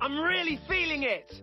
I'm really feeling it!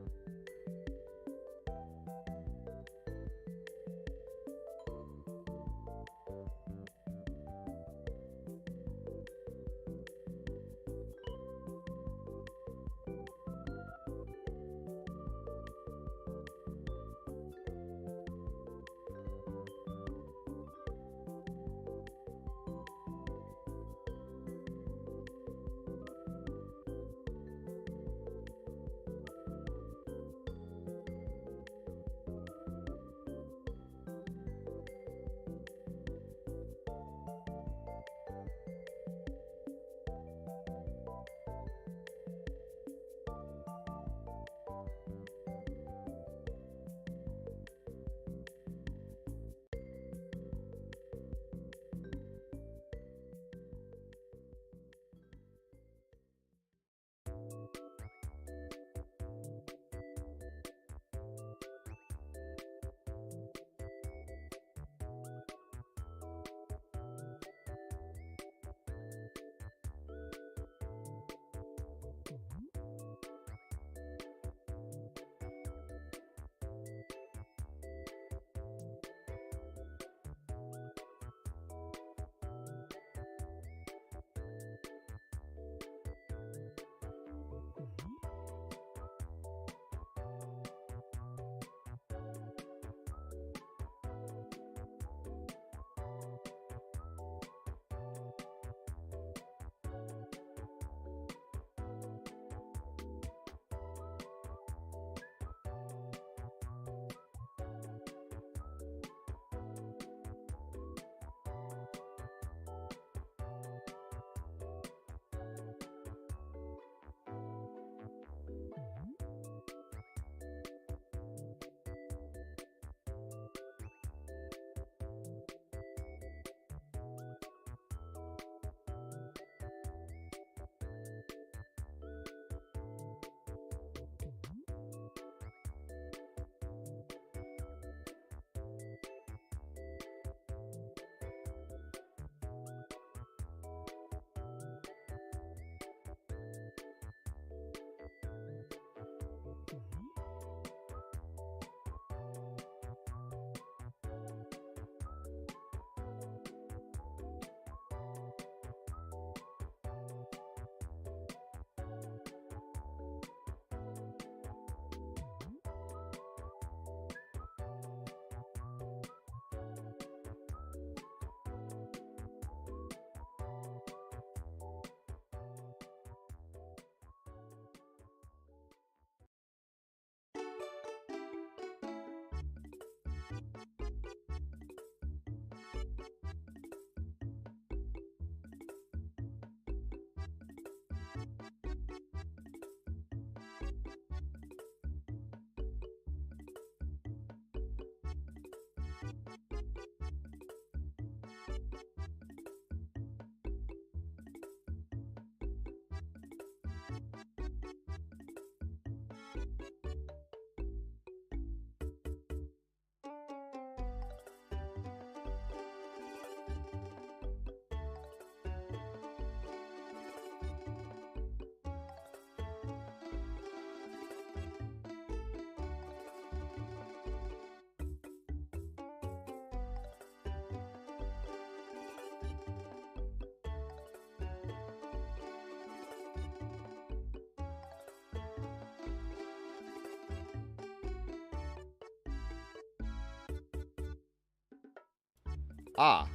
Ah,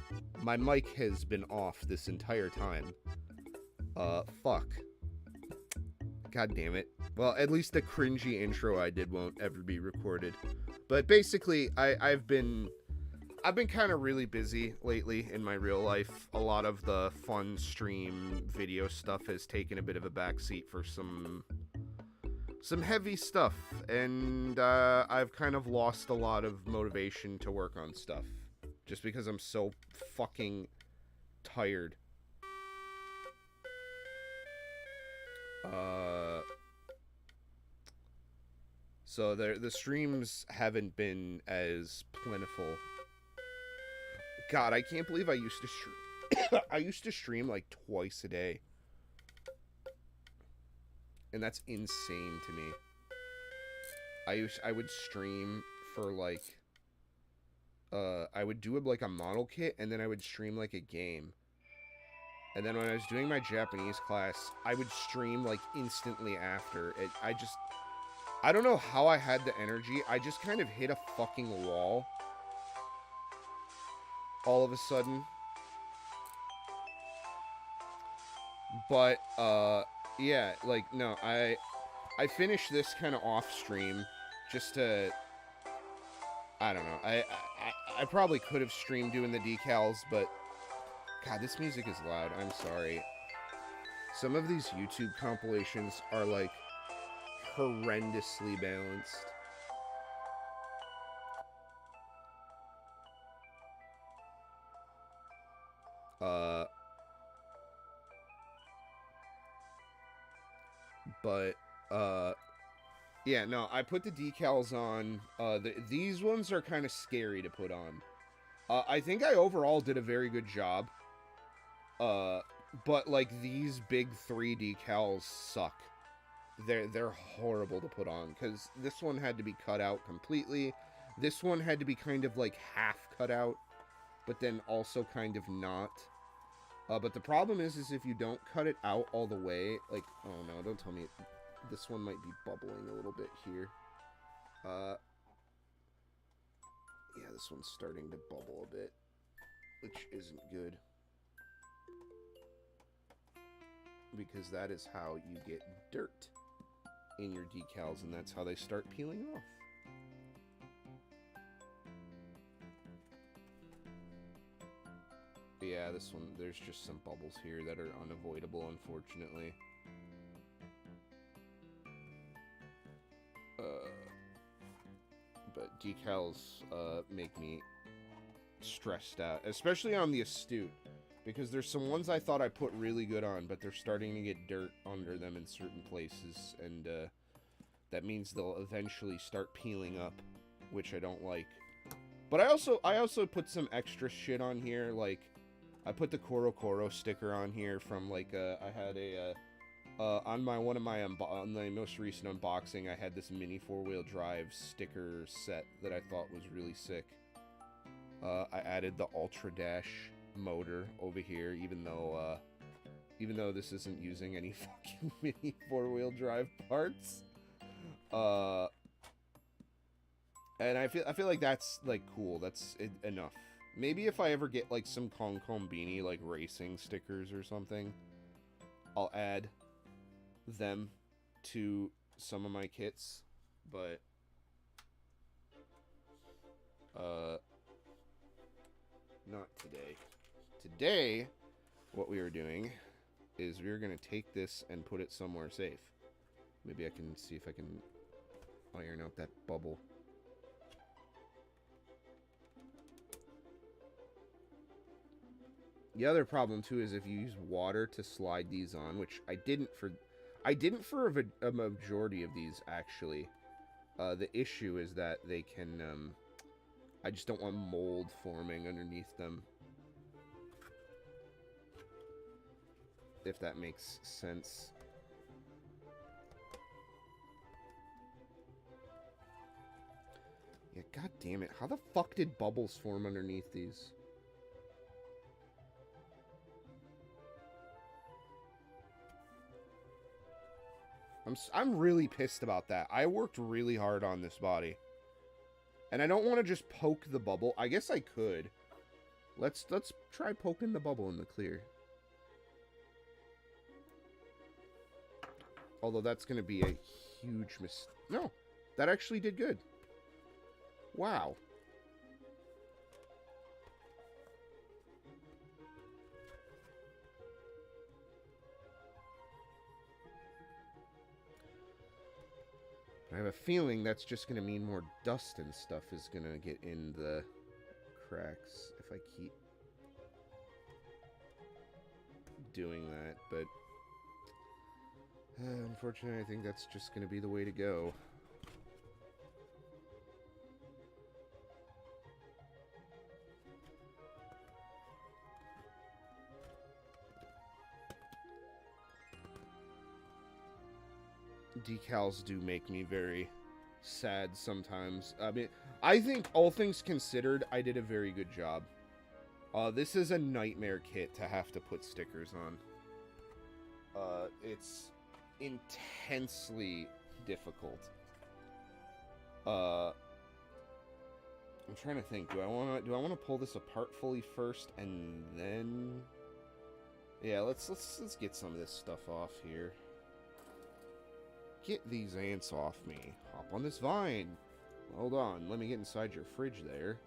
my mic has been off this entire time. Fuck. God damn it. Well, at least the cringy intro I did won't ever be recorded. But basically, I've been kind of really busy lately in my real life. A lot of the fun stream video stuff has taken a bit of a backseat for some heavy stuff, and I've kind of lost a lot of motivation to work on stuff. Just because I'm so fucking tired. So the streams haven't been as plentiful. God, I can't believe I used to stream. I used to stream like twice a day. And that's insane to me. I would stream for, like, I would do, like, a model kit, and then I would stream, like, a game. And then when I was doing my Japanese class, I would stream, like, instantly after. I don't know how I had the energy. I just kind of hit a fucking wall. All of a sudden. But, yeah, like, no, I finished this kind of off stream just to, I don't know. I probably could have streamed doing the decals, but God, this music is loud. I'm sorry. Some of these YouTube compilations are, like, horrendously balanced. But, yeah, no, I put the decals on. These ones are kind of scary to put on. I think I overall did a very good job. But, like, these big 3 decals suck. They're horrible to put on, because this one had to be cut out completely. This one had to be kind of, like, half cut out, but then also kind of not. But the problem is if you don't cut it out all the way, like, oh no, don't tell me this one might be bubbling a little bit here. Yeah, this one's starting to bubble a bit, which isn't good. Because that is how you get dirt in your decals, and that's how they start peeling off. Yeah, this one, there's just some bubbles here that are unavoidable, unfortunately. But decals make me stressed out, especially on the Astute, because there's some ones I thought I put really good on, but they're starting to get dirt under them in certain places, and that means they'll eventually start peeling up, which I don't like. But I also put some extra shit on here, like I put the Koro Koro sticker on here from, like, I had a, on one of my, on the most recent unboxing, I had this mini 4-wheel drive sticker set that I thought was really sick. I added the Ultra Dash motor over here, even though this isn't using any fucking mini 4-wheel drive parts. And I feel like that's, like, cool. That's enough. Maybe if I ever get, like, some Kong Beanie, like, racing stickers or something, I'll add them to some of my kits, but, not today. Today, what we are doing is we're going to take this and put it somewhere safe. Maybe I can see if I can iron out that bubble. The other problem too is if you use water to slide these on, which I didn't for a majority of these actually. The issue is that they can, I just don't want mold forming underneath them. If that makes sense. Yeah, god damn it. How the fuck did bubbles form underneath these? I'm really pissed about that. I worked really hard on this body. And I don't want to just poke the bubble. I guess I could. Let's try poking the bubble in the clear. Although that's going to be a huge mistake. No, that actually did good. Wow. I have a feeling that's just going to mean more dust and stuff is going to get in the cracks if I keep doing that, but unfortunately I think that's just going to be the way to go. decals do make me very sad sometimes. I mean, I think all things considered, I did a very good job. This is a nightmare kit to have to put stickers on. It's intensely difficult. I'm trying to think. Do I want to pull this apart fully first and then? Yeah, let's get some of this stuff off here. Get these ants off me. Hop on this vine. Hold on, let me get inside your fridge there.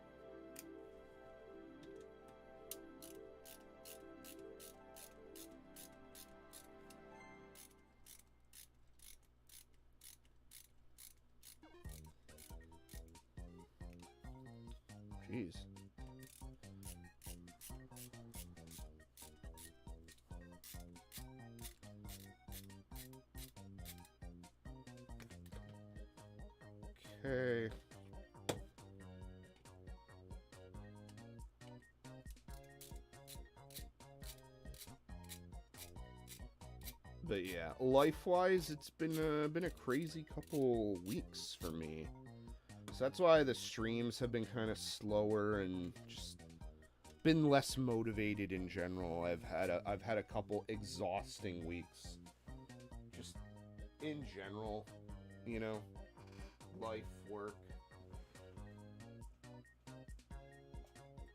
Jeez. Okay. But yeah, life-wise, it's been a crazy couple weeks for me. So that's why the streams have been kind of slower and just been less motivated in general. I've had a couple exhausting weeks. Just in general, you know, life, work.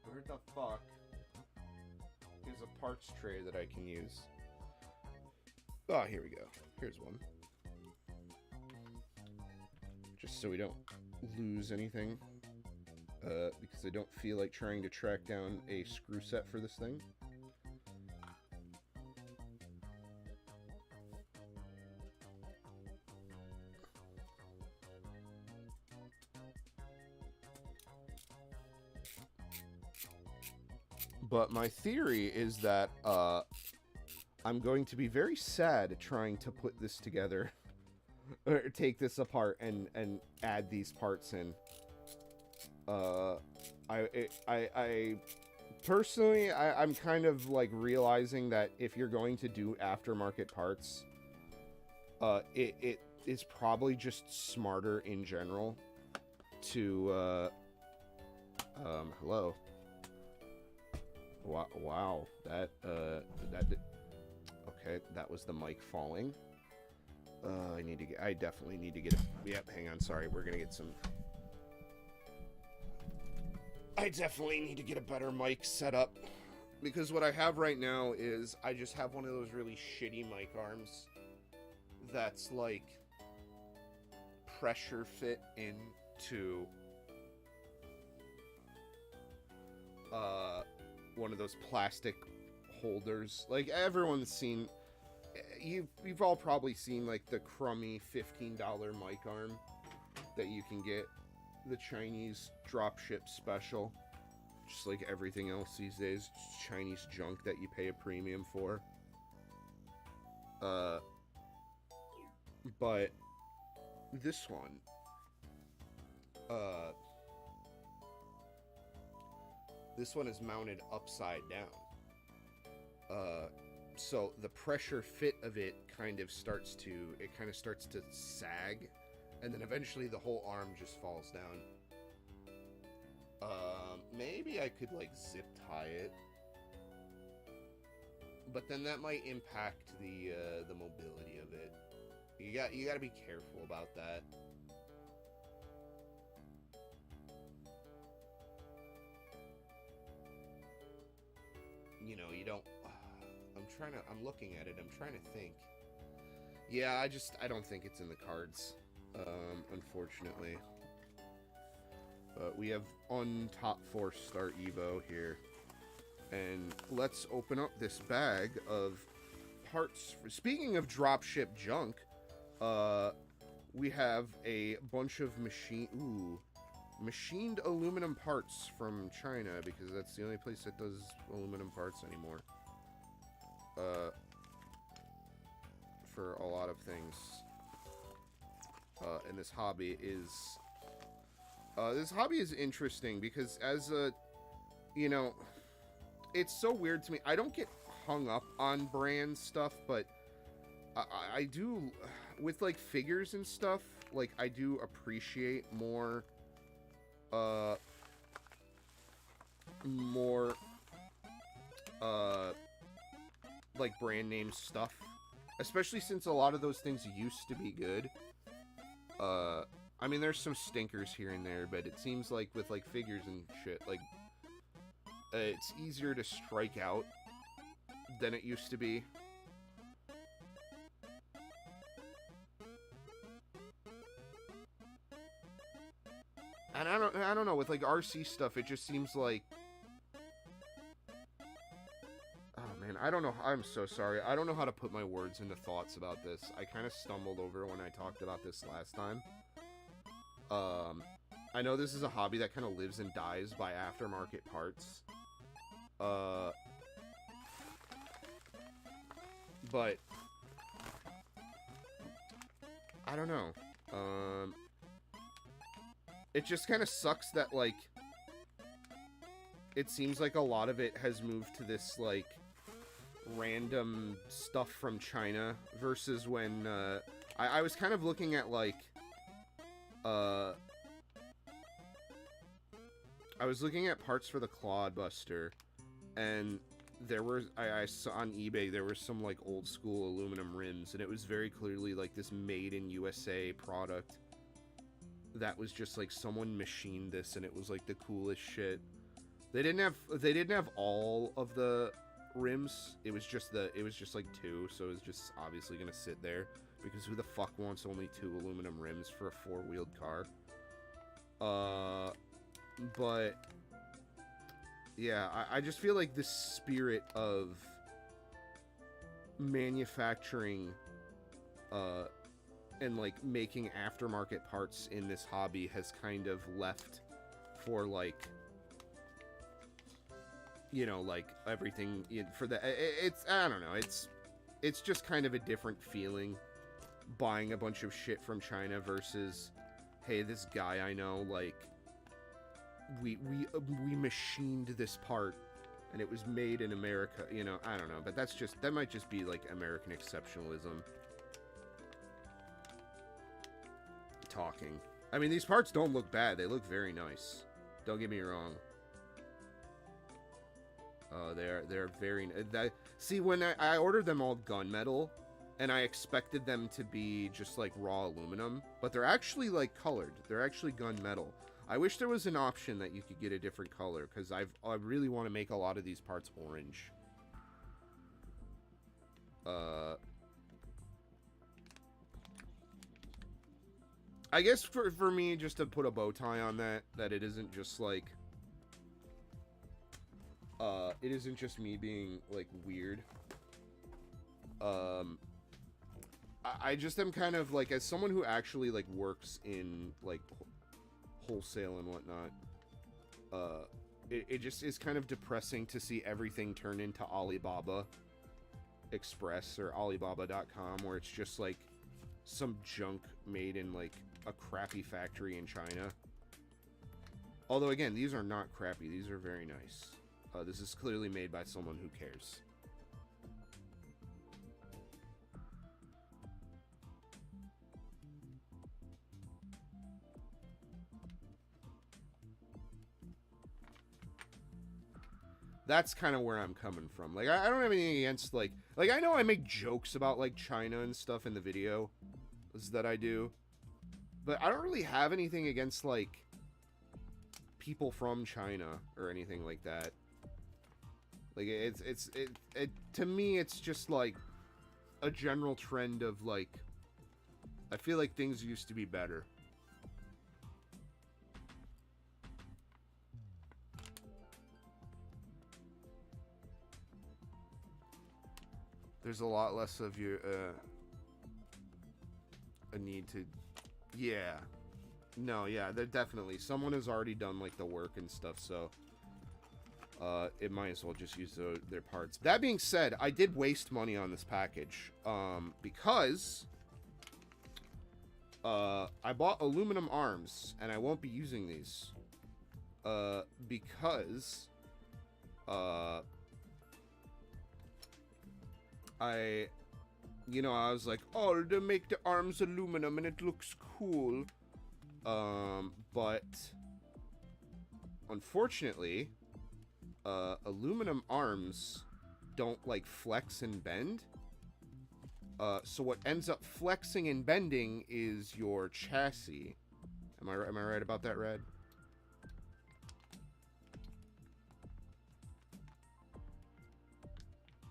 Where the fuck is a parts tray that I can use? Oh, here we go. Here's one. Just so we don't lose anything. Because I don't feel like trying to track down a screw set for this thing. But my theory is that I'm going to be very sad trying to put this together. Or take this apart and add these parts in. I personally, I'm kind of like realizing that if you're going to do aftermarket parts, it is probably just smarter in general to, hello. Wow, okay, that was the mic falling. I definitely need to get yep, hang on, sorry, we're gonna get some. I definitely need to get a better mic set up, because what I have right now is I just have one of those really shitty mic arms that's like pressure fit into one of those plastic holders. Like everyone's seen, you've all probably seen like the crummy $15 mic arm that you can get, the Chinese dropship special, just like everything else these days, just Chinese junk that you pay a premium for. But this one, is mounted upside down. So the pressure fit of it kind of starts to sag, and then eventually the whole arm just falls down. Maybe I could like zip tie it, but then that might impact the mobility of it. You got to be careful about that. You know, you don't. I'm looking at it. I'm trying to think. Yeah, I don't think it's in the cards, unfortunately. But we have on top 4 star Evo here. And let's open up this bag of parts. Speaking of dropship junk, we have a bunch of machined aluminum parts from China, because that's the only place that does aluminum parts anymore. For a lot of things. And this hobby is interesting because as a, you know, it's so weird to me. I don't get hung up on brand stuff, but I do, with like figures and stuff, like I do appreciate more like brand name stuff, especially since a lot of those things used to be good. I mean, there's some stinkers here and there, but it seems like with like figures and shit, like it's easier to strike out than it used to be. And I don't know, with like RC stuff, it just seems like, oh man, I don't know. I'm so sorry. I don't know how to put my words into thoughts about this. I kind of stumbled over when I talked about this last time. I know this is a hobby that kind of lives and dies by aftermarket parts. But I don't know. It just kind of sucks that, like, it seems like a lot of it has moved to this, like, random stuff from China versus when, I was kind of looking at, like, I was looking at parts for the Clodbuster, and there were, I saw on eBay, there were some, like, old school aluminum rims, and it was very clearly, like, this made in USA product that was just, like, someone machined this, and it was, like, the coolest shit. They didn't have all of the rims. It was just like 2, so it was just obviously gonna sit there, because who the fuck wants only 2 aluminum rims for a 4-wheeled car? But yeah, I just feel like the spirit of manufacturing and like making aftermarket parts in this hobby has kind of left for, like, you know, like everything for the it's, I don't know, it's just kind of a different feeling buying a bunch of shit from China versus, hey, this guy I know, like, we machined this part and it was made in America, you know. I don't know, but that might just be like American exceptionalism talking. I mean, these parts don't look bad. They look very nice. Don't get me wrong. They're very... see, when I ordered them all gunmetal, and I expected them to be just, like, raw aluminum, but they're actually, like, colored. They're actually gunmetal. I wish there was an option that you could get a different color, because I really want to make a lot of these parts orange. I guess for me, just to put a bow tie on that it isn't just, like... it isn't just me being, like, weird. I just am kind of, like, as someone who actually, like, works in, like, wholesale and whatnot, it just is kind of depressing to see everything turn into Alibaba Express or Alibaba.com, where it's just, like, some junk made in, like, a crappy factory in China. Although, again, these are not crappy. These are very nice. This is clearly made by someone who cares. That's kind of where I'm coming from. Like, I don't have anything against, like, I know I make jokes about, like, China and stuff in the video that I do, but I don't really have anything against, like, people from China or anything like that. Like, it to me, it's just, like, a general trend of, like, I feel like things used to be better. There's a lot less of your, a need to, yeah. No, yeah, they're definitely, someone has already done, like, the work and stuff, so... it might as well just use their parts. That being said, I did waste money on this package, because I bought aluminum arms, and I won't be using these, because I you know, I was like, oh, they make the arms aluminum and it looks cool. But unfortunately, aluminum arms don't like flex and bend. So what ends up flexing and bending is your chassis. Am I right about that, Red?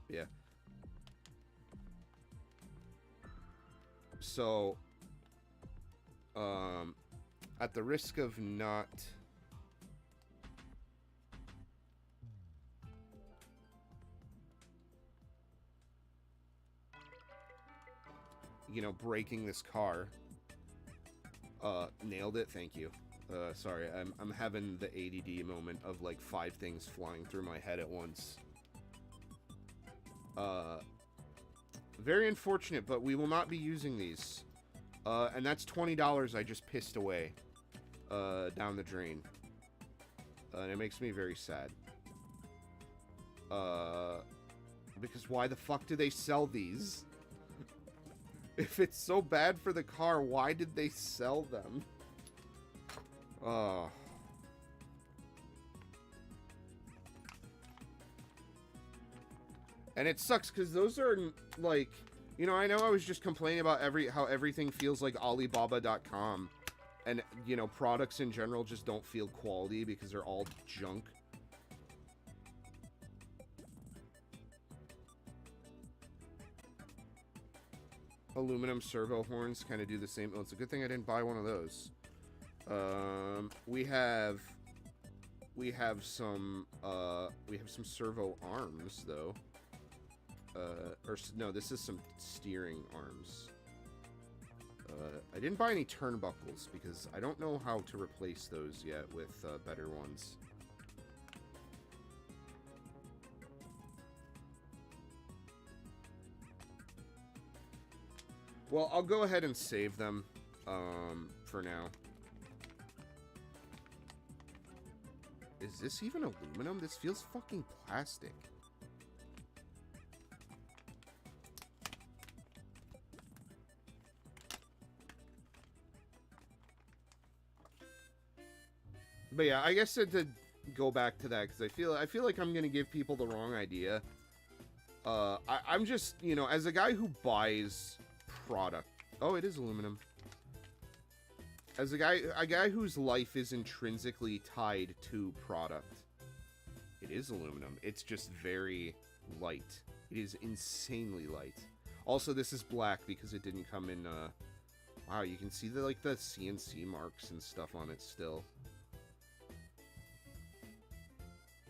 Yeah. So, at the risk of not... you know, breaking this car. Nailed it, thank you. Sorry, I'm having the ADD moment of like 5 things flying through my head at once. Very unfortunate, but we will not be using these. And that's $20 I just pissed away down the drain. And it makes me very sad. Because why the fuck do they sell these? If it's so bad for the car, why did they sell them? Oh. And it sucks because those are like, you know, I know I was just complaining about how everything feels like Alibaba.com, and you know, products in general just don't feel quality because they're all junk. Aluminum servo horns kind of do the same. Oh, it's a good thing I didn't buy one of those. We have some servo arms though. Or no, this is some steering arms. I didn't buy any turnbuckles because I don't know how to replace those yet with better ones. Well, I'll go ahead and save them for now. Is this even aluminum? This feels fucking plastic. But yeah, I guess to go back to that, because I feel like I'm gonna give people the wrong idea. I'm just, you know, as a guy who buys product. Oh, it is aluminum. As a guy whose life is intrinsically tied to product. It is aluminum. It's just very light. It is insanely light. Also, this is black because it didn't come in, wow, you can see the CNC marks and stuff on it still.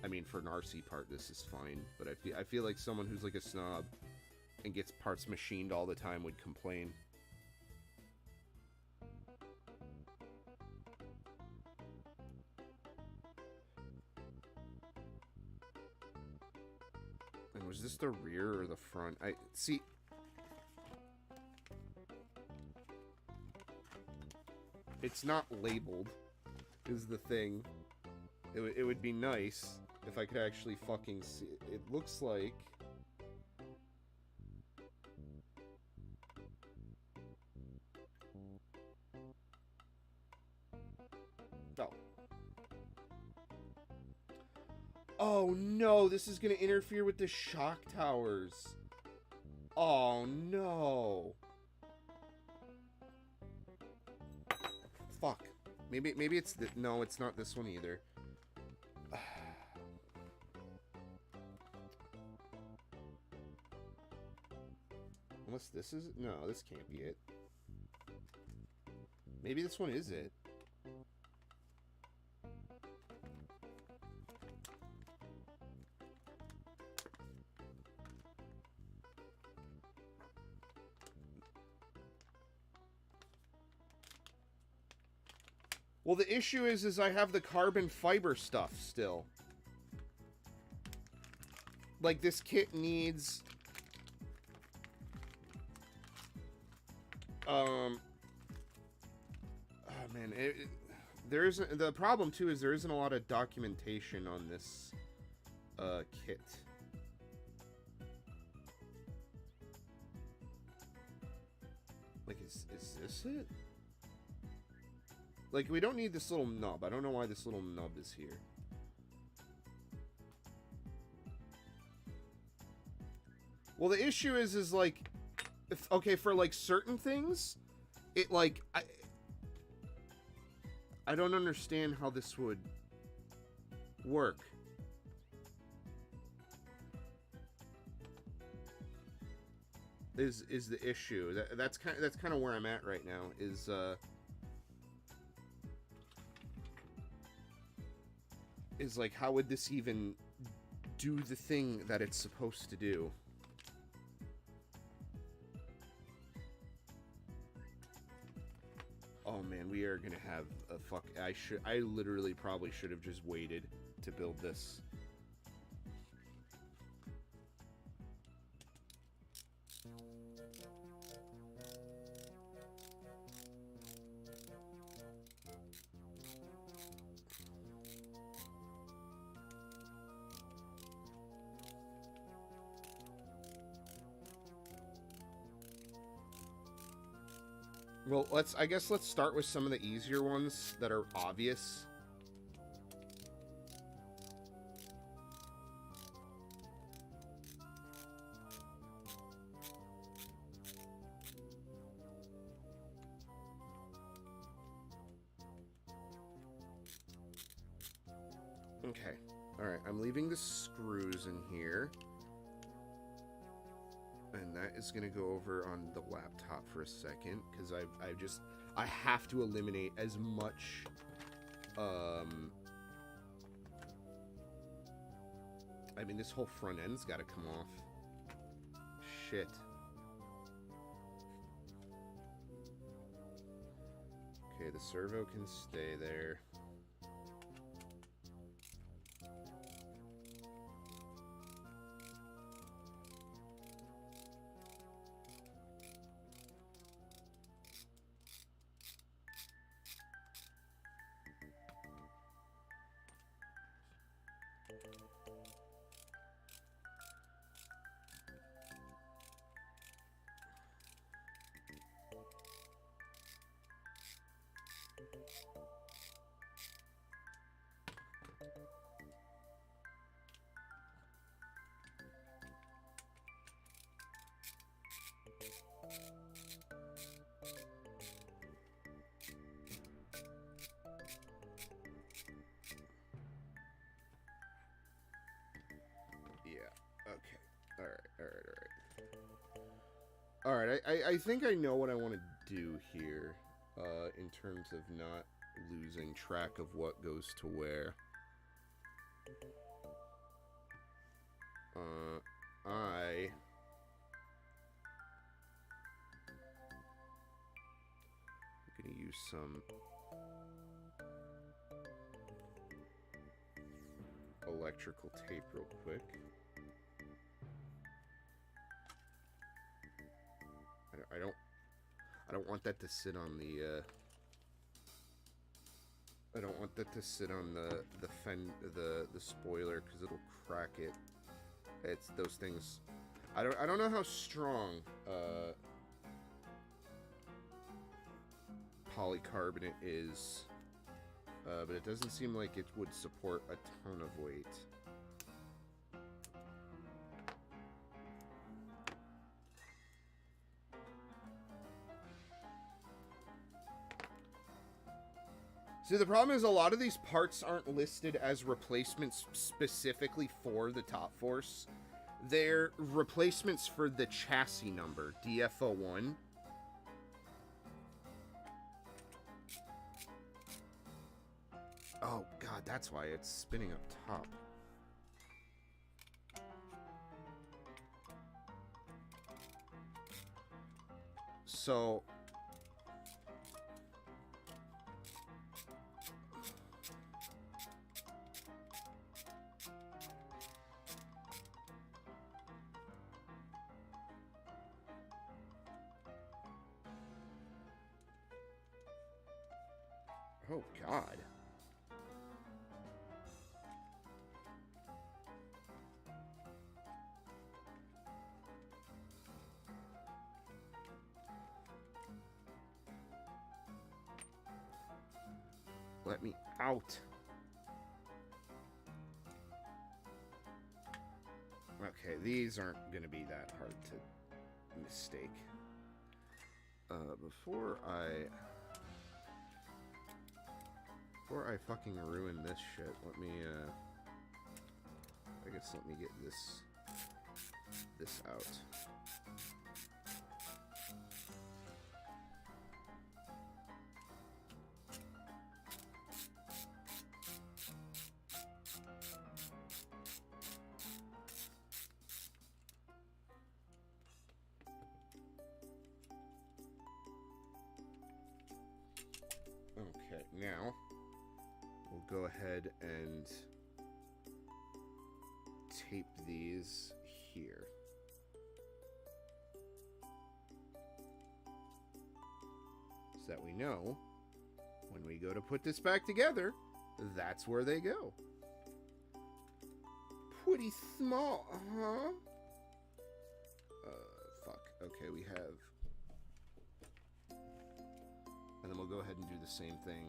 I mean, for an RC part, this is fine, but I feel like someone who's like a snob and gets parts machined all the time would complain. And was this the rear or the front? I see. It's not labeled, is the thing. It would be nice if I could actually fucking see it. It looks like... Oh. Oh no, this is gonna interfere with the shock towers. Oh no. Fuck. Maybe it's no, it's not this one either. Unless this is... No, this can't be it. Maybe this one is it. Well, the issue is I have the carbon fiber stuff still. Like, this kit needs... oh man, the problem too is there isn't a lot of documentation on this kit. Is this it? Like, we don't need this little nub. I don't know why this little nub is here. Well, the issue is like, if, okay, for like certain things, it like, I don't understand how this would work. Is the issue. That's kind of where I'm at right now, is like, how would this even do the thing that it's supposed to do? Oh man, we are gonna have a fuck. I literally probably should have just waited to build this. Well, I guess let's start with some of the easier ones that are obvious. Okay. All right, I'm leaving the screws in here. And that is going to go over on the laptop for a second, because I have to eliminate as much, I mean, this whole front end's got to come off. Shit. Okay, the servo can stay there. Alright, I think I know what I want to do here, in terms of not losing track of what goes to where. I'm gonna use some electrical tape real quick. I don't want that to sit on the, I don't want that to sit on the spoiler, because it'll crack it. It's those things. I don't know how strong polycarbonate is, but it doesn't seem like it would support a ton of weight. See, the problem is a lot of these parts aren't listed as replacements specifically for the Top Force. They're replacements for the chassis number, DF01. Oh, God, that's why it's spinning up top. So... Oh, God. Let me out. Okay, these aren't going to be that hard to mistake. Before I fucking ruin this shit, let me, I guess let me get this out. Okay, now we'll go ahead and tape these here. So that we know when we go to put this back together, that's where they go. Pretty small, huh? Fuck. Okay, we have... And then we'll go ahead and do the same thing.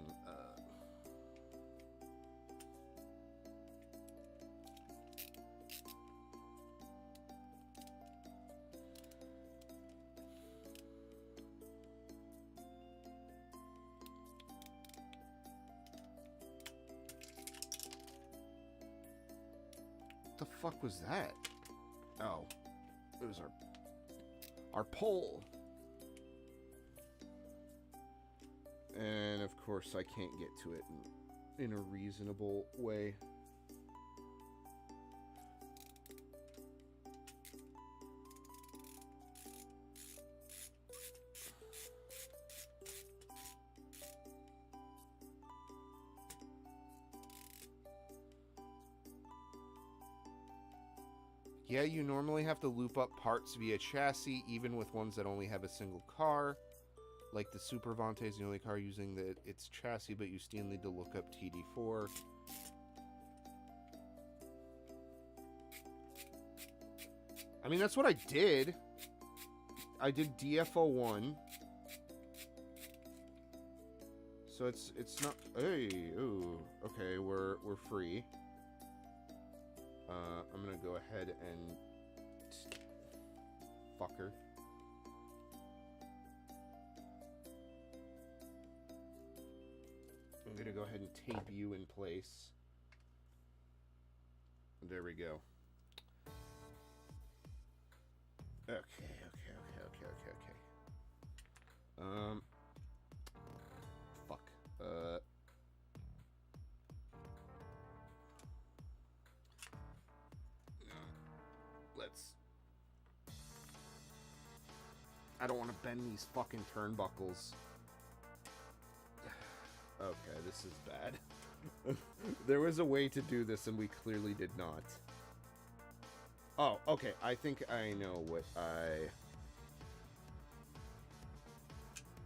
What the fuck was that? Oh, it was our pole. And of course I can't get to it in a reasonable way. Yeah, you normally have to loop up parts via chassis, even with ones that only have a single car. Like the Super Vante is the only car using its chassis, but you still need to look up TD4. I mean, that's what I did. I did DFO1. So it's not... Hey, ooh. Okay, we're free. I'm gonna go ahead and... Fucker. I'm gonna go ahead and tape you in place. There we go. Okay. Fuck. Let's... I don't want to bend these fucking turnbuckles. Okay, this is bad. There was a way to do this, and we clearly did not. Oh, okay. I think I know what I...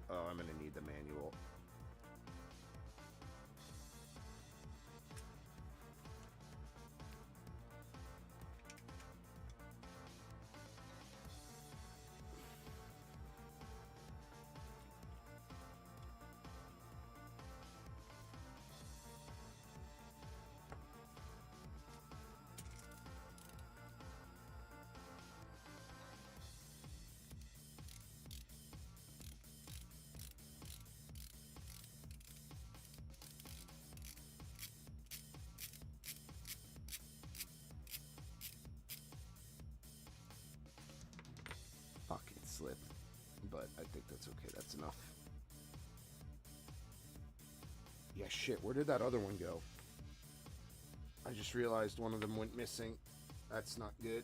Oh, I'm gonna need the manual. Fuck, it slipped. But I think that's okay. That's enough. Yeah, shit. Where did that other one go? I just realized one of them went missing. That's not good.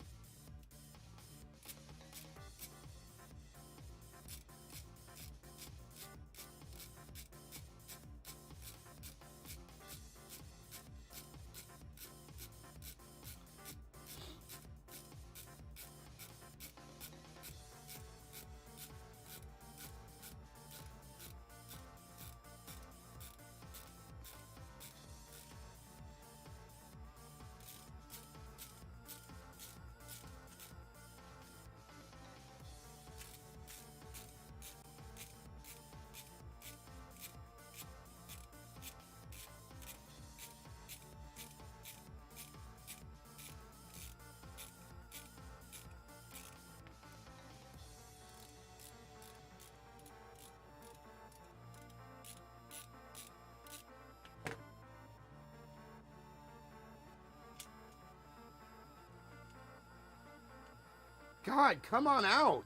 God, come on out.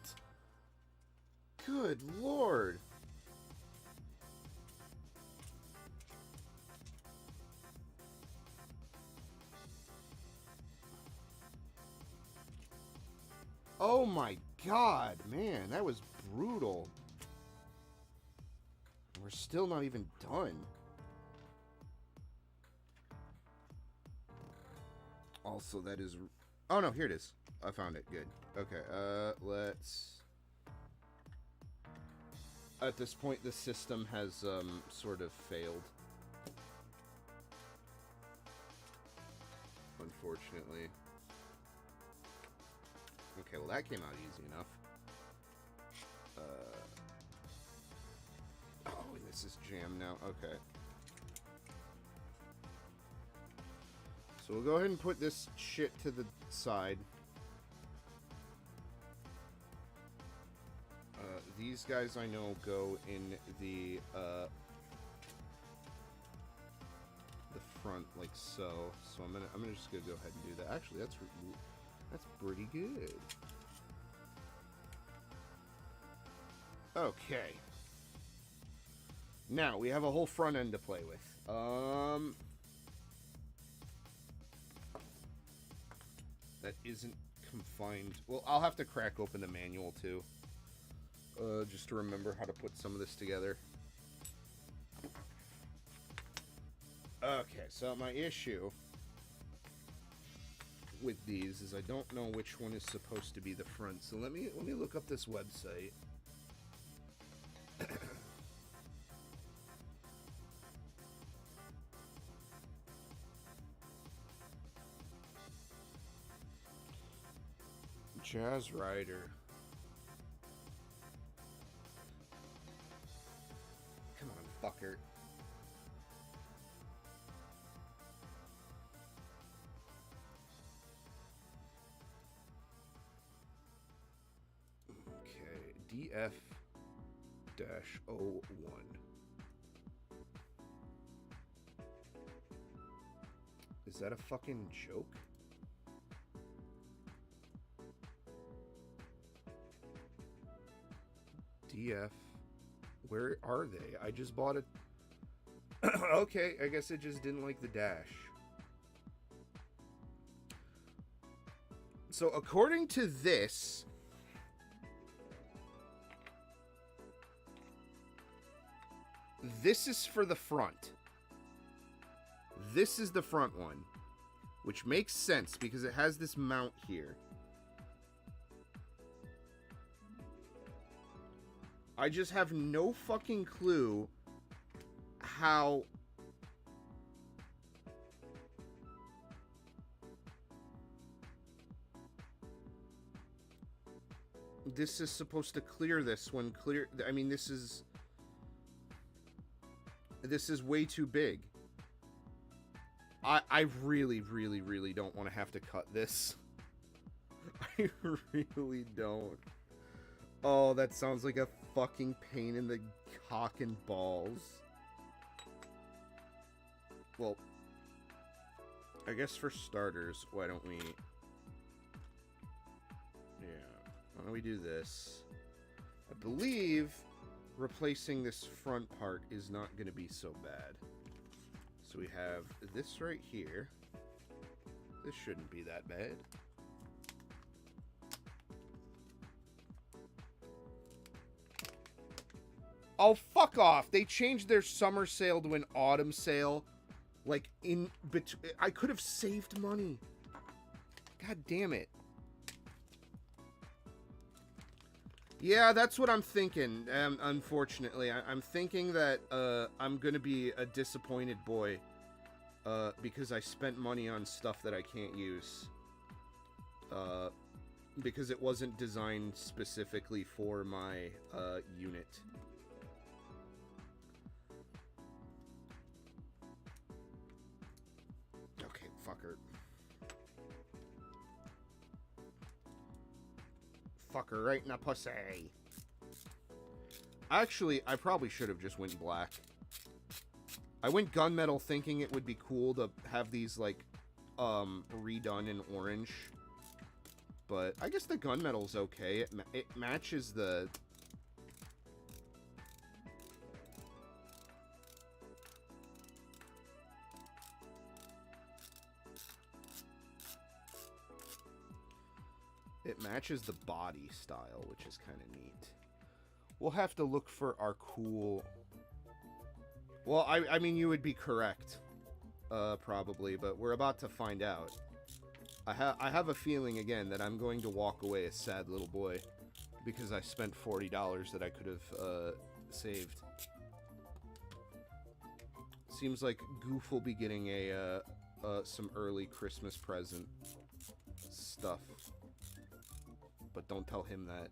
Good Lord. Oh my God, man, that was brutal. We're still not even done. Also, that is... Oh, no, here it is. I found it. Good. Okay, let's... At this point, the system has, sort of failed. Unfortunately. Okay, well, that came out easy enough. Oh, and this is jammed now. Okay. So we'll go ahead and put this shit to the side. These guys I know go in the front like so. So I'm just gonna go ahead and do that. Actually, that's pretty good. Okay. Now we have a whole front end to play with. That isn't confined. Well, I'll have to crack open the manual too. Just to remember how to put some of this together. Okay, so my issue with these is I don't know which one is supposed to be the front. So let me look up this website. Jazz Rider. Come on, fucker. Okay, DF-01. Is that a fucking joke? DF. Where are they? I just bought it. Okay, I guess it just didn't like the dash. So according to this, this is for the front. This is the front one, which makes sense because it has this mount here. I just have no fucking clue how... this is supposed to clear this when clear... I mean, this is way too big. I really, really, really don't want to have to cut this. I really don't. Oh, that sounds like a fucking pain in the cock and balls. Well, I guess for starters, why don't we... Yeah, why don't we do this? I believe replacing this front part is not going to be so bad. So we have this right here. This shouldn't be that bad. Oh, fuck off. They changed their summer sale to an autumn sale. Like, in between. I could have saved money. God damn it. Yeah, that's what I'm thinking. Unfortunately, I'm thinking that I'm going to be a disappointed boy. Because I spent money on stuff that I can't use. Because it wasn't designed specifically for my unit. Okay, fucker. Fucker right in the pussy. Actually, I probably should have just went black. I went gunmetal thinking it would be cool to have these, like, redone in orange. But I guess the gunmetal's okay. It matches the... It matches the body style, which is kind of neat. We'll have to look for our cool... Well, I mean, you would be correct, probably, but we're about to find out. I have a feeling, again, that I'm going to walk away a sad little boy because I spent $40 that I could have saved. Seems like Goof will be getting a some early Christmas present stuff. But don't tell him that.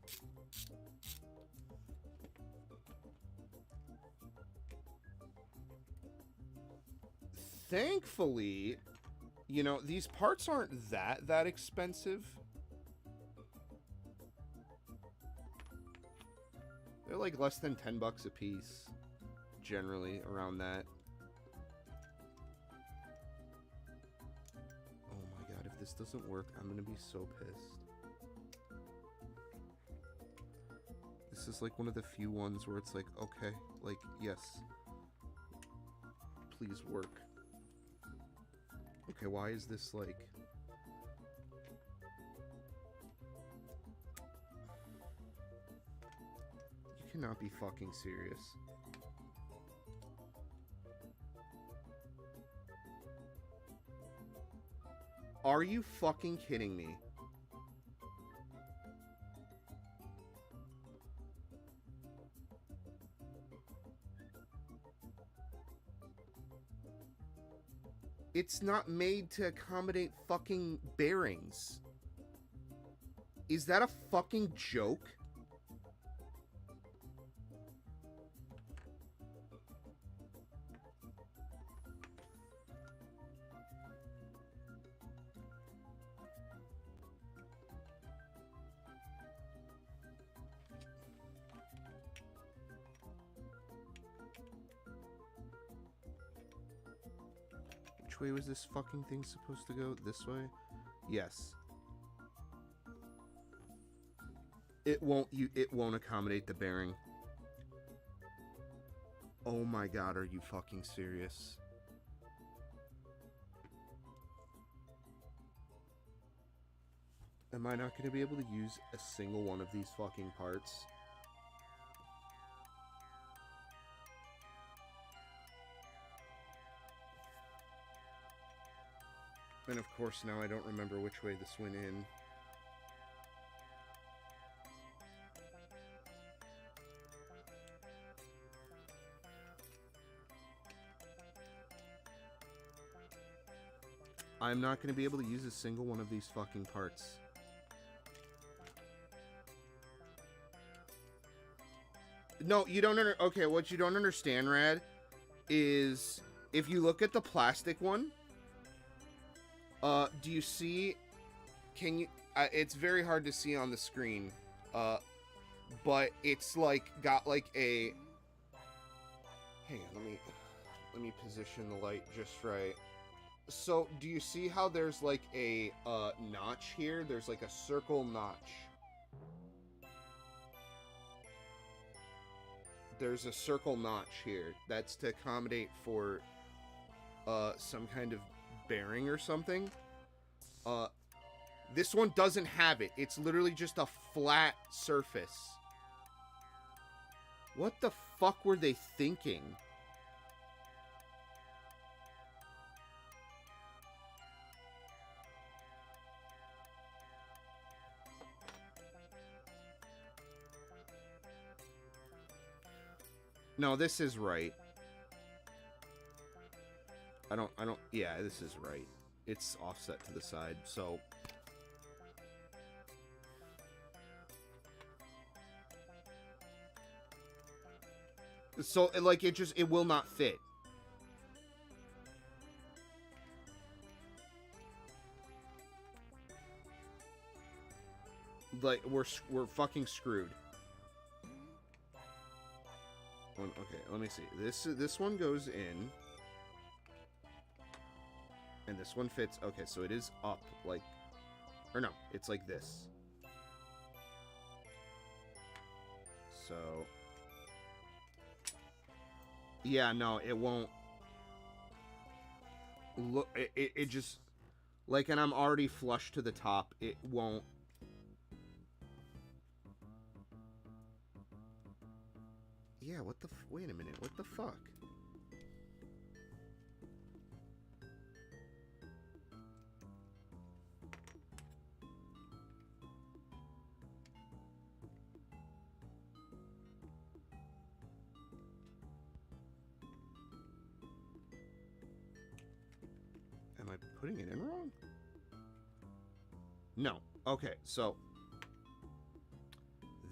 Thankfully, you know, these parts aren't that expensive. They're like less than 10 bucks a piece, generally around that. Oh my god, if this doesn't work, I'm gonna be so pissed. This is like one of the few ones where it's like, okay, like, yes, please work. Okay, why is this like... You cannot be fucking serious. Are you fucking kidding me? It's not made to accommodate fucking bearings. Is that a fucking joke? Which way was this fucking thing supposed to go? This way? Yes. It won't accommodate the bearing. Oh my god, are you fucking serious? Am I not going to be able to use a single one of these fucking parts? And of course now I don't remember which way this went in. I'm not going to be able to use a single one of these fucking parts. No, you don't okay, what you don't understand, Rad, is if you look at the plastic one, do you see, can you, it's very hard to see on the screen, but it's like, got like a, hang on, let me position the light just right. So, do you see how there's like a, notch here? There's like a circle notch. There's a circle notch here. That's to accommodate for, some kind of bearing or something. This one doesn't have it. It's literally just a flat surface. What the fuck were they thinking? No, this is right. Yeah, this is right. It's offset to the side, so... So, like, it will not fit. Like, we're fucking screwed. Okay, let me see. This one goes in. And this one fits. Okay, so it is up, like, Or no, it's like this. So... yeah, no, it won't... look, it just... like, and I'm already flush to the top. It won't... yeah, what the... wait a minute, what the fuck? Am I putting it in wrong? No. Okay, so...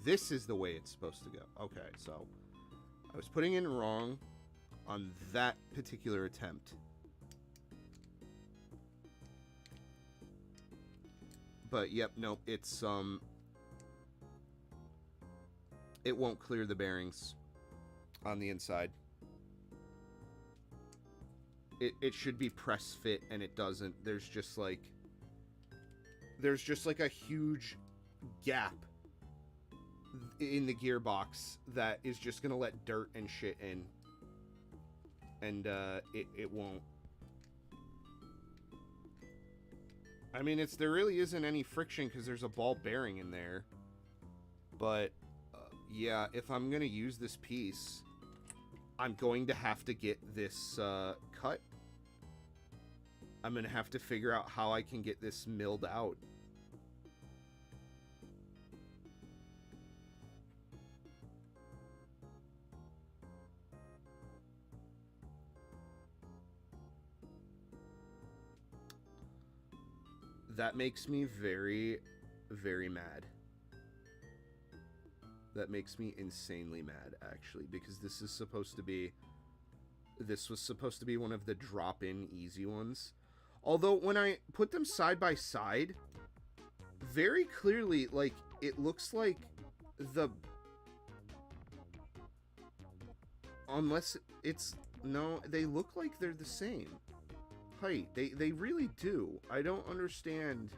this is the way it's supposed to go. Okay, so... I was putting it wrong on that particular attempt. But, yep, nope, it's, it won't clear the bearings on the inside. It should be press fit, and it doesn't. There's just like a huge gap in the gearbox that is just gonna let dirt and shit in, and it won't. I mean, there really isn't any friction because there's a ball bearing in there, but yeah, if I'm gonna use this piece, I'm going to have to get this cut. I'm going to have to figure out how I can get this milled out. That makes me very, very mad. That makes me insanely mad, actually, because this was supposed to be one of the drop-in easy ones. Although, when I put them side by side, very clearly, like, it looks like the... unless it's... no, they look like they're the same height. They really do. I don't understand...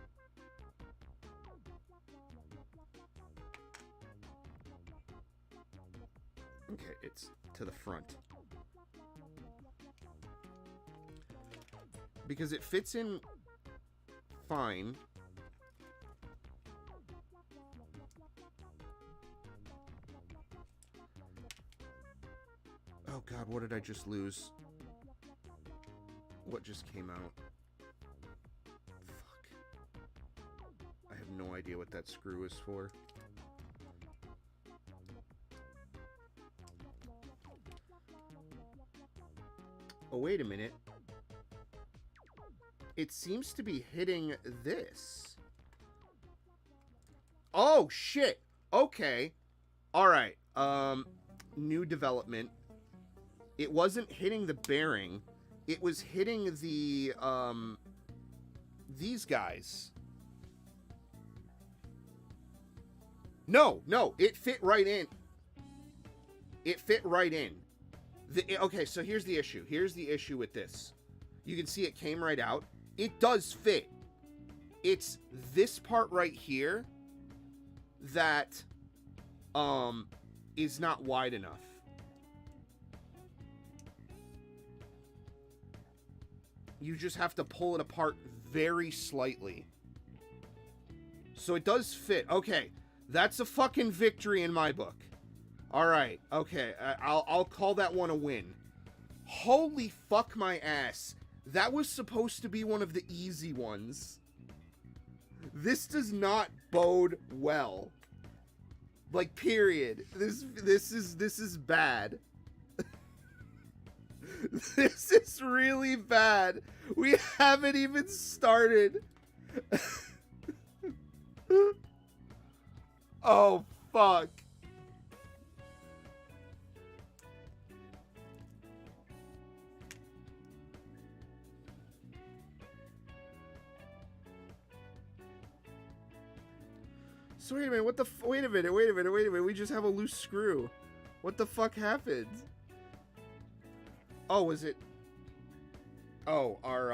okay, it's to the front. Because it fits in fine. Oh god, what did I just lose? What just came out? Fuck. I have no idea what that screw is for. Oh, wait a minute. It seems to be hitting this. Oh, shit. Okay. Alright. New development. It wasn't hitting the bearing. It was hitting the, these guys. No, it fit right in. It fit right in. Okay, so here's the issue. Here's the issue with this. You can see it came right out. It does fit. It's this part right here that is not wide enough. You just have to pull it apart very slightly. So it does fit. Okay, that's a fucking victory in my book. Alright, okay, I'll call that one a win. Holy fuck my ass. That was supposed to be one of the easy ones. This does not bode well. Like, period. This is bad. This is really bad. We haven't even started. Oh, fuck. So wait a minute, wait a minute, we just have a loose screw. What the fuck happened? Oh, was it? Oh, our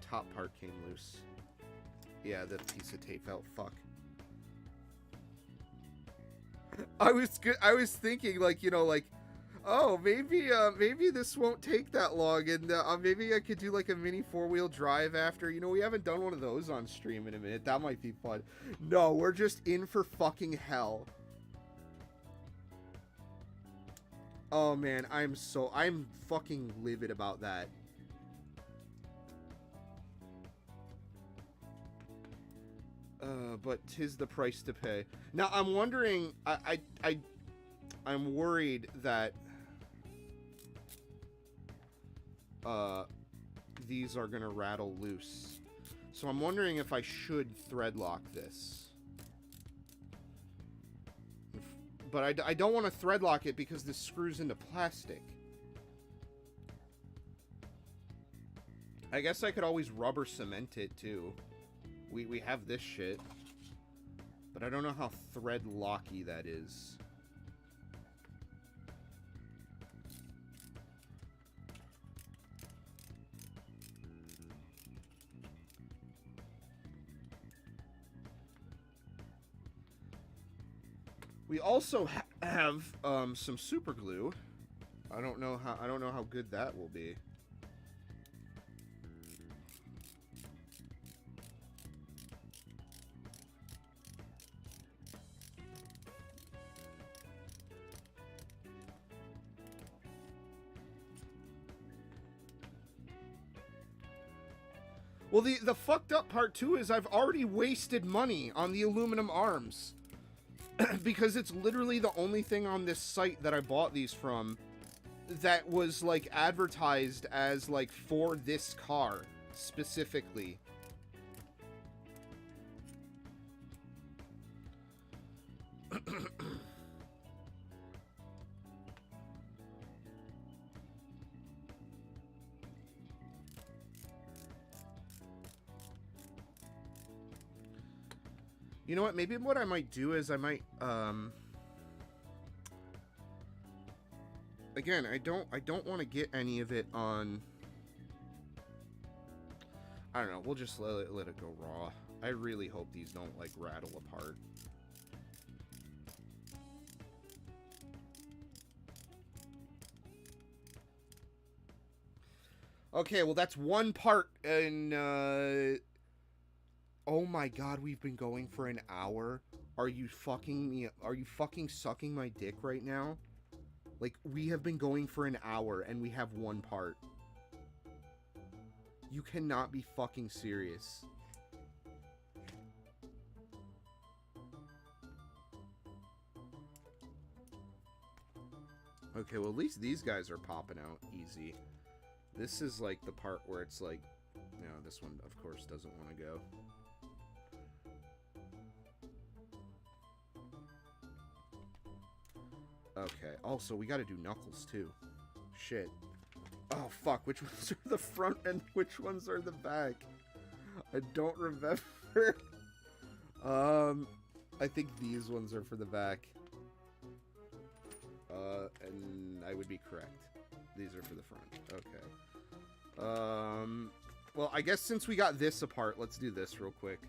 top part came loose. Yeah, the piece of tape fell. Fuck. I was thinking, like, you know, like, oh, maybe this won't take that long, and maybe I could do like a mini 4-wheel drive after. You know, we haven't done one of those on stream in a minute. That might be fun. No, we're just in for fucking hell. Oh man, I'm fucking livid about that. But 'tis the price to pay. Now I'm wondering, I'm worried that these are gonna rattle loose. So I'm wondering if I should thread lock this. But I don't want to thread lock it because this screws into plastic. I guess I could always rubber cement it too. We have this shit. But I don't know how thread locky that is. We also have some super glue. I don't know how good that will be. Well, the fucked up part too is I've already wasted money on the aluminum arms. Because it's literally the only thing on this site that I bought these from that was like advertised as like for this car specifically. You know what? Maybe what I might do is I might, again, I don't want to get any of it on, I don't know, we'll just let it go raw. I really hope these don't, like, rattle apart. Okay, well, that's one part, and, oh my god, we've been going for an hour? Are you fucking me? Are you fucking sucking my dick right now? Like, we have been going for an hour and we have one part. You cannot be fucking serious. Okay, well, at least these guys are popping out easy. This is like the part where it's like, no, this one, of course, doesn't want to go. Okay, also, we gotta do knuckles, too. Shit. Oh, fuck, which ones are the front and which ones are the back? I don't remember. I think these ones are for the back. And I would be correct. These are for the front. Okay. Well, I guess since we got this apart, let's do this real quick.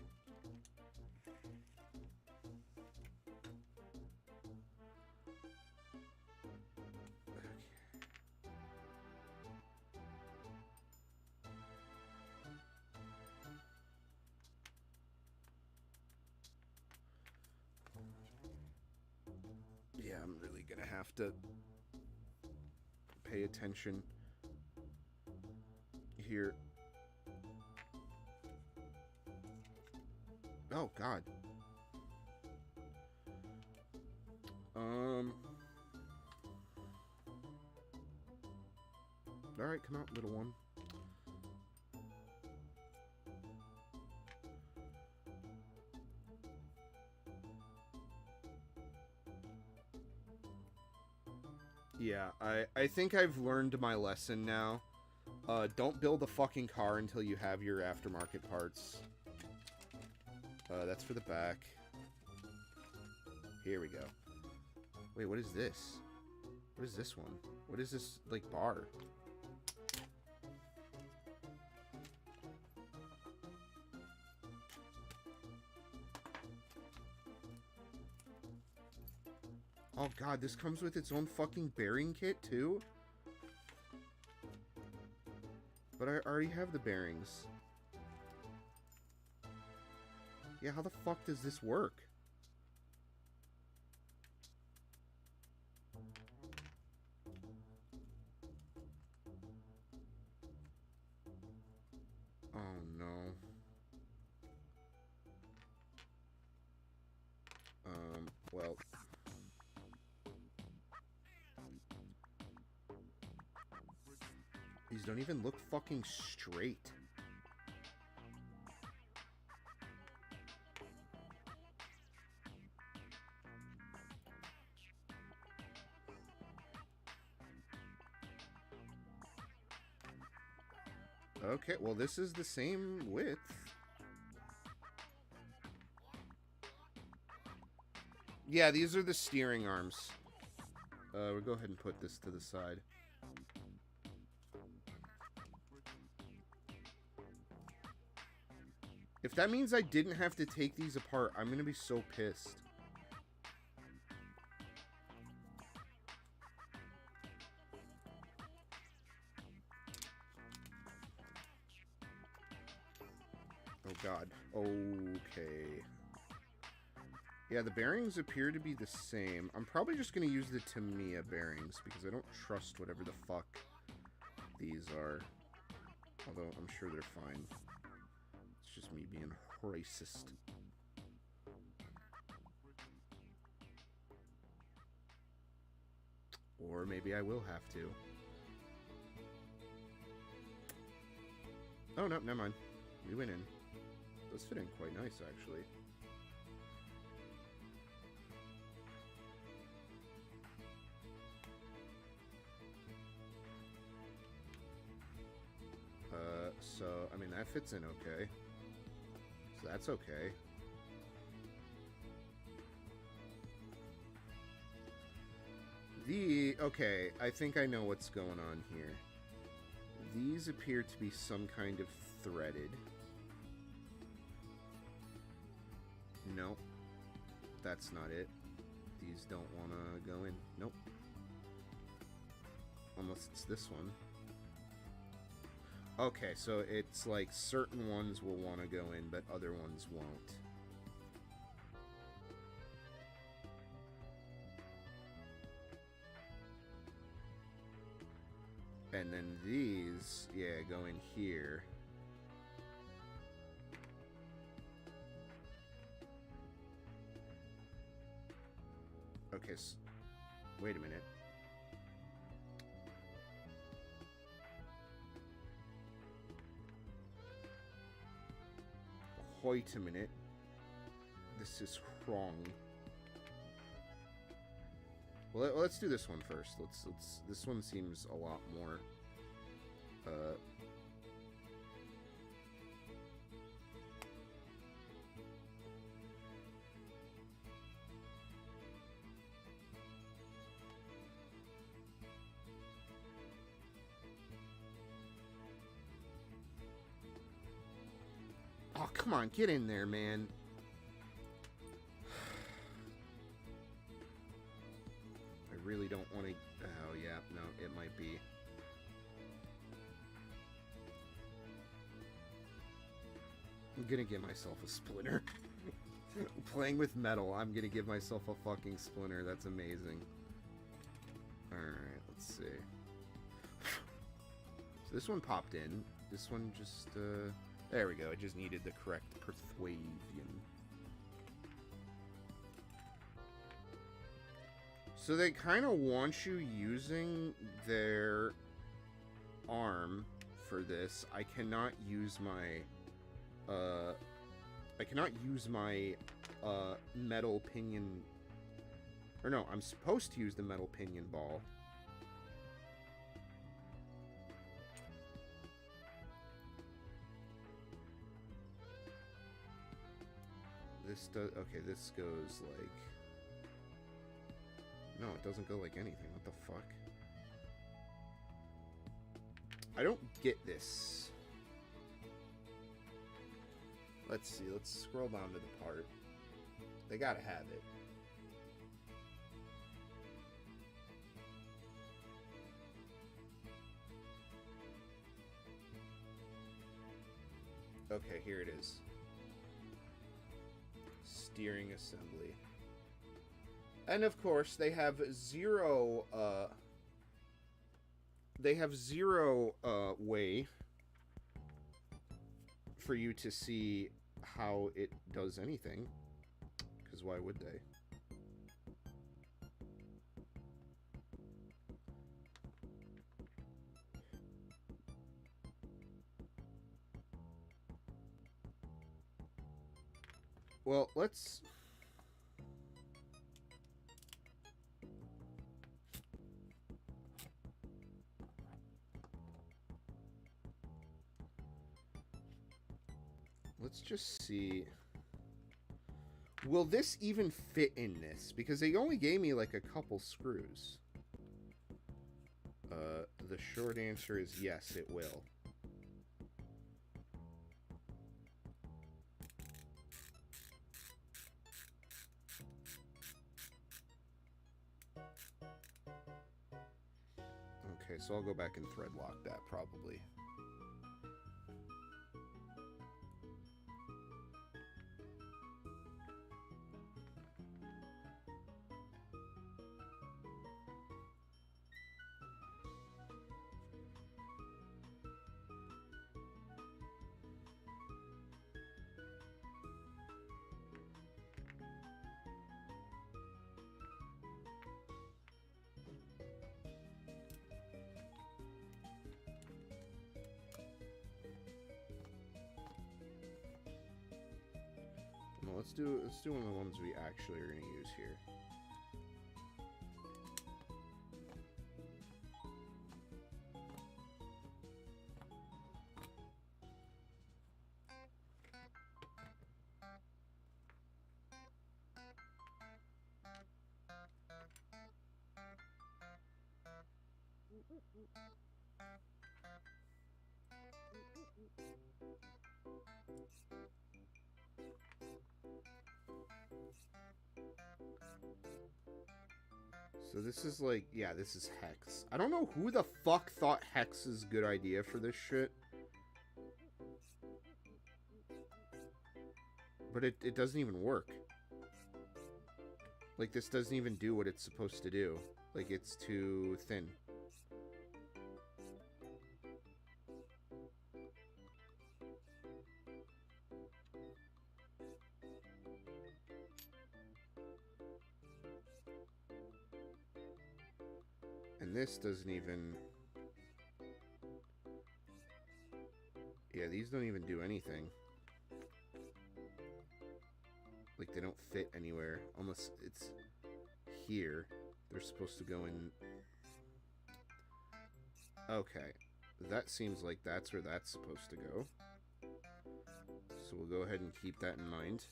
Yeah, I'm really gonna have to pay attention here. Oh, God. Alright, come out, little one. Yeah, I think I've learned my lesson now. Don't build a fucking car until you have your aftermarket parts. That's for the back. Here we go. Wait, what is this? What is this one? What is this, like, bar? Oh god, this comes with its own fucking bearing kit too? But I already have the bearings. Yeah, how the fuck does this work? Oh no. Well. These don't even look fucking straight. Okay, well this is the same width. Yeah, these are the steering arms. We'll go ahead and put this to the side. If that means I didn't have to take these apart, I'm gonna be so pissed. Oh god. Okay. Yeah, the bearings appear to be the same. I'm probably just going to use the Tamiya bearings because I don't trust whatever the fuck these are. Although I'm sure they're fine. It's just me being racist. Or maybe I will have to. Oh, no, never mind. We went in. Those fit in quite nice, actually. So, I mean, that fits in okay. So that's okay. Okay, I think I know what's going on here. These appear to be some kind of threaded. Nope. That's not it. These don't want to go in. Nope. Unless it's this one. Okay, so it's like certain ones will want to go in, but other ones won't. And then these, yeah, go in here. Okay, wait a minute. Wait a minute. This is wrong. Well, let's do this one first. Let's this one seems a lot more Oh, come on, get in there, man. I really don't want to... Oh, yeah, no, it might be. I'm gonna give myself a splinter. Playing with metal, I'm gonna give myself a fucking splinter. That's amazing. Alright, let's see. So this one popped in. This one just, there we go. I just needed the correct persuasion. So they kind of want you using their arm for this. I cannot use my metal pinion, or no, I'm supposed to use the metal pinion ball. This does, okay, this goes like, no, it doesn't go like anything. What the fuck? I don't get this. Let's see. Let's scroll down to the part. They gotta have it. Okay, here it is. Steering assembly. And of course, they have zero way for you to see how it does anything. Because why would they? Well, let's... Let's just see... Will this even fit in this? Because they only gave me like a couple screws. The short answer is yes, it will. Okay, so I'll go back and thread lock that probably. No, let's do one of the ones we actually are going to use here. So this is like, yeah, this is Hex. I don't know who the fuck thought Hex is a good idea for this shit. But it doesn't even work. Like, this doesn't even do what it's supposed to do. Like, it's too thin. And this doesn't even... Yeah, these don't even do anything. Like, they don't fit anywhere. Unless it's here. They're supposed to go in... Okay. That seems like that's where that's supposed to go. So we'll go ahead and keep that in mind.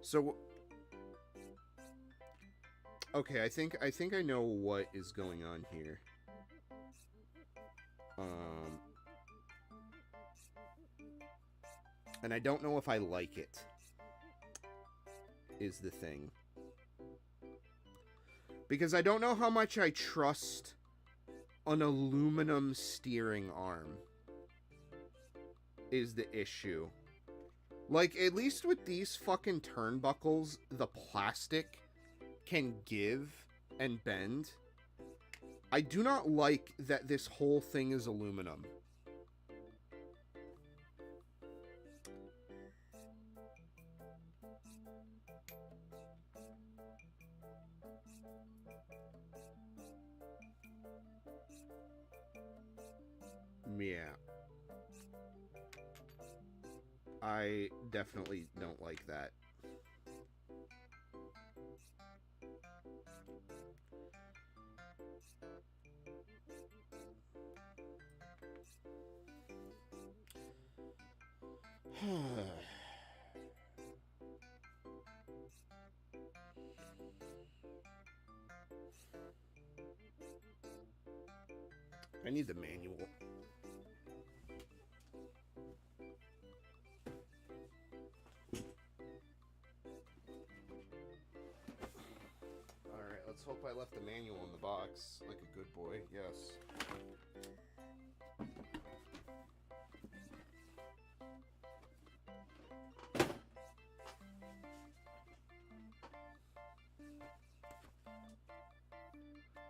So, okay, I think I know what is going on here. And I don't know if I like it, is the thing. Because I don't know how much I trust an aluminum steering arm, is the issue. Like, at least with these fucking turnbuckles, the plastic can give and bend. I do not like that this whole thing is aluminum. Yeah. I definitely don't like that. I need the manual. hope I left the manual in the box, like a good boy, yes.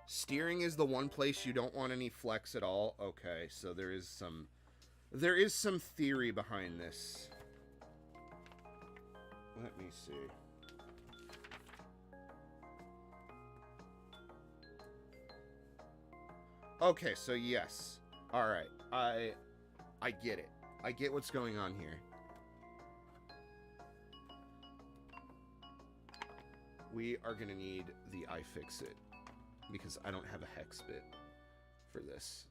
Steering is the one place you don't want any flex at all. Okay, so there is some theory behind this. Let me see. Okay, so yes. All right. I get it. I get what's going on here. We are going to need the iFixit because I don't have a hex bit for this.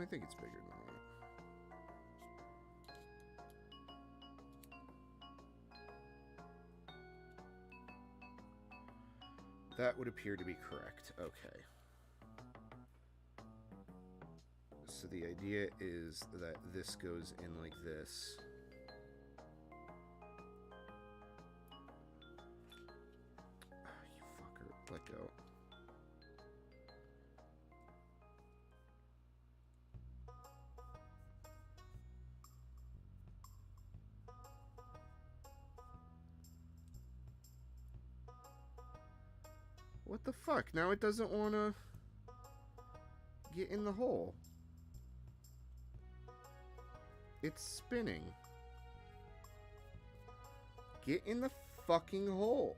I think it's bigger than that. That would appear to be correct. Okay. So the idea is that this goes in like this. You fucker. Let go. What the fuck? Now it doesn't want to get in the hole. It's spinning. Get in the fucking hole.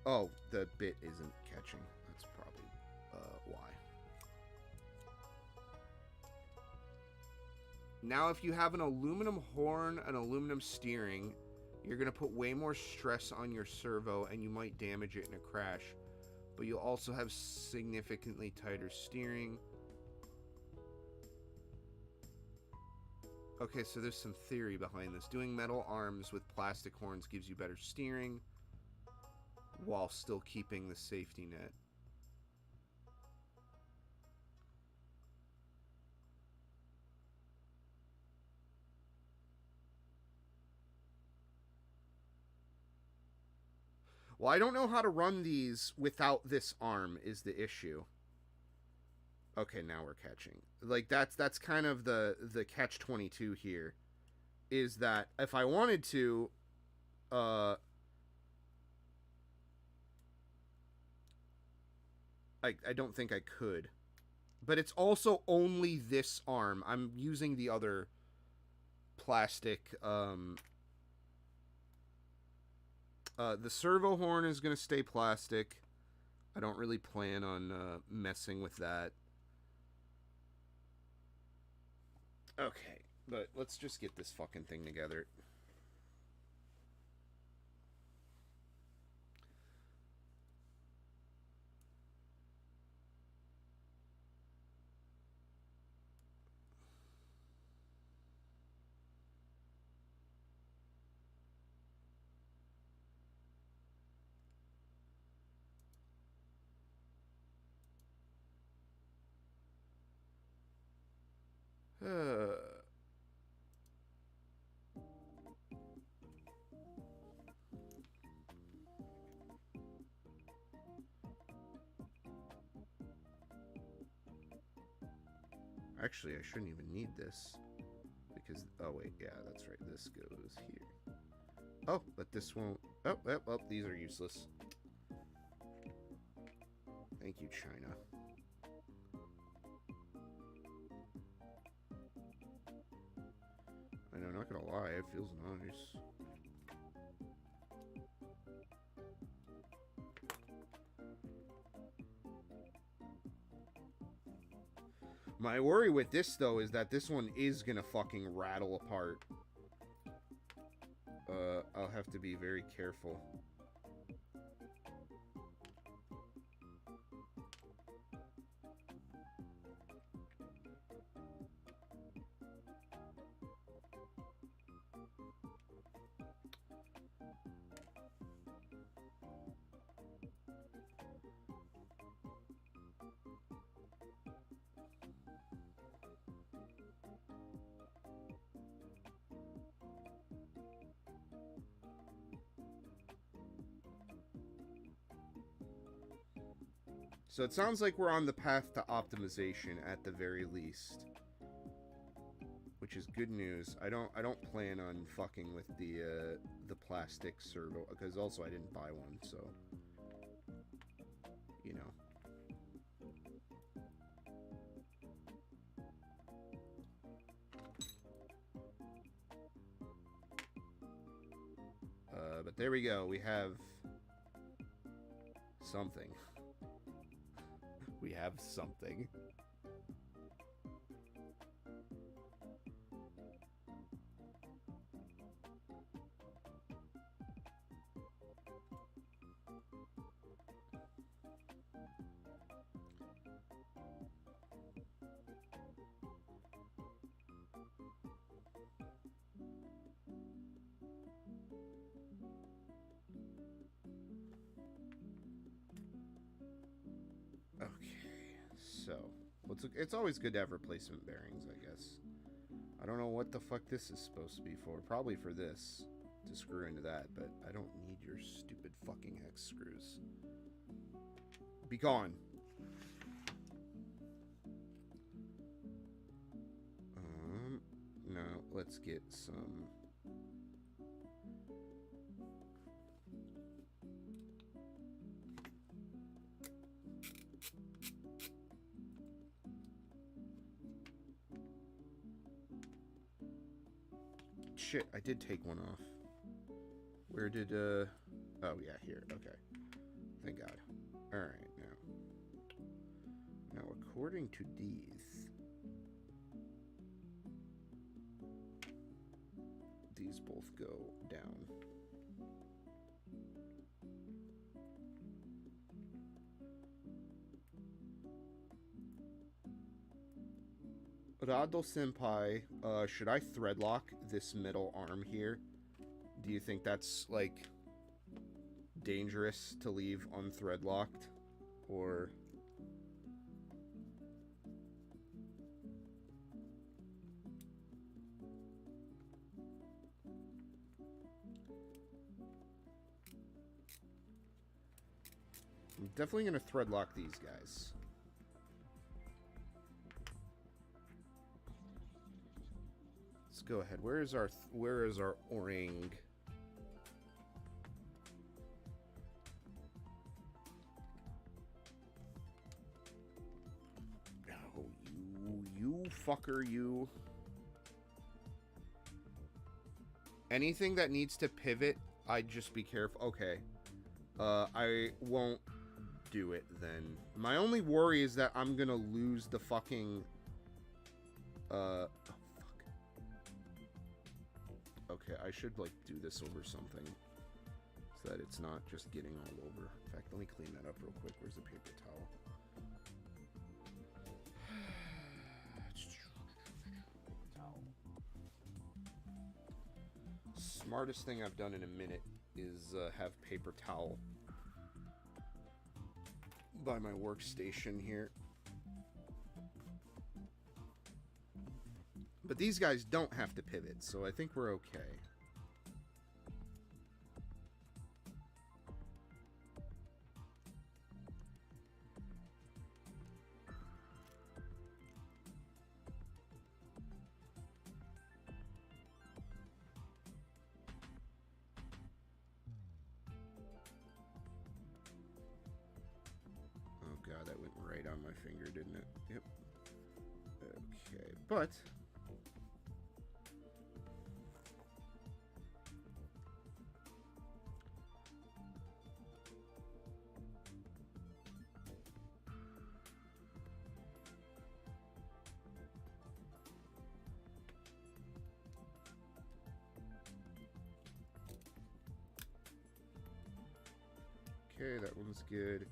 Oh, the bit isn't catching. That's probably why. Now, if you have an aluminum horn, an aluminum steering, you're going to put way more stress on your servo and you might damage it in a crash. But you'll also have significantly tighter steering. Okay, so there's some theory behind this. Doing metal arms with plastic horns gives you better steering while still keeping the safety net. Well, I don't know how to run these without this arm is the issue. Okay, now we're catching. Like, that's kind of the catch-22 here. Is that if I wanted to, I don't think I could. But it's also only this arm. I'm using the other plastic, the servo horn is going to stay plastic. I don't really plan on messing with that. Okay, but let's just get this fucking thing together. Actually, I shouldn't even need this. Because, oh wait, yeah, that's right. This goes here. Oh, but this won't. Oh, these are useless. Thank you, China. I know, not gonna lie, it feels nice. My worry with this, though, is that this one is gonna fucking rattle apart. I'll have to be very careful. So it sounds like we're on the path to optimization at the very least, which is good news. I don't plan on fucking with the plastic servo, because also I didn't buy one, so you know. But there we go. We have something. We have something. So, it's always good to have replacement bearings, I guess. I don't know what the fuck this is supposed to be for. Probably for this, to screw into that, but I don't need your stupid fucking hex screws. Be gone. No, let's get some... Shit, I did take one off. Where did, oh, yeah, here. Okay. Thank God. Alright, now. Now, according to these both go down. Rado-senpai, should I threadlock this middle arm here? Do you think that's, like, dangerous to leave unthreadlocked? Or... I'm definitely going to threadlock these guys. Let's go ahead. Where is our O-ring? Oh, you fucker, you. Anything that needs to pivot, I'd just be careful. Okay. I won't do it then. My only worry is that I'm gonna lose the fucking oh fuck. Okay, I should like do this over something so that it's not just getting all over. In fact, let me clean that up real quick. Where's the paper towel? Smartest thing I've done in a minute is have paper towel by my workstation here. But these guys don't have to pivot, so I think we're okay. God, that went right on my finger, didn't it? Yep. Okay, but... Okay, that one's good.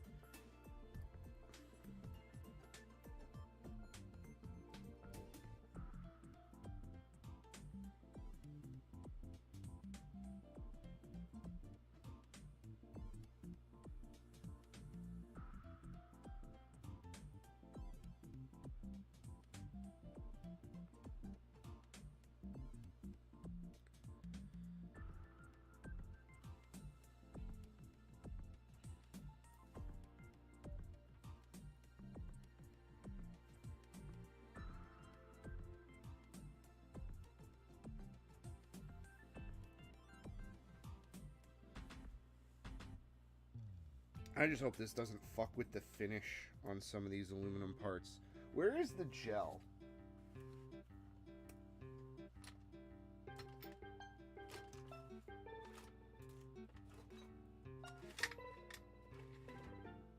I just hope this doesn't fuck with the finish on some of these aluminum parts. Where is the gel?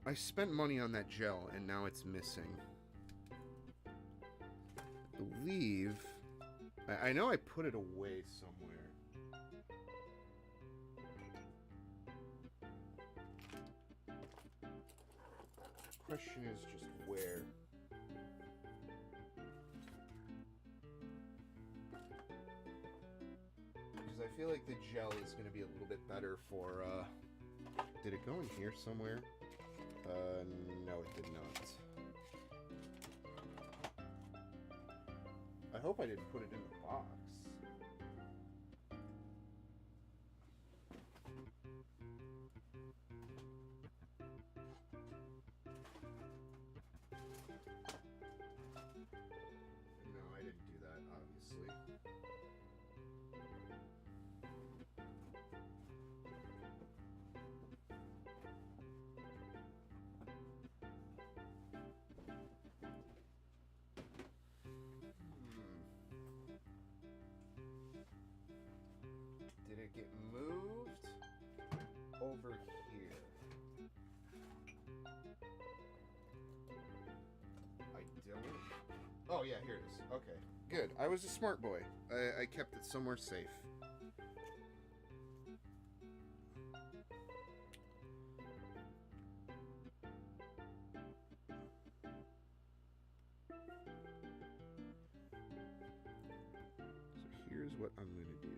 I spent money on that gel and now it's missing. I believe... I know I put it away somewhere. The question is just where. Because I feel like the gel is going to be a little bit better for... Did it go in here somewhere? No, it did not. I hope I didn't put it in the box. No, I didn't do that, obviously. Did it get moved over here? I don't. Oh yeah, here it is. Okay, good. I was a smart boy. I kept it somewhere safe. So here's what I'm gonna do.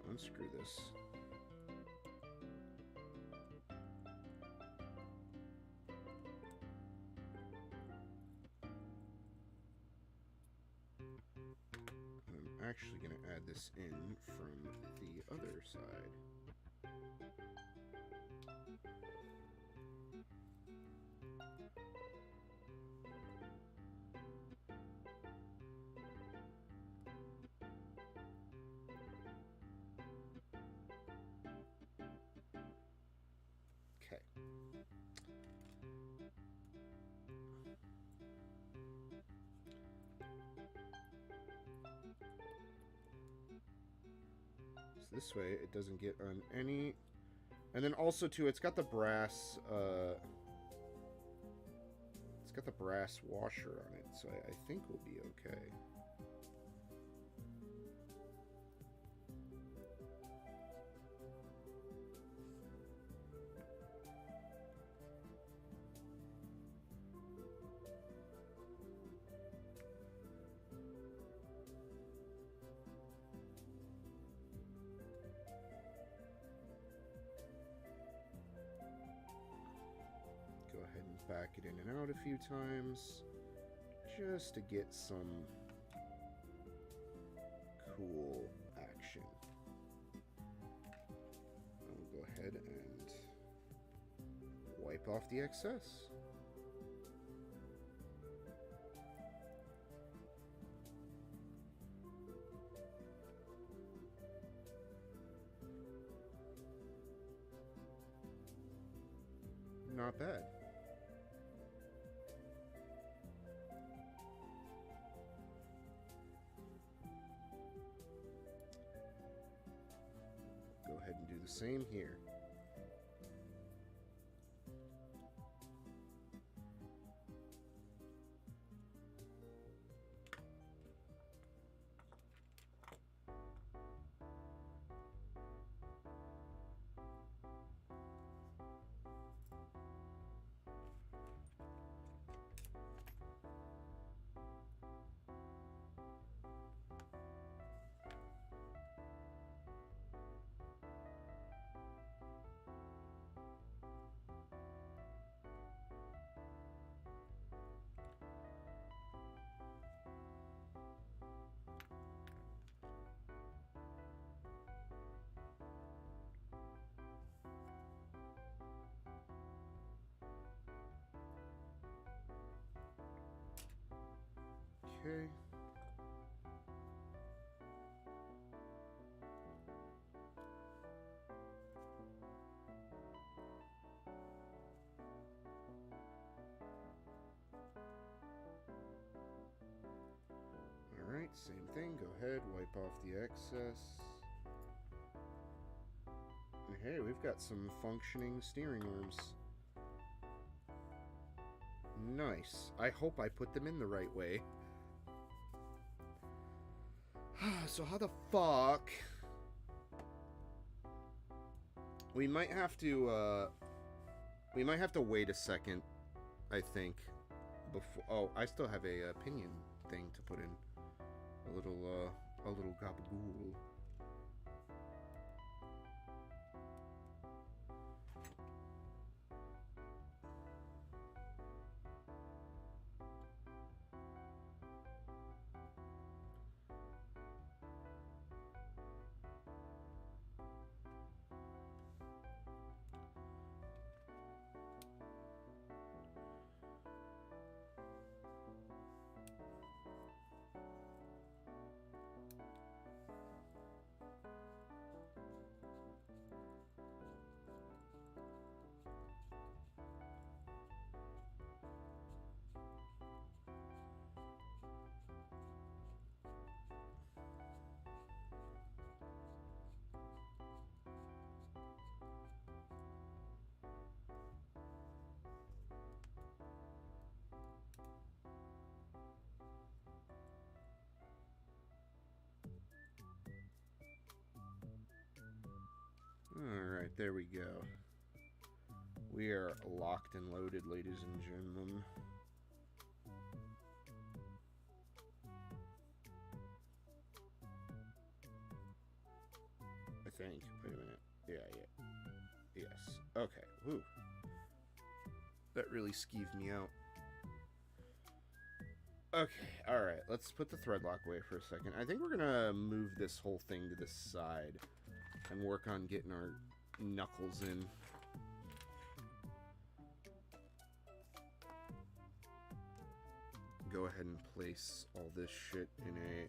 Unscrew this. I'm actually going to add this in from the other side. Okay. So this way it doesn't get on any... And then also too, it's got the brass washer on it, so I think we'll be okay. Go ahead and back it in and out a few times just to get some cool action. I'll go ahead and wipe off the excess. Not bad. Go ahead and do the same here. ahead, wipe off the excess. And hey, we've got some functioning steering arms. Nice. I hope I put them in the right way. So how the fuck... We might have to wait a second, I think, before... Oh, I still have a opinion thing to put in. A little gabagool. Alright, there we go. We are locked and loaded, ladies and gentlemen. I think. Wait a minute. Yeah. Yes. Okay. Woo. That really skeeved me out. Okay, alright. Let's put the thread lock away for a second. I think we're gonna move this whole thing to the side and work on getting our knuckles in. Go ahead and place all this shit in a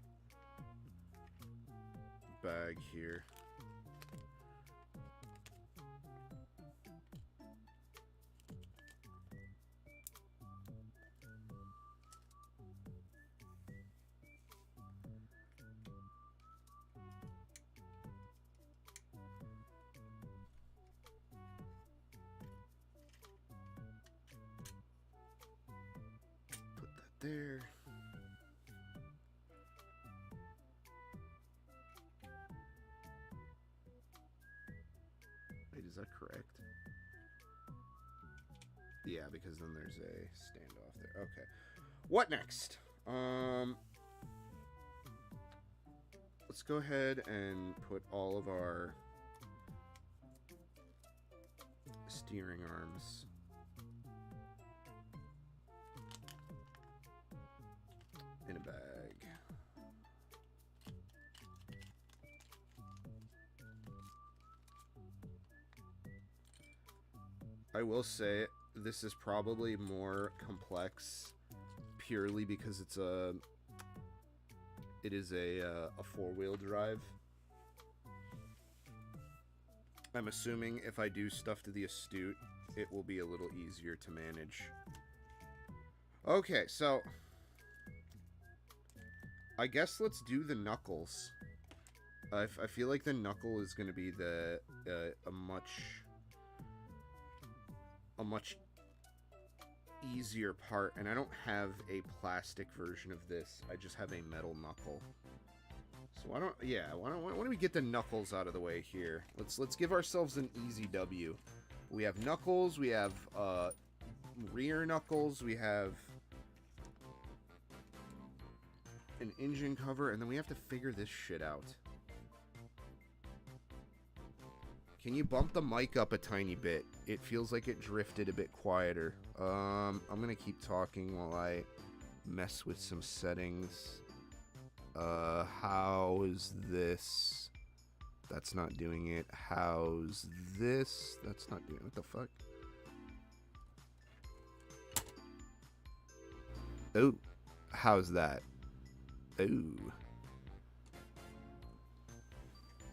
bag here. There. Wait, is that correct? Yeah, because then there's a standoff there. Okay. What next? Let's go ahead and put all of our steering arms in a bag. I will say this is probably more complex purely because it is a four-wheel drive. I'm assuming if I do stuff to the Astute, it will be a little easier to manage. Okay, so I guess let's do the knuckles. I feel like the knuckle is going to be a much easier part, and I don't have a plastic version of this. I just have a metal knuckle. So why don't we get the knuckles out of the way here? Let's give ourselves an easy W. We have knuckles, we have rear knuckles, we have an engine cover, and then we have to figure this shit out. Can you bump the mic up a tiny bit? It feels like it drifted a bit quieter. I'm gonna keep talking while I mess with some settings. How is this? That's not doing it. How's this? That's not doing it. What the fuck? Oh, how's that? Ooh.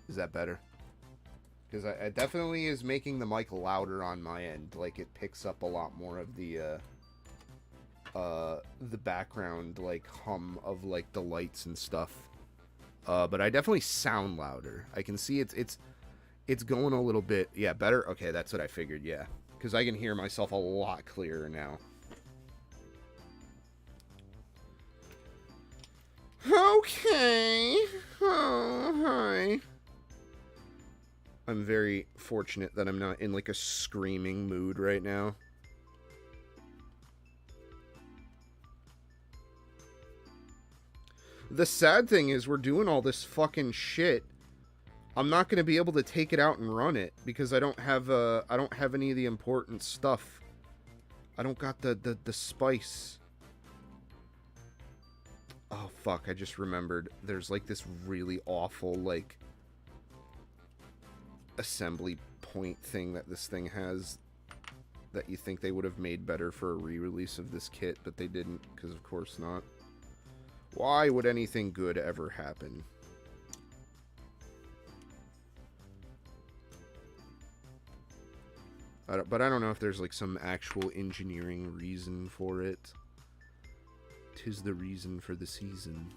Is that better? Because it definitely is making the mic louder on my end. Like, it picks up a lot more of the background, like, hum of, like, the lights and stuff. But I definitely sound louder. I can see it's going a little bit, yeah, better. Okay, that's what I figured, yeah, because I can hear myself a lot clearer now. Okay. Oh, hi. I'm very fortunate that I'm not in like a screaming mood right now. The sad thing is we're doing all this fucking shit. I'm not going to be able to take it out and run it because I don't have any of the important stuff. I don't got the spice. Oh fuck, I just remembered there's like this really awful like assembly point thing that this thing has that you think they would have made better for a re-release of this kit, but they didn't, because of course not. Why would anything good ever happen? But I don't know if there's like some actual engineering reason for it. 'Tis the reason for the season.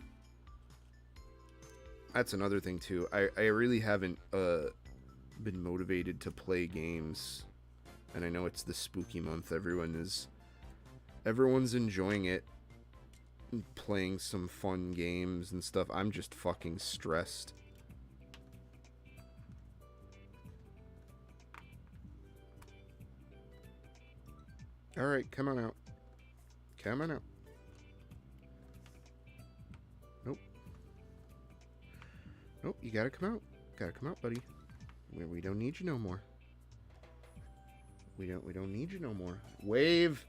That's another thing too. I really haven't been motivated to play games, and I know it's the spooky month. Everyone's enjoying it, playing some fun games and stuff. I'm just fucking stressed. All right, come on out. Come on out. Nope. Nope, you gotta come out. Gotta come out, buddy. We don't need you no more. We don't need you no more. Wave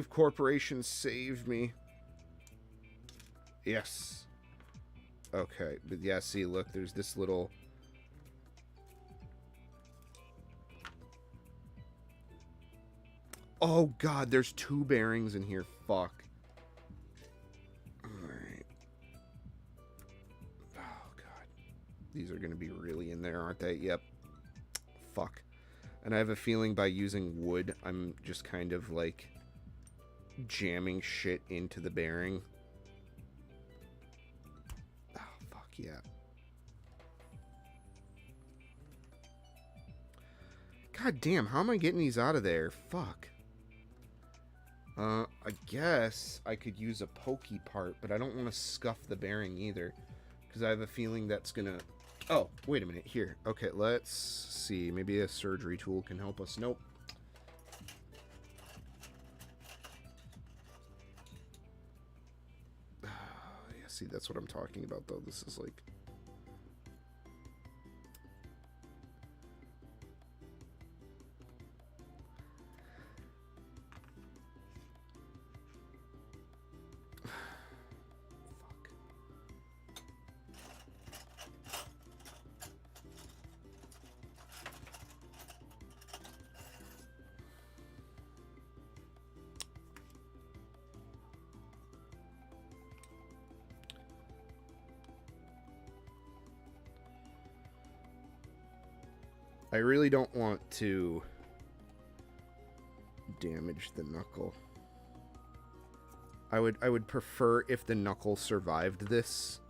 Corporation, save me. Yes. Okay, but yeah, see, look, there's this little... Oh god, there's 2 bearings in here. Fuck. Alright. Oh god. These are gonna be really in there, aren't they? Yep. Fuck. And I have a feeling by using wood, I'm just kind of like jamming shit into the bearing. Oh, fuck yeah. God damn, how am I getting these out of there? Fuck. I guess I could use a pokey part, but I don't want to scuff the bearing either, because I have a feeling that's gonna... Oh, wait a minute, here. Okay, let's see. Maybe a surgery tool can help us. Nope. Yeah, see, that's what I'm talking about, though. This is like... I really don't want to damage the knuckle. I would prefer if the knuckle survived this,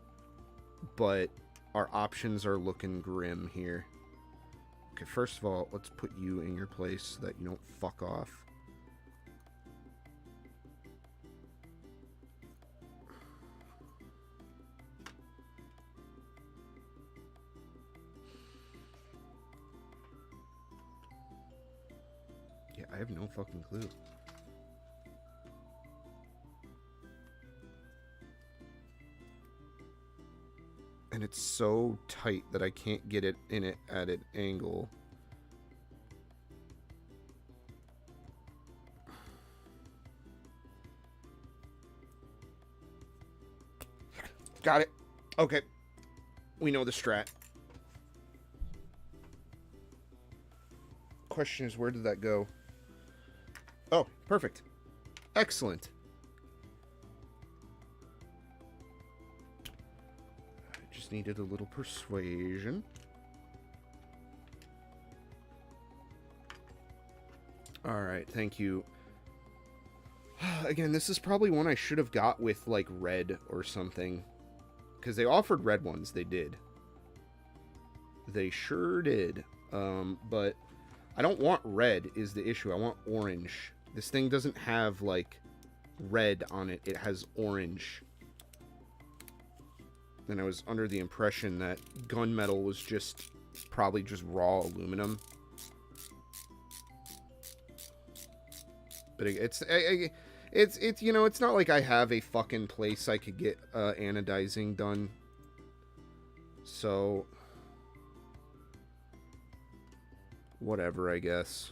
but our options are looking grim here. Okay, first of all, let's put you in your place so that you don't fuck off. Yeah, I have no fucking clue. And it's so tight that I can't get it in it at an angle. Got it. Okay. We know the strat. Question is, where did that go? Oh, perfect. Excellent. I just needed a little persuasion. Alright, thank you. Again, this is probably one I should have got with, like, red or something. because they offered red ones. They did. They sure did. But I don't want red is the issue. I want orange. This thing doesn't have, like, red on it. It has orange. And I was under the impression that gunmetal was just probably just raw aluminum. But it's you know, it's not like I have a fucking place I could get anodizing done. So whatever, I guess.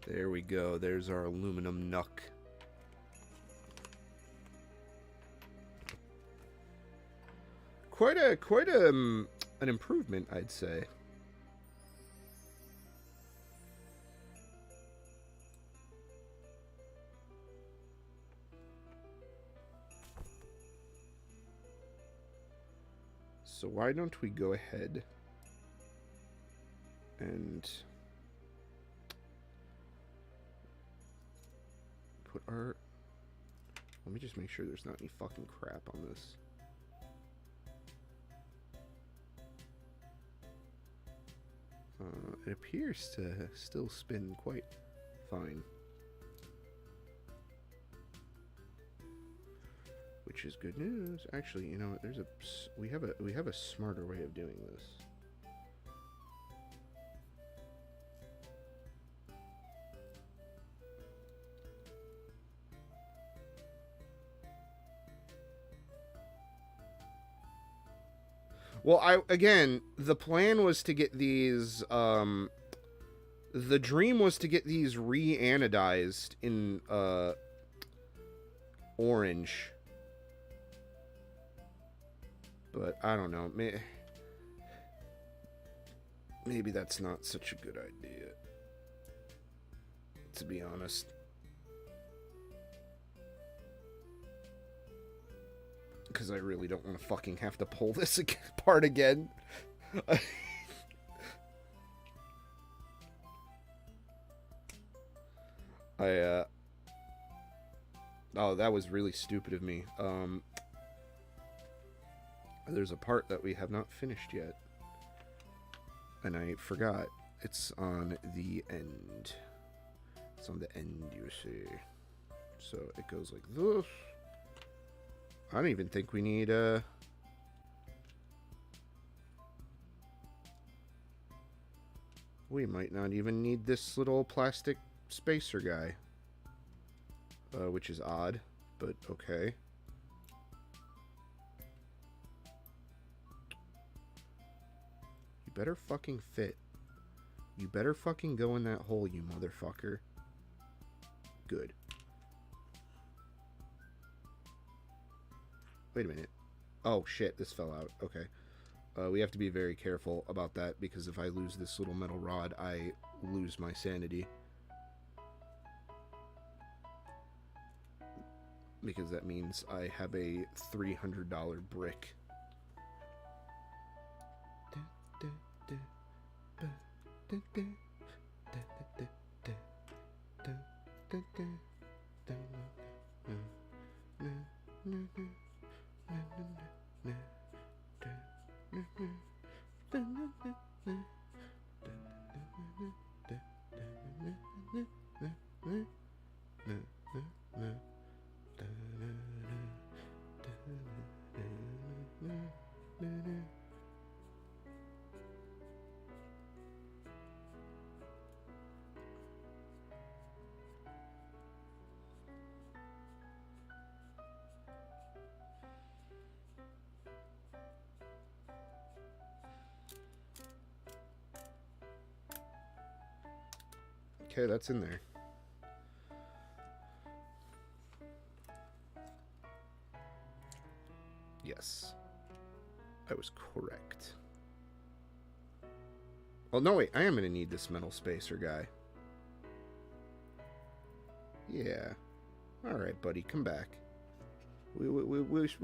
There we go. There's our aluminum nuck. Quite an improvement, I'd say. So why don't we go ahead and put our... Let me just make sure there's not any fucking crap on this. It appears to still spin quite fine. Which is good news. Actually, you know what? There's we have a smarter way of doing this. Well, again, the plan was to get these, the dream was to get these re-anodized in, orange. But, I don't know, maybe that's not such a good idea, to be honest. Because I really don't want to fucking have to pull this apart again. Oh, that was really stupid of me. There's a part that we have not finished yet. And I forgot. It's on the end. It's on the end, you see. So it goes like this. I don't even think we need we might not even need this little plastic spacer guy. Which is odd, but okay. You better fucking fit. You better fucking go in that hole, you motherfucker. Good. Wait a minute. Oh, shit, this fell out. Okay. We have to be very careful about that, because if I lose this little metal rod, I lose my sanity. Because that means I have a $300 brick. Okay, that's in there. Yes. I was correct. Well, no, wait. I am going to need this metal spacer guy. Yeah. All right, buddy. Come back. We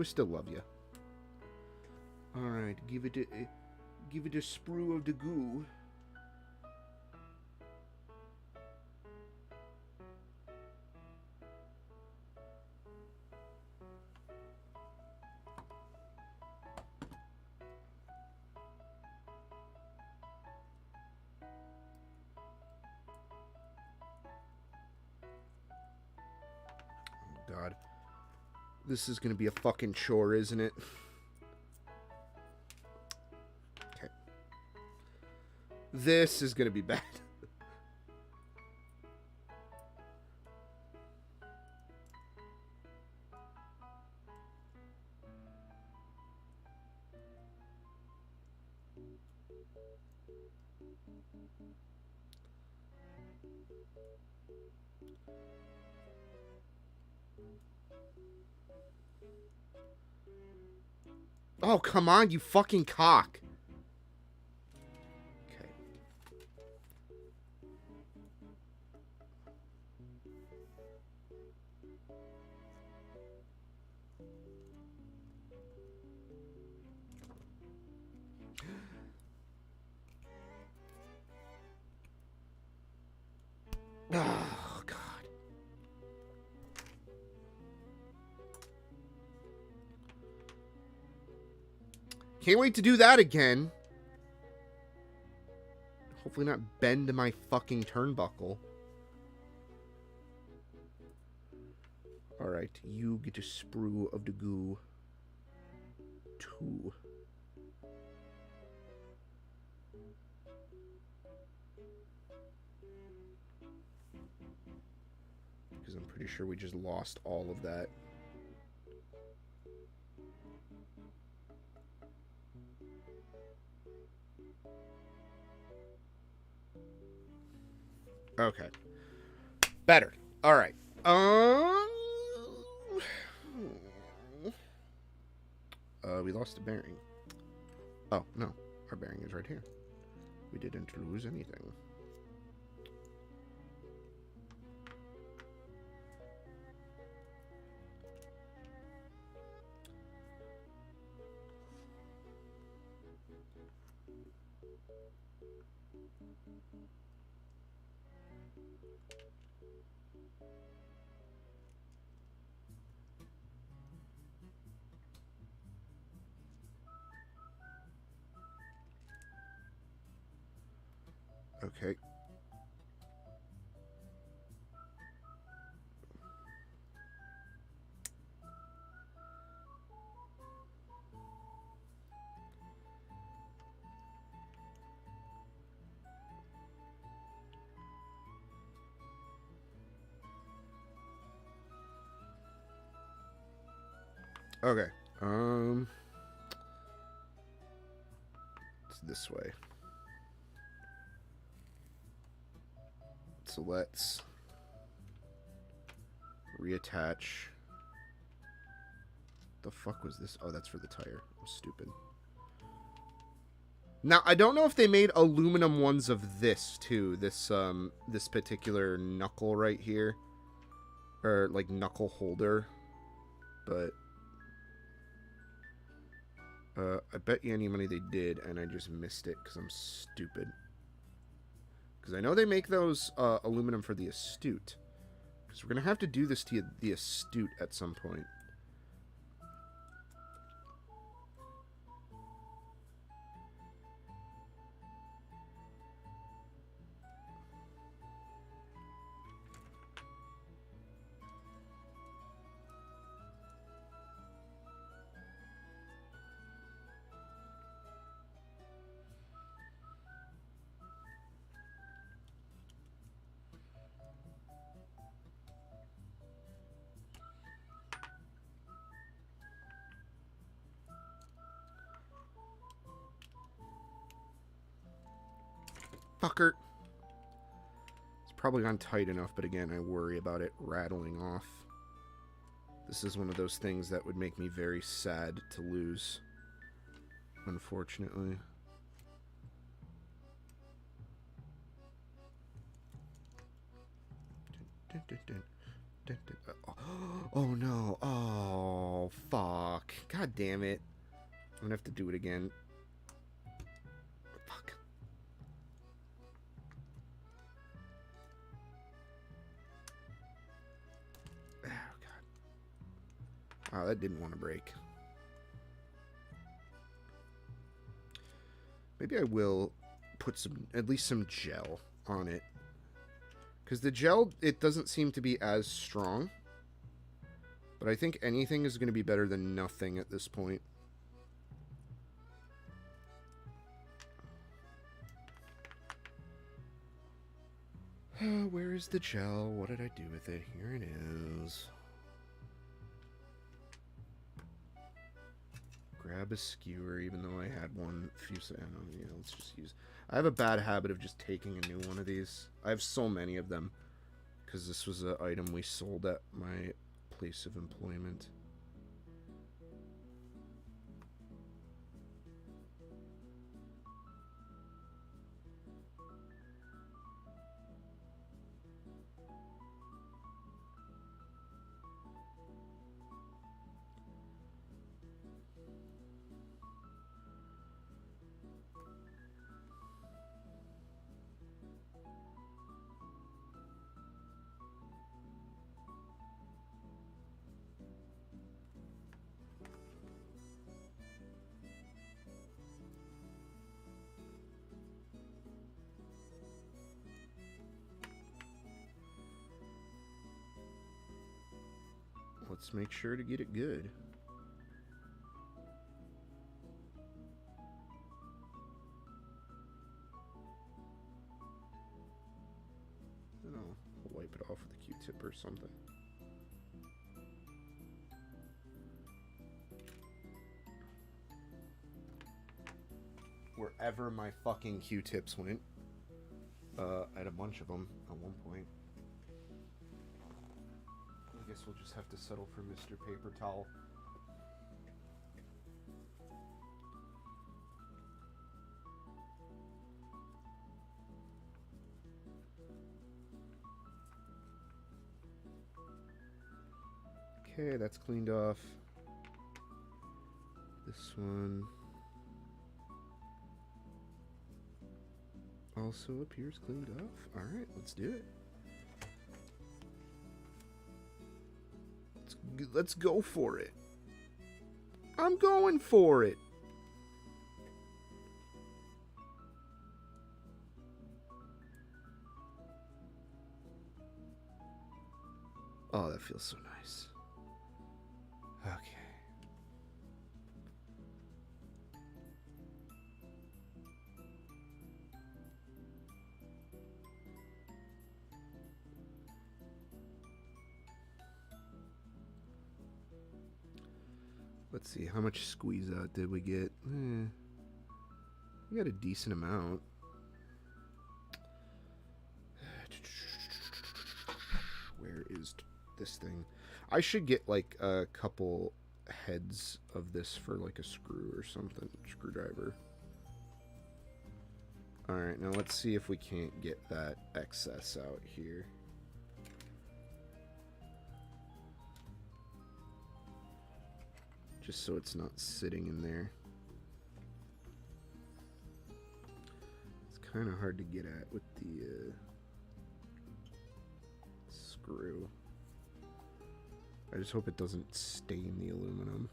still love you. All right. Give it a sprue of the goo. God. This is going to be a fucking chore, isn't it? Okay. This is going to be bad. Oh, come on, you fucking cock. Okay. Oh, God. Can't wait to do that again. Hopefully not bend my fucking turnbuckle. Alright, you get a sprue of the goo. 2. Because I'm pretty sure we just lost all of that. Okay. Better. Alright. We lost a bearing. Oh, no. Our bearing is right here. We didn't lose anything. Okay. Okay. It's this way. So let's reattach. The fuck was this? Oh, that's for the tire. I'm stupid. Now, I don't know if they made aluminum ones of this too. This particular knuckle right here, or like knuckle holder, but I bet you any money they did, and I just missed it because I'm stupid. Because I know they make those aluminum for the Astute. Because we're going to have to do this to the Astute at some point. Fucker. It's probably gone tight enough, but again, I worry about it rattling off. This is one of those things that would make me very sad to lose, unfortunately. Oh no. Oh, fuck. God damn it. I'm gonna have to do it again. Fuck. Oh, God. Oh, that didn't want to break. Maybe I will put some, at least some gel on it. Because the gel, it doesn't seem to be as strong. But I think anything is going to be better than nothing at this point. Where is the gel? What did I do with it? Here it is. Grab a skewer, even though I had one a few seconds. Yeah, let's just use... I have a bad habit of just taking a new one of these. I have so many of them. Because this was an item we sold at my place of employment. Let's make sure to get it good. Then I'll wipe it off with a Q-tip or something. Wherever my fucking Q-tips went. I had a bunch of them at one point. I guess we'll just have to settle for Mr. Paper Towel. Okay, that's cleaned off. This one also appears cleaned off. Alright, let's do it. Let's go for it. I'm going for it. Oh, that feels so nice. Okay. Let's see, how much squeeze out did we get? We got a decent amount. Where is this thing? I should get like a couple heads of this for like a screw or something. Screwdriver. Alright, now let's see if we can't get that excess out here. Just so it's not sitting in there. It's kind of hard to get at with the screw. I just hope it doesn't stain the aluminum.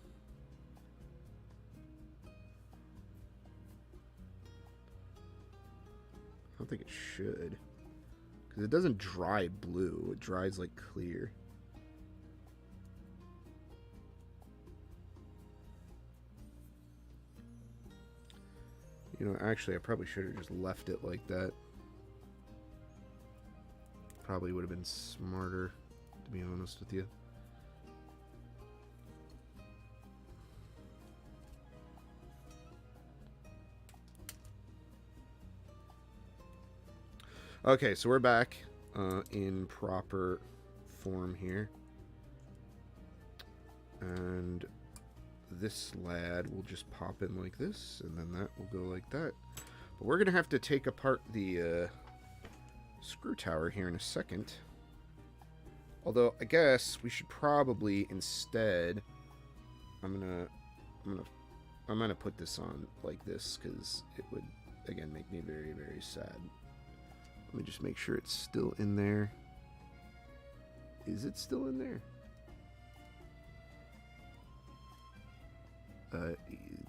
I don't think it should. Because it doesn't dry blue. It dries like clear. You know, actually, I probably should have just left it like that. Probably would have been smarter, to be honest with you. Okay, so we're back. in proper form here. And this lad will just pop in like this, and then that will go like that. But we're going to have to take apart the screw tower here in a second. Although, I guess we should probably instead... I'm gonna put this on like this, because it would, again, make me very, very sad. Let me just make sure it's still in there. Is it still in there?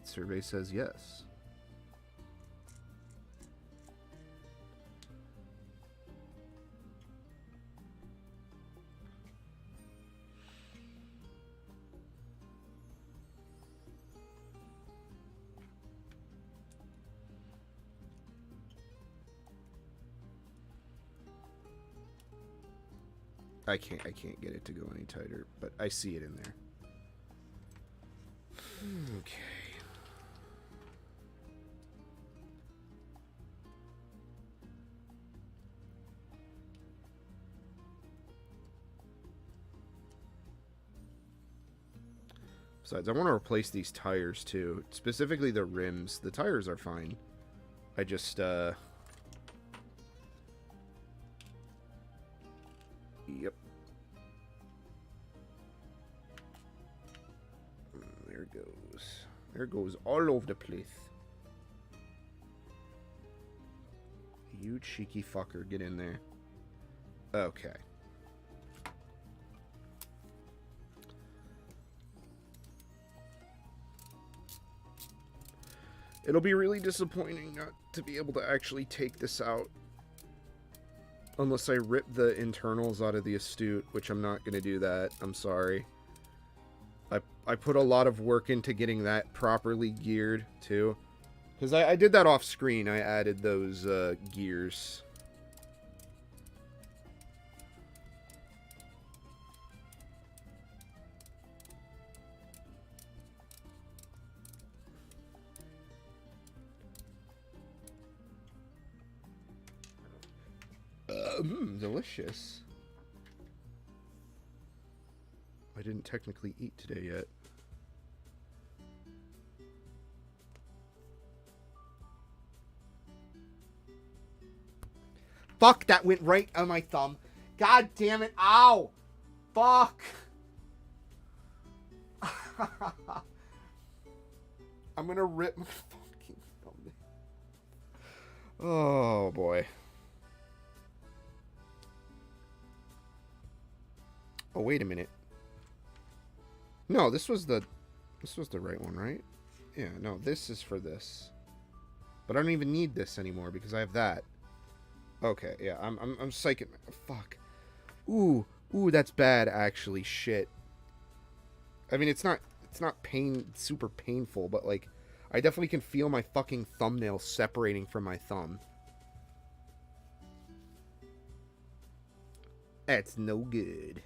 Survey says yes. I can't get it to go any tighter, but I see it in there. Okay. Besides, I want to replace these tires too. Specifically the rims. The tires are fine. I just, Yep. There it goes. There it goes all over the place. You cheeky fucker, get in there. Okay. It'll be really disappointing not to be able to actually take this out. Unless I rip the internals out of the Astute, which I'm not going to do that. I'm sorry. I put a lot of work into getting that properly geared, too. Because I did that off screen. I added those gears. Delicious. I didn't technically eat today yet. Fuck, that went right on my thumb. God damn it. Ow. Fuck. I'm gonna rip my fucking thumb. Oh, boy. Oh, wait a minute. No, this was the right one, right? Yeah, no, this is for this. But I don't even need this anymore because I have that. Okay, yeah, I'm psyching. Fuck. Ooh, that's bad actually. Shit. I mean, it's not super painful, but like I definitely can feel my fucking thumbnail separating from my thumb. That's no good.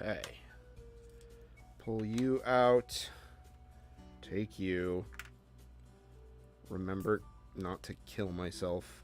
Okay. Pull you out. Take you. Remember not to kill myself.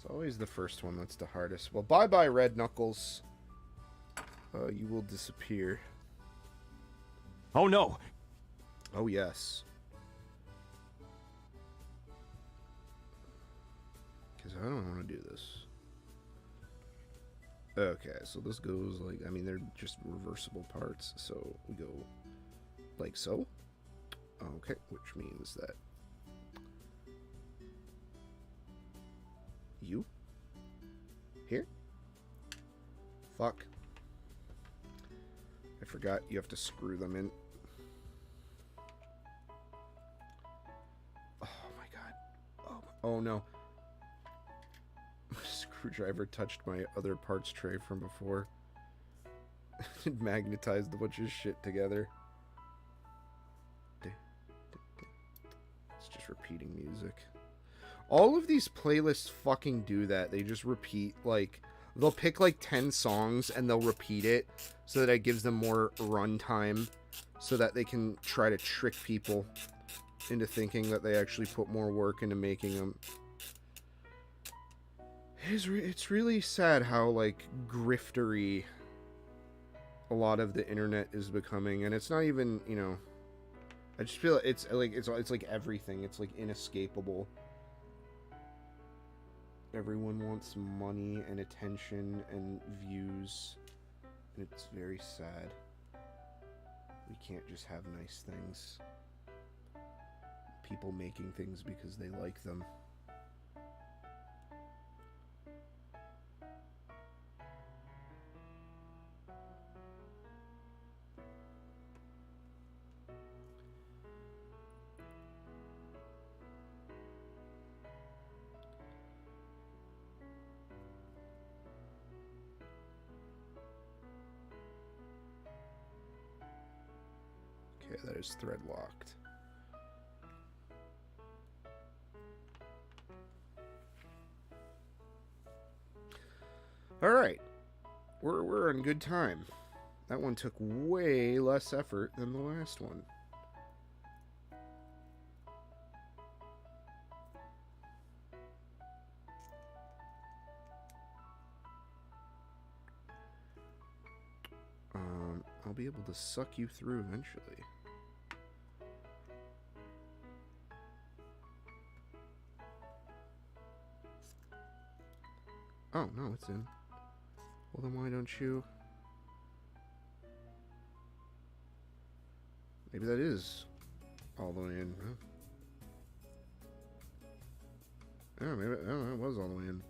Always the first one that's the hardest. Well, bye-bye, Red Knuckles. You will disappear. Oh, no. Oh, yes. Okay, so I don't want to do this. Okay, so this goes like, I mean, they're just reversible parts, so we go like so. Okay, which means that you here. Fuck. I forgot you have to screw them in. Oh my god. Oh no. My screwdriver touched my other parts tray from before. It magnetized a bunch of shit together. It's just repeating music. All of these playlists fucking do that. They just repeat, like, they'll pick like 10 songs and they'll repeat it so that it gives them more runtime, so that they can try to trick people into thinking that they actually put more work into making them. It's really sad how, like, griftery a lot of the internet is becoming, and it's not even, you know, I just feel it's like everything. It's like inescapable. Everyone wants money and attention and views, and it's very sad. We can't just have nice things. People making things because they like them. Okay, that is thread locked. All right, we're on good time. That one took way less effort than the last one. I'll be able to suck you through eventually. Oh, no, it's in. Well, then why don't you... Maybe that is all the way in, huh? Oh, maybe it was all the way in.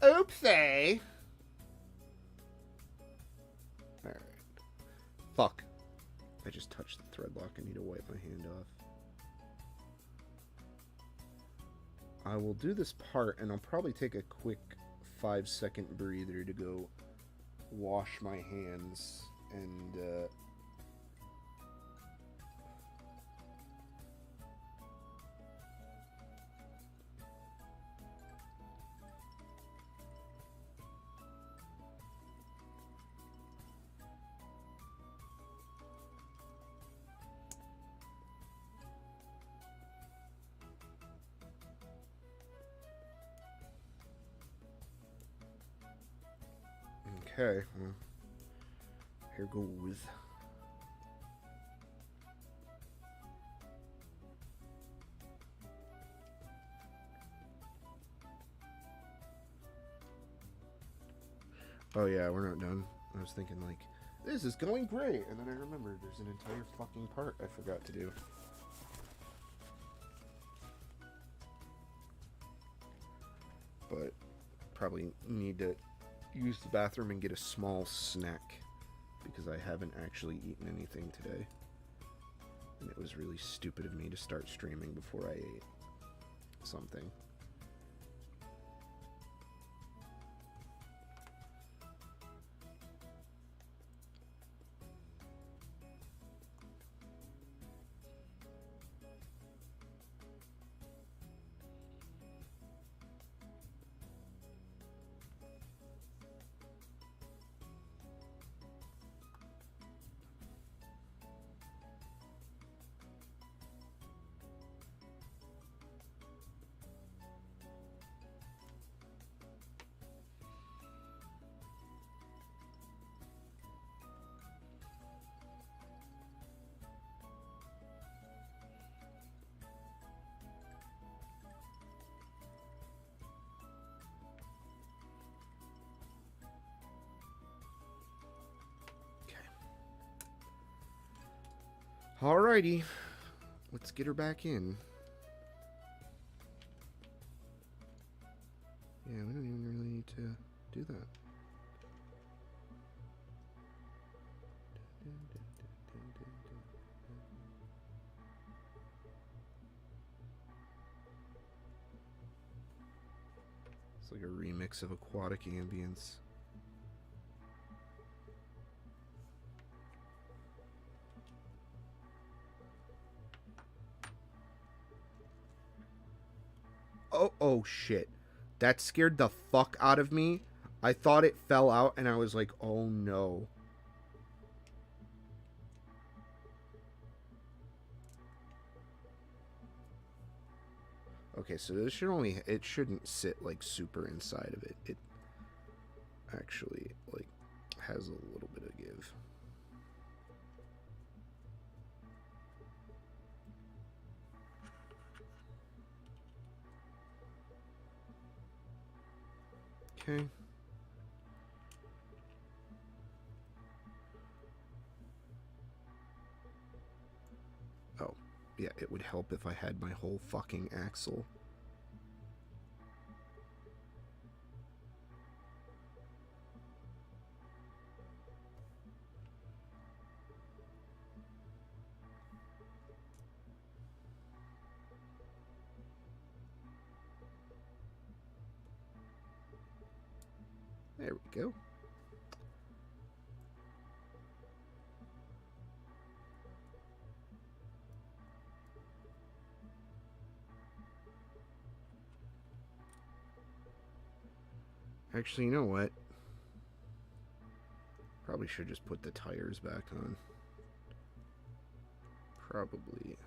Oopsie! Alright. Fuck. I just touched the thread lock. I need to wipe my hand off. I will do this part, and I'll probably take a quick 5-second breather to go wash my hands and okay, well, here goes. Oh yeah, we're not done. I was thinking like, this is going great, and then I remembered there's an entire fucking part I forgot to do. But probably need to use the bathroom and get a small snack, because I haven't actually eaten anything today. And it was really stupid of me to start streaming before I ate something. Alrighty. Let's get her back in. Yeah, we don't even really need to do that. It's like a remix of Aquatic Ambience. Oh shit. That scared the fuck out of me. I thought it fell out and I was like, oh no. Okay, so this should only, it shouldn't sit like super inside of it. It actually like has a little bit of give. Okay. Oh, yeah, it would help if I had my whole fucking axle. There we go. Actually, you know what? Probably should just put the tires back on. Probably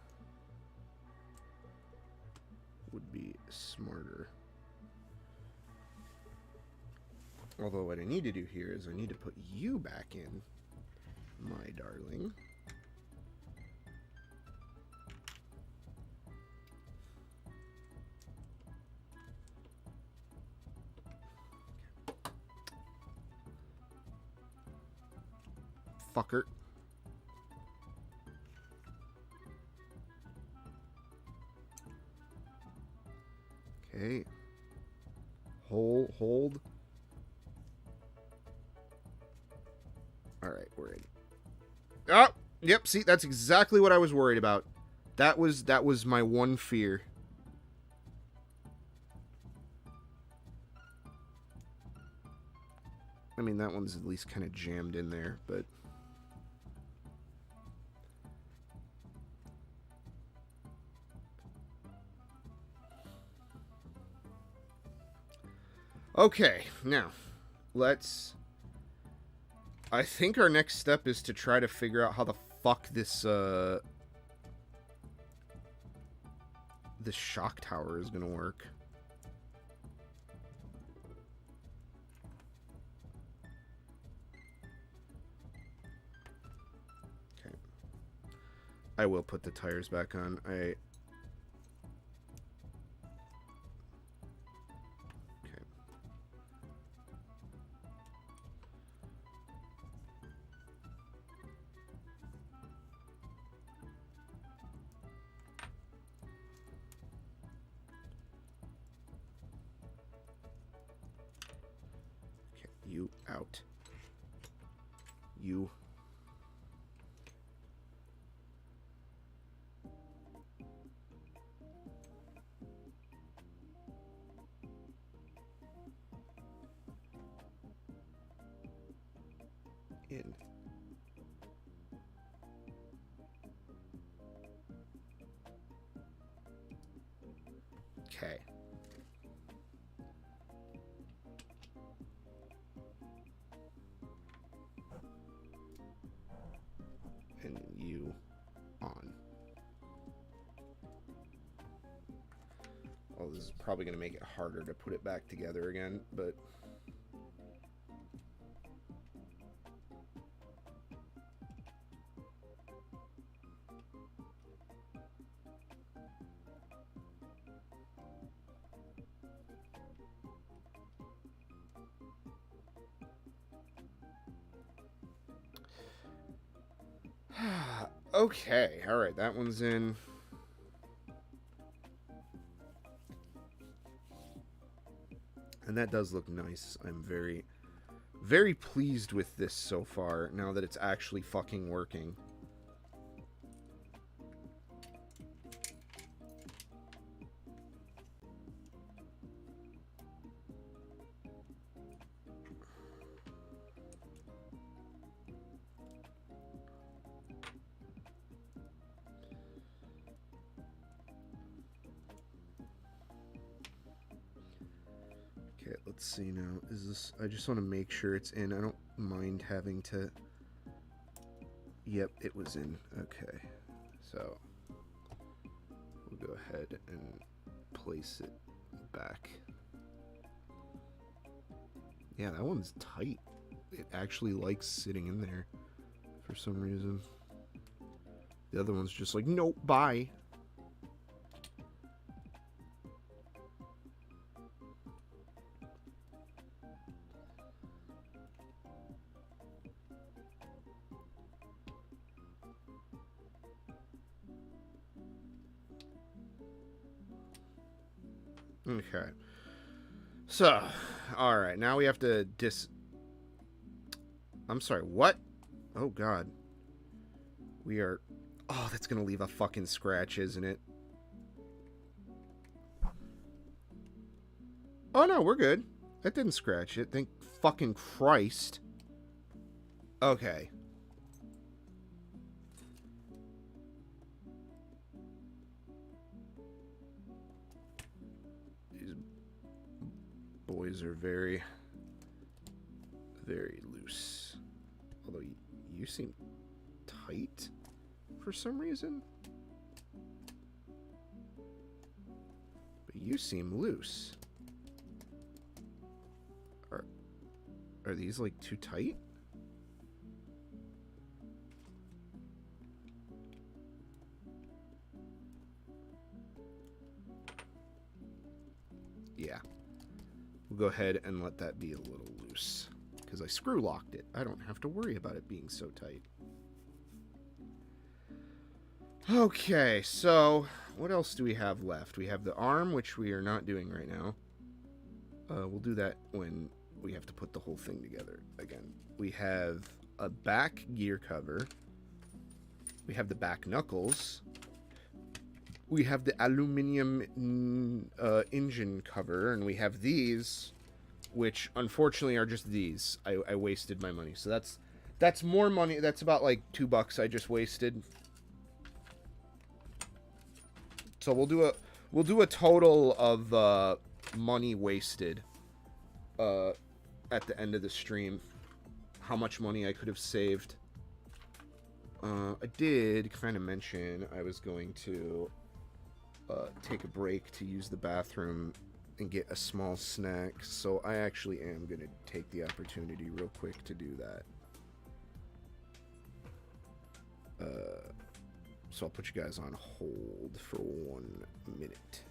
would be smarter. Although what I need to do here is I need to put you back in, my darling. Fucker. Okay. Hold. Alright, we're in. Oh! Yep, see, that's exactly what I was worried about. That was my one fear. I mean, that one's at least kind of jammed in there, but... Okay, now, let's... I think our next step is to try to figure out how the fuck this, this shock tower is gonna work. Okay. I will put the tires back on. You out. You. In. Okay. And you on. Well, this is probably going to make it harder to put it back together again, but... Okay, alright, that one's in. And that does look nice. I'm very, very pleased with this so far, now that it's actually fucking working. Okay, let's see now. Is this... I just want to make sure it's in. I don't mind having to... Yep, it was in. Okay. So, we'll go ahead and place it back. Yeah, that one's tight. It actually likes sitting in there for some reason. The other one's just like, nope, bye. Okay. So, alright, now we have to I'm sorry, what? Oh, God. We are... Oh, that's gonna leave a fucking scratch, isn't it? Oh, no, we're good. That didn't scratch it. Thank fucking Christ. Okay. These boys are very, very loose. Although you seem tight for some reason. But you seem loose. Are these like too tight? Yeah. We'll go ahead and let that be a little loose. Because I screw locked it. I don't have to worry about it being so tight. Okay, so what else do we have left? We have the arm, which we are not doing right now. We'll do that when we have to put the whole thing together again. We have a back gear cover. We have the back knuckles. We have the aluminium engine cover, and we have these, which unfortunately are just these. I wasted my money, so that's more money. That's about like $2 I just wasted. So we'll do a total of money wasted at the end of the stream. How much money I could have saved. I did kind of mention I was going to take a break to use the bathroom and get a small snack, so I actually am going to take the opportunity real quick to do that. So I'll put you guys on hold for 1 minute.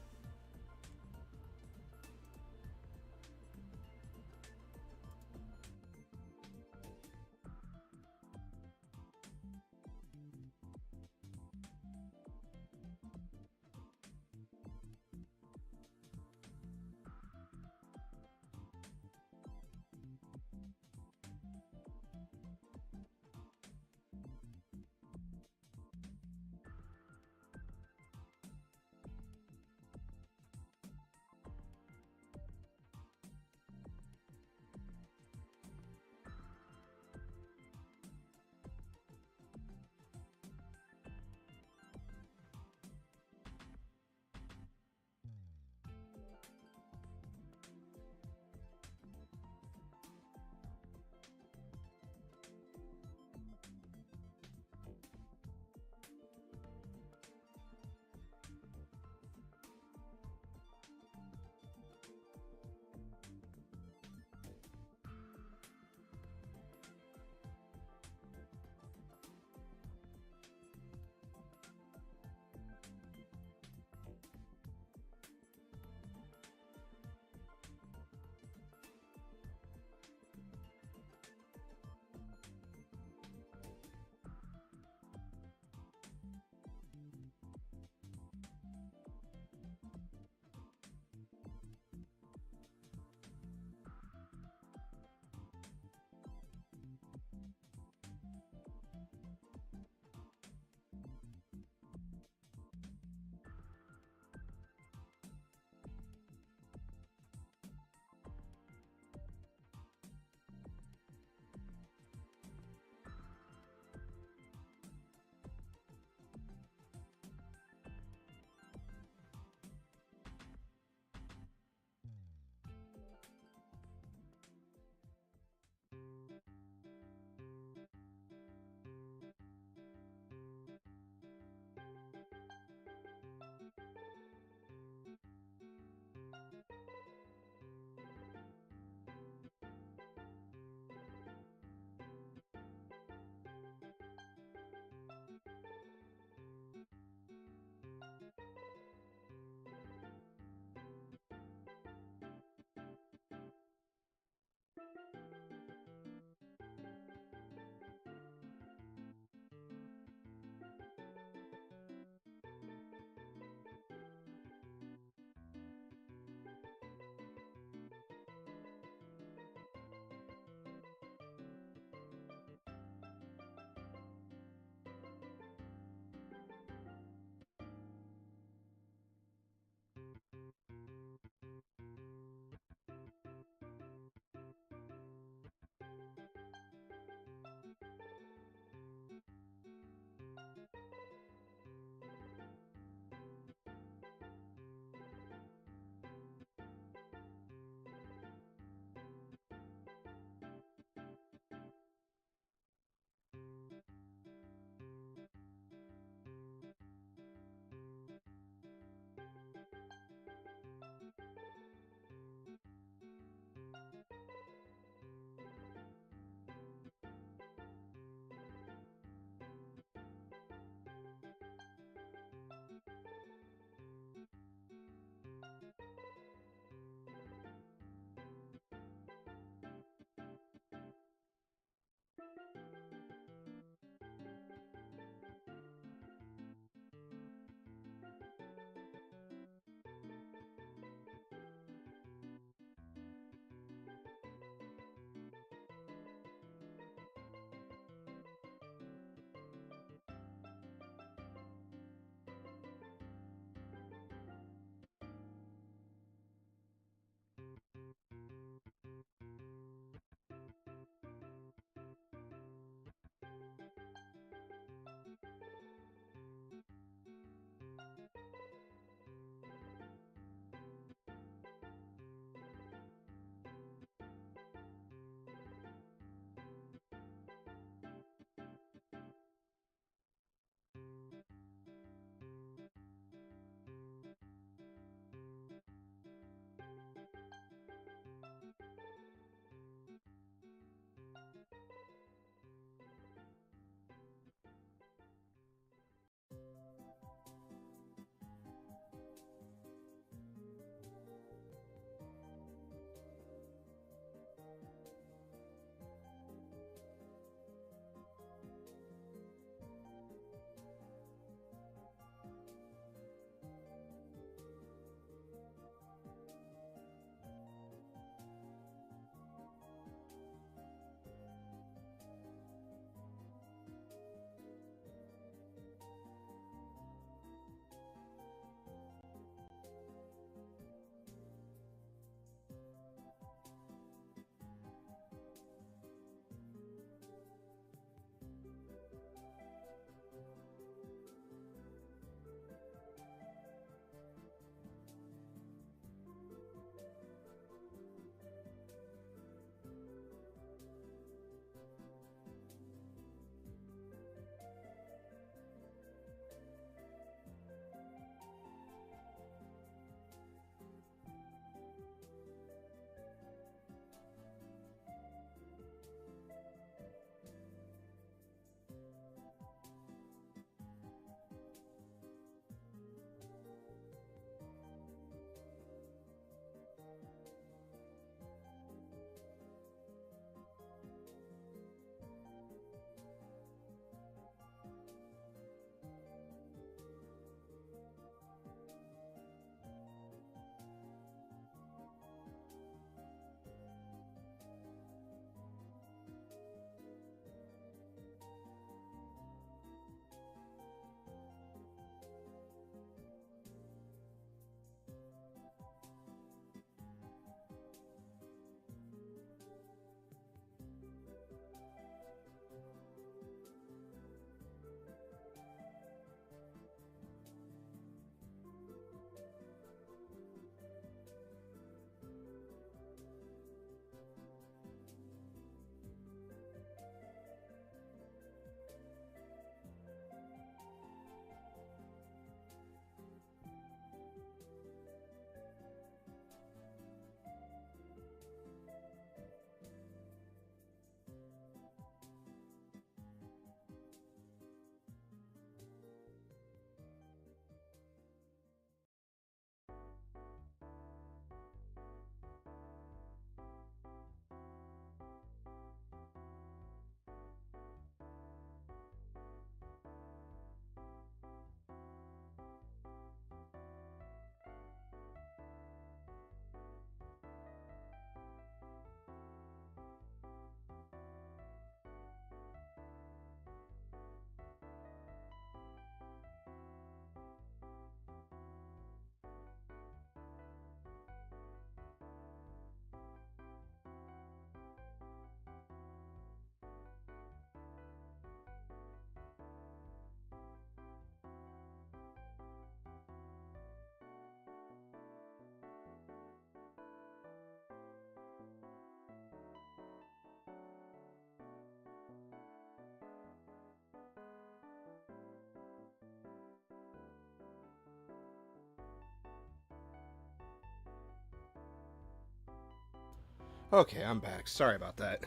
Okay, I'm back. Sorry about that.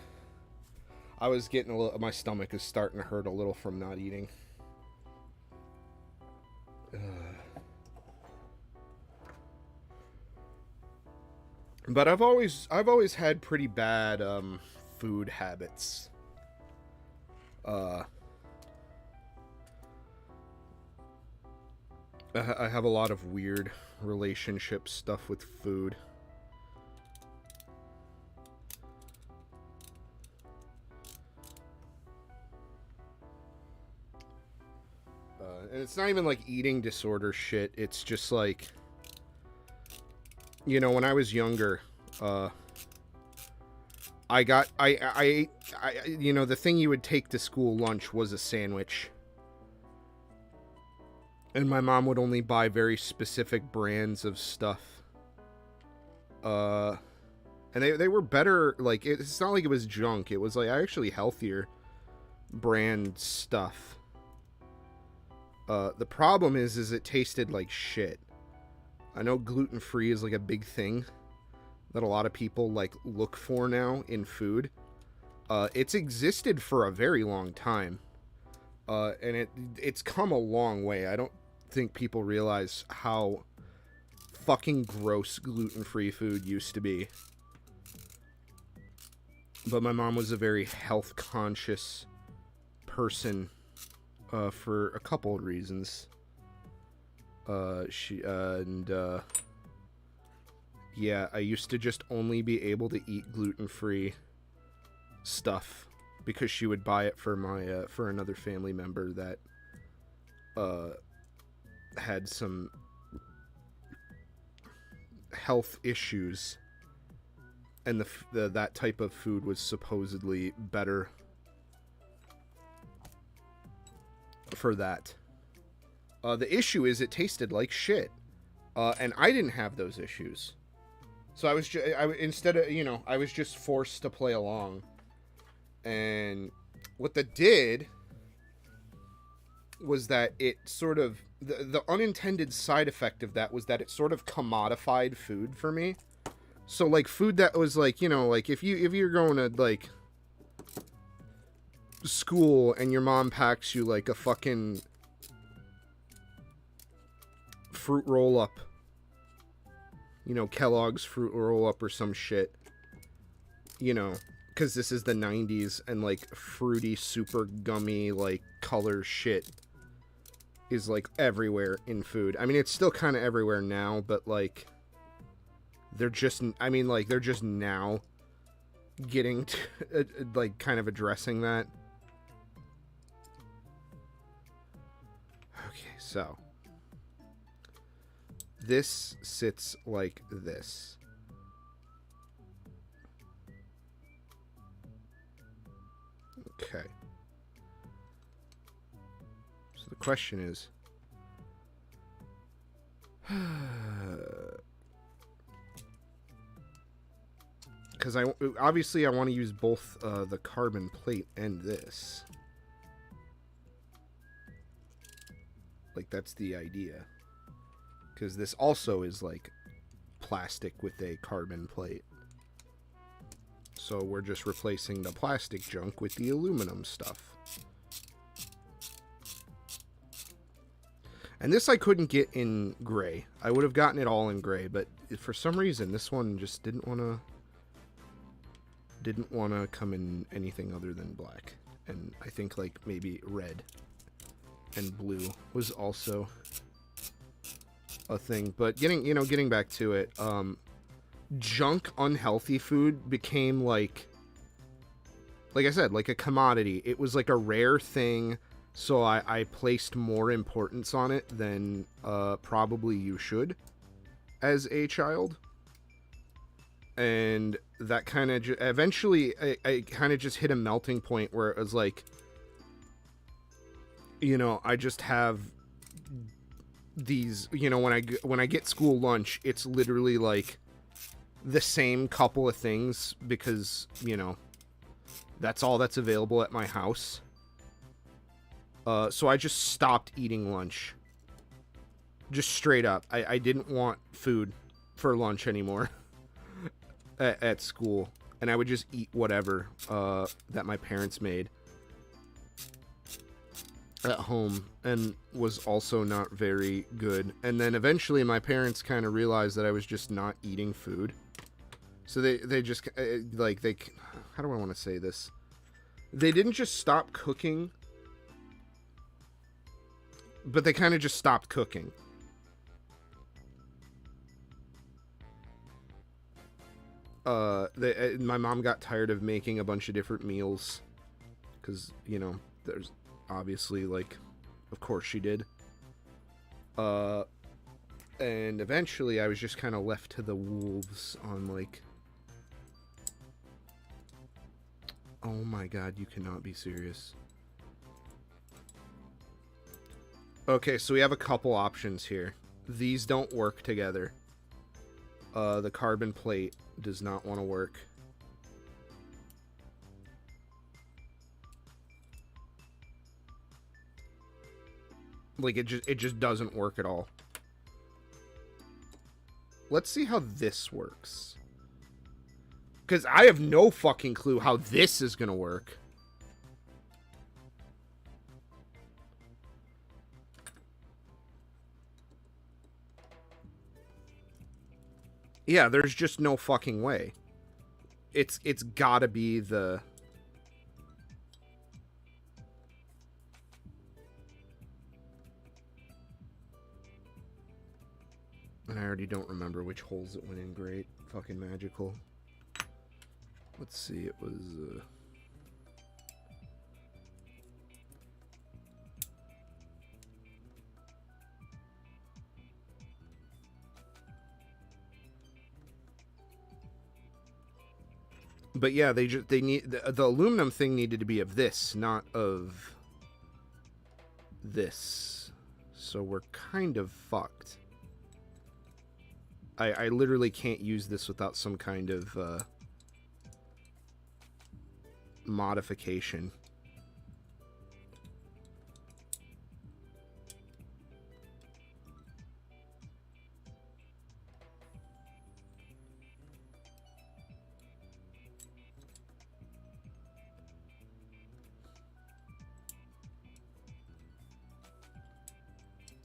I was getting a little... My stomach is starting to hurt a little from not eating. But I've always had pretty bad food habits. I have a lot of weird relationship stuff with food. And it's not even like eating disorder shit. It's just like, you know, when I was younger, I you know, the thing you would take to school lunch was a sandwich. And my mom would only buy very specific brands of stuff. And they were better, like, it's not like it was junk. It was, like, actually healthier brand stuff. The problem is it tasted like shit. I know gluten-free is, like, a big thing that a lot of people, like, look for now in food. It's existed for a very long time. And it's come a long way. I don't think people realize how fucking gross gluten-free food used to be. But my mom was a very health-conscious person for a couple of reasons. Yeah, I used to just only be able to eat gluten-free stuff because she would buy it for my for another family member that had some health issues, and that type of food was supposedly better for that. The issue is it tasted like shit, and I didn't have those issues, so I was instead of, you know, I was just forced to play along. And what that did was that it sort of, the unintended side effect of that was that it sort of commodified food for me. So, like, food that was, like, you know, like, if you're going to, like, school and your mom packs you, like, a fucking fruit roll-up, you know, Kellogg's fruit roll-up or some shit, you know, because this is the 90s, and, like, fruity, super gummy, like, color shit is, like, everywhere in food. I mean, it's still kind of everywhere now, but, like, they're just, I mean, like, they're just now getting to, like, kind of addressing that. Okay, so this sits like this. Okay. So the question is, because obviously I want to use both the carbon plate and this. Like, that's the idea. Because this also is, like, plastic with a carbon plate. So we're just replacing the plastic junk with the aluminum stuff. And this I couldn't get in gray. I would have gotten it all in gray, but for some reason this one just didn't want to come in anything other than black. And I think, like, maybe red and blue was also a thing. But getting back to it, junk, unhealthy food became, like I said, like a commodity. It was like a rare thing, so I placed more importance on it than probably you should as a child. And that kind of eventually I kind of just hit a melting point where it was like, you know, I just have these, you know, when I get school lunch, it's literally like the same couple of things because, you know, that's all that's available at my house. So I just stopped eating lunch. Just straight up. I didn't want food for lunch anymore at school. and I would just eat whatever that my parents made at home, and was also not very good. And then eventually my parents kind of realized that I was just not eating food. So they just, like, how do I want to say this? They didn't just stop cooking, but they kind of just stopped cooking. My mom got tired of making a bunch of different meals, because, you know, there's obviously, like, of course she did. And eventually I was just kind of left to the wolves on, like, oh my god, you cannot be serious. Okay, so we have a couple options here. These don't work together. The carbon plate does not want to work. Like, it just doesn't work at all. Let's see how this works. Because I have no fucking clue how this is gonna work. Yeah, there's just no fucking way. It's gotta be the... And I already don't remember which holes it went in. Great. Fucking magical. Let's see, it was... But yeah, they need... The aluminum thing needed to be of this, not of this. So we're kind of fucked. I literally can't use this without some kind of modification.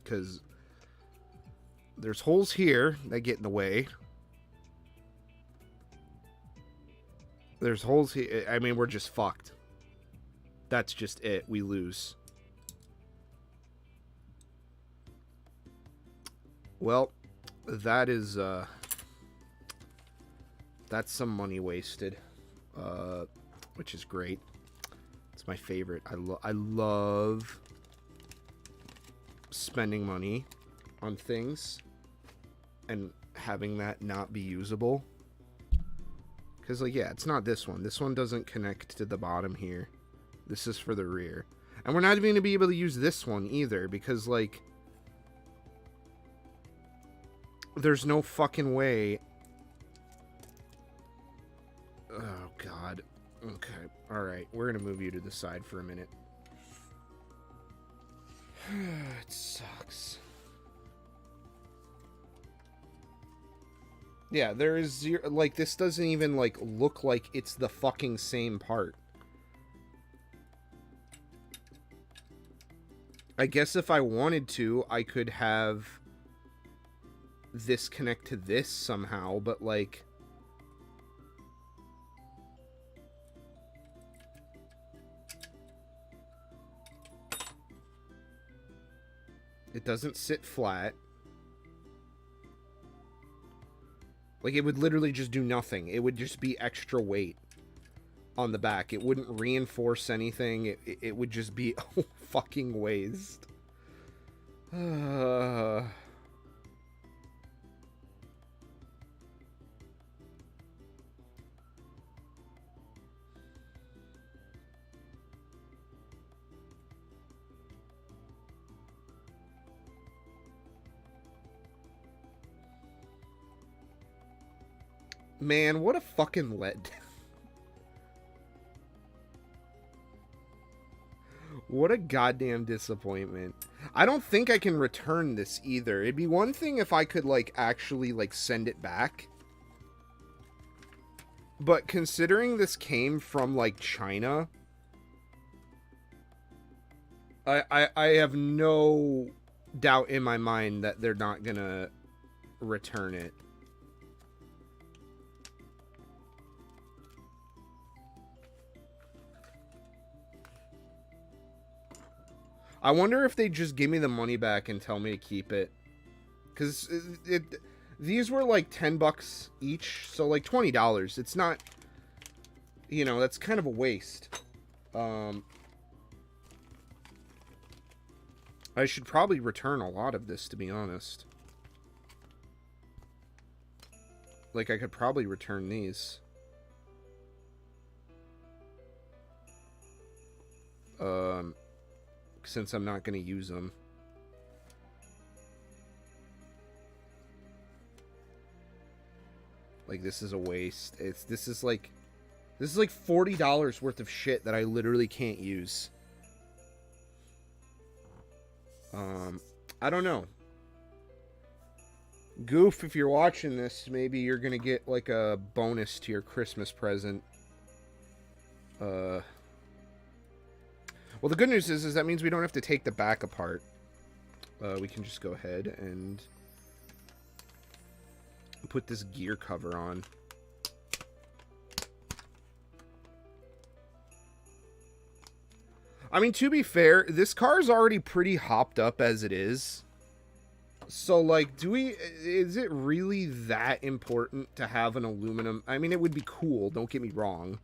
Because there's holes here that get in the way. There's holes here. I mean, we're just fucked. That's just it. We lose. Well, that is, that's some money wasted. Which is great. It's my favorite. I love spending money on things and having that not be usable. Because, like, yeah, it's not this one. This one doesn't connect to the bottom here. This is for the rear. And we're not even going to be able to use this one either, because, like, there's no fucking way. Oh, God. Okay. Alright, we're going to move you to the side for a minute. It sucks. Yeah, there is zero, like, this doesn't even, like, look like it's the fucking same part. I guess if I wanted to, I could have this connect to this somehow, but, like, it doesn't sit flat. Like, it would literally just do nothing. It would just be extra weight on the back. It wouldn't reinforce anything. It would just be a fucking waste. Man, what a fucking letdown. What a goddamn disappointment. I don't think I can return this either. It'd be one thing if I could, like, actually, like, send it back. But considering this came from, like, China, I have no doubt in my mind that they're not gonna return it. I wonder if they just give me the money back and tell me to keep it. Because these were like $10 each, so like $20. It's not, you know, that's kind of a waste. I should probably return a lot of this, to be honest. Like, I could probably return these. Since I'm not going to use them. Like, this is a waste. This is like $40 worth of shit that I literally can't use. I don't know. Goof, if you're watching this, maybe you're gonna get like a bonus to your Christmas present. Well, the good news is that means we don't have to take the back apart. We can just go ahead and put this gear cover on. I mean, to be fair, this car is already pretty hopped up as it is. So, like, is it really that important to have an aluminum? I mean, it would be cool, don't get me wrong.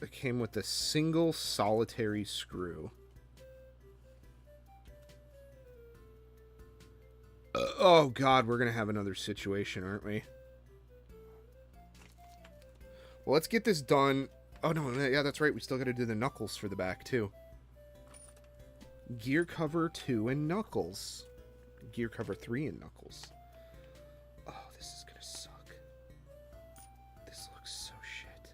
It came with a single solitary screw. Oh, God, we're going to have another situation, aren't we? Well, let's get this done. Oh, no, yeah, that's right. We still got to do the knuckles for the back, too. Gear cover 2 and knuckles. Gear cover 3 and knuckles. Oh, this is going to suck. This looks so shit.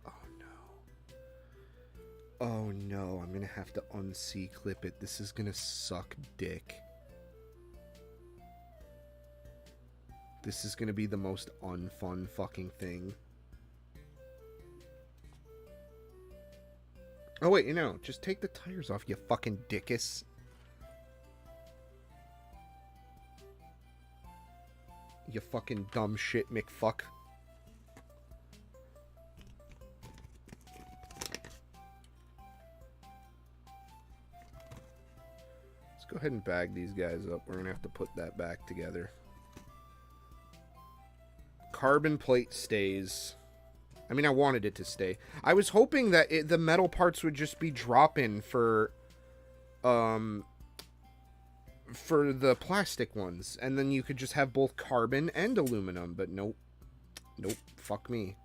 Oh, no. Oh, no. I'm going to have to unsee-clip it. This is going to suck dick. This is going to be the most unfun fucking thing. Oh, wait, you know, just take the tires off, you fucking dickus. You fucking dumb shit, McFuck. Let's go ahead and bag these guys up. We're going to have to put that back together. Carbon plate stays. I mean, I wanted it to stay. I was hoping that the metal parts would just be drop-in for the plastic ones. And then you could just have both carbon and aluminum. But nope. Nope. Fuck me.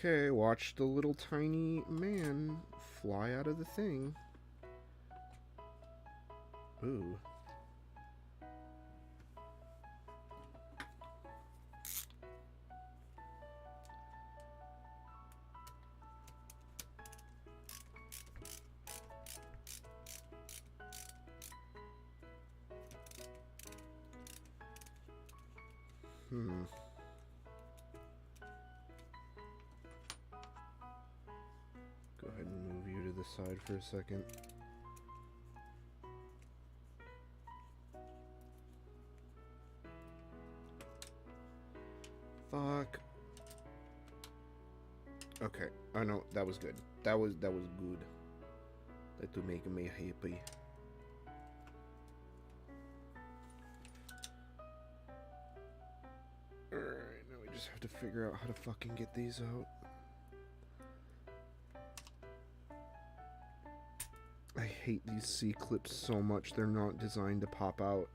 Okay, watch the little tiny man fly out of the thing. Ooh. Go ahead and move you to the side for a second. Fuck. Okay. I know that was good. That was good. That will make me happy. Alright, now we just have to figure out how to fucking get these out. I hate these C-clips so much. They're not designed to pop out.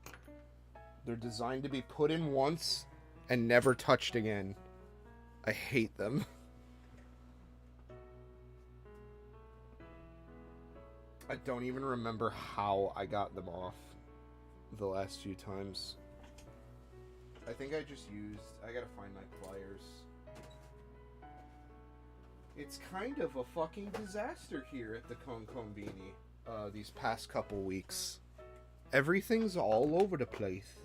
They're designed to be put in once and never touched again. I hate them. I don't even remember how I got them off the last few times. I think I just used... I gotta find my pliers. It's kind of a fucking disaster here at the Konkonbini these past couple weeks. Everything's all over the place.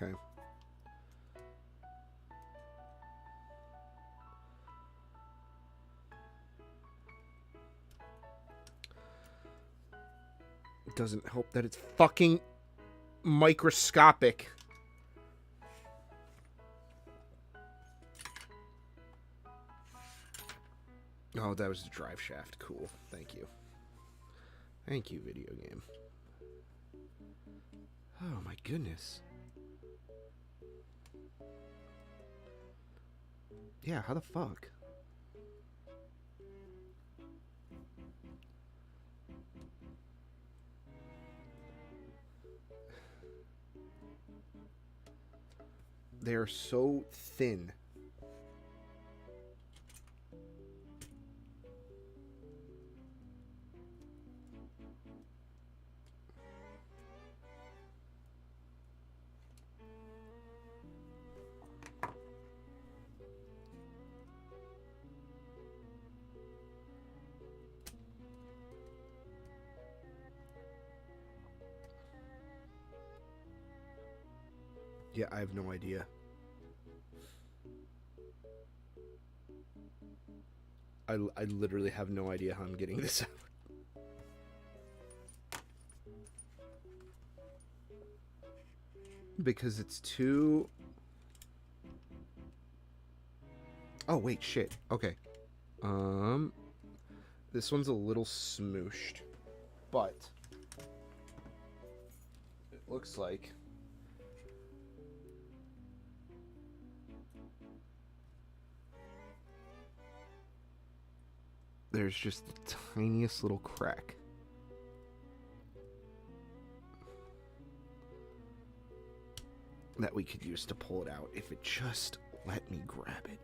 Okay. It doesn't help that it's fucking microscopic. Oh, that was the drive shaft. Cool. Thank you. Thank you, video game. Oh my goodness. Yeah, how the fuck? They're so thin. Yeah, I have no idea. I literally have no idea how I'm getting this out. Because it's too... Oh, wait, shit. Okay. This one's a little smooshed. But... it looks like... there's just the tiniest little crack. That we could use to pull it out if it just let me grab it.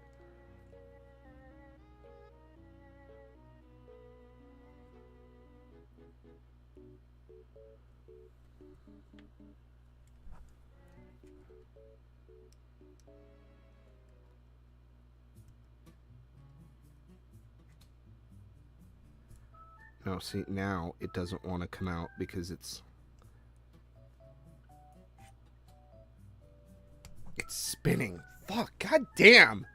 No, see, now it doesn't want to come out because it's spinning. Fuck, god damn.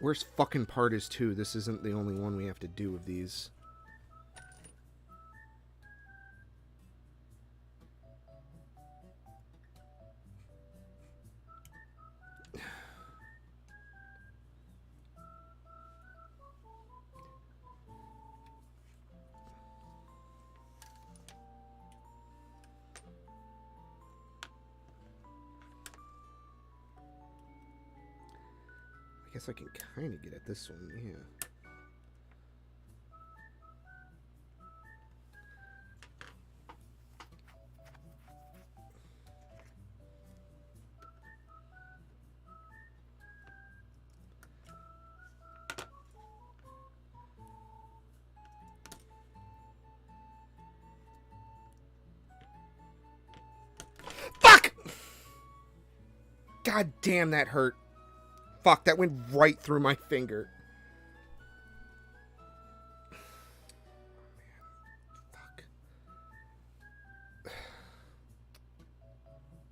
Worst fucking part is, too, this isn't the only one we have to do of these. I guess I can kind of get at this one, yeah. Fuck! God damn, that hurt. Fuck, that went right through my finger. Fuck.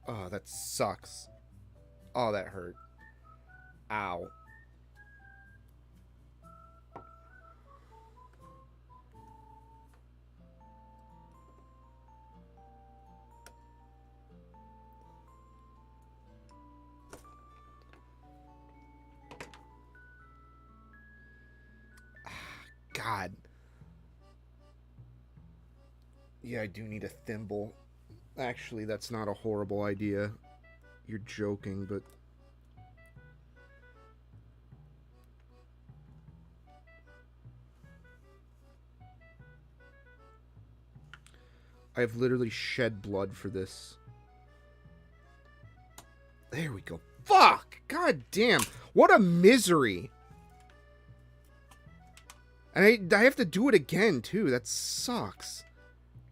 Oh, that sucks. Oh, that hurt. Ow. God. Yeah, I do need a thimble. Actually, that's not a horrible idea. You're joking, but... I've literally shed blood for this. There we go. Fuck! God damn. What a misery. And I have to do it again, too. That sucks.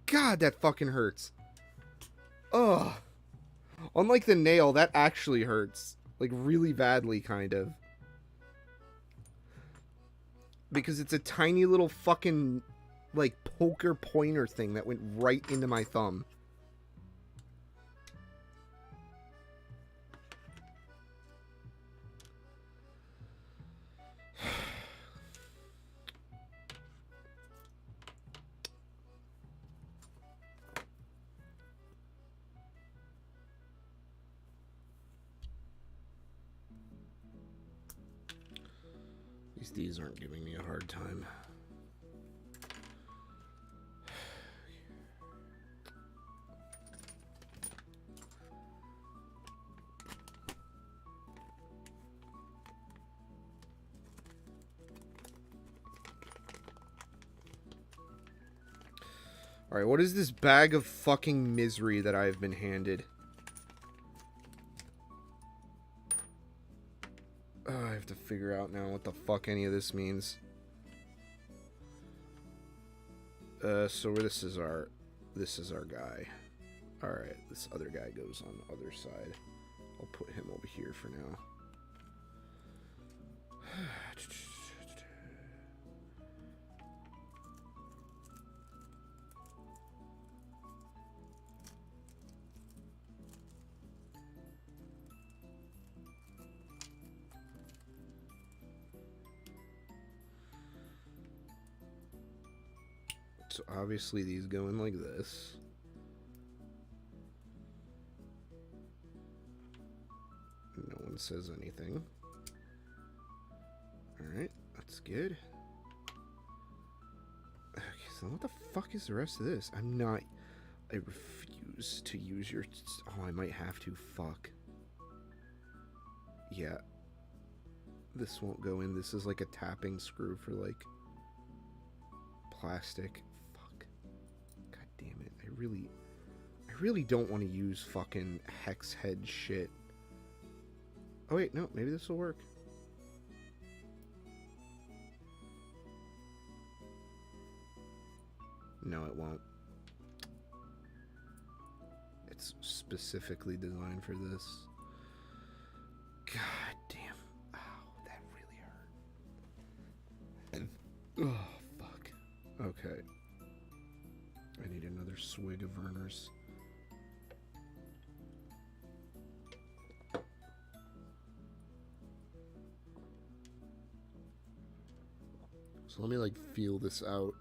God, that fucking hurts. Ugh. Unlike the nail, that actually hurts. Like, really badly, kind of. Because it's a tiny little fucking, like, poker pointer thing that went right into my thumb. These aren't giving me a hard time. Alright, what is this bag of fucking misery that I've been handed? I have to figure out now what the fuck any of this means. So this is our guy. Alright, this other guy goes on the other side. I'll put him over here for now. So obviously these go in like this. No one says anything. Alright, that's good. Okay, so what the fuck is the rest of this? I refuse to use your... Oh, I might have to. Fuck. Yeah. This won't go in. This is like a tapping screw for like... plastic. Damn it, I really don't want to use fucking hex head shit. Oh wait, no, maybe this will work. No, it won't. It's specifically designed for this. God damn. Ow, that really hurt. Oh, fuck. Okay. I need another swig of Werner's. So let me like feel this out.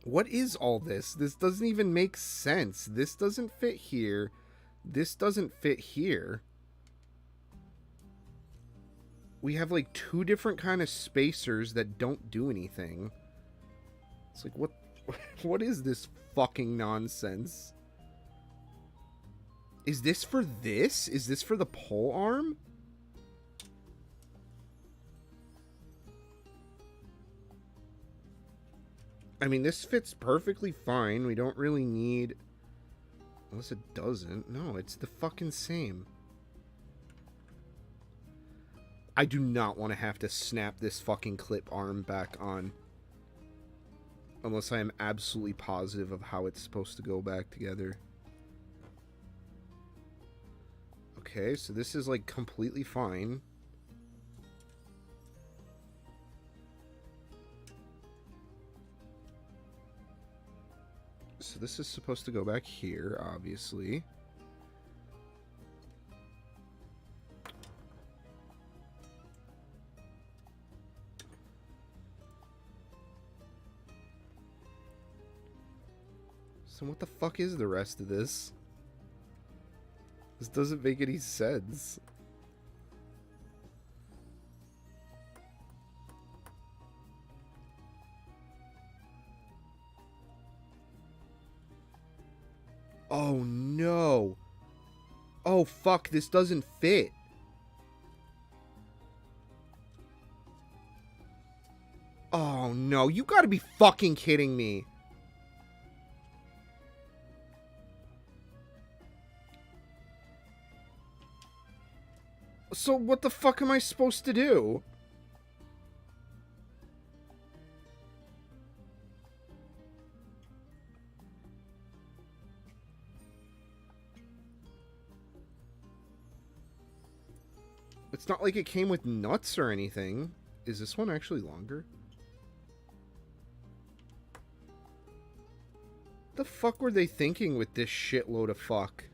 What is all this? This doesn't even make sense. This doesn't fit here. This doesn't fit here. We have like two different kind of spacers that don't do anything. It's like, what is this fucking nonsense? Is this for this? Is this for the pole arm? I mean, this fits perfectly fine. We don't really need... Unless it doesn't. No, it's the fucking same. I do not want to have to snap this fucking clip arm back on. Unless I am absolutely positive of how it's supposed to go back together. Okay, so this is like completely fine. So this is supposed to go back here, obviously. So what the fuck is the rest of this? This doesn't make any sense. Oh, no. Oh, fuck, this doesn't fit. Oh, no, you gotta be fucking kidding me. So what the fuck am I supposed to do? It's not like it came with nuts or anything. Is this one actually longer? What the fuck were they thinking with this shitload of fuck?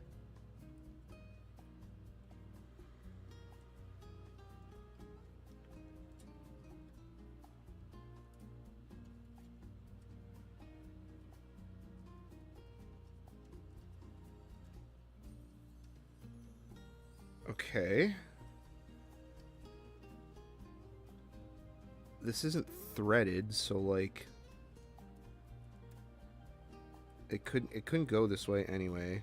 Okay. This isn't threaded, so like it couldn't go this way anyway.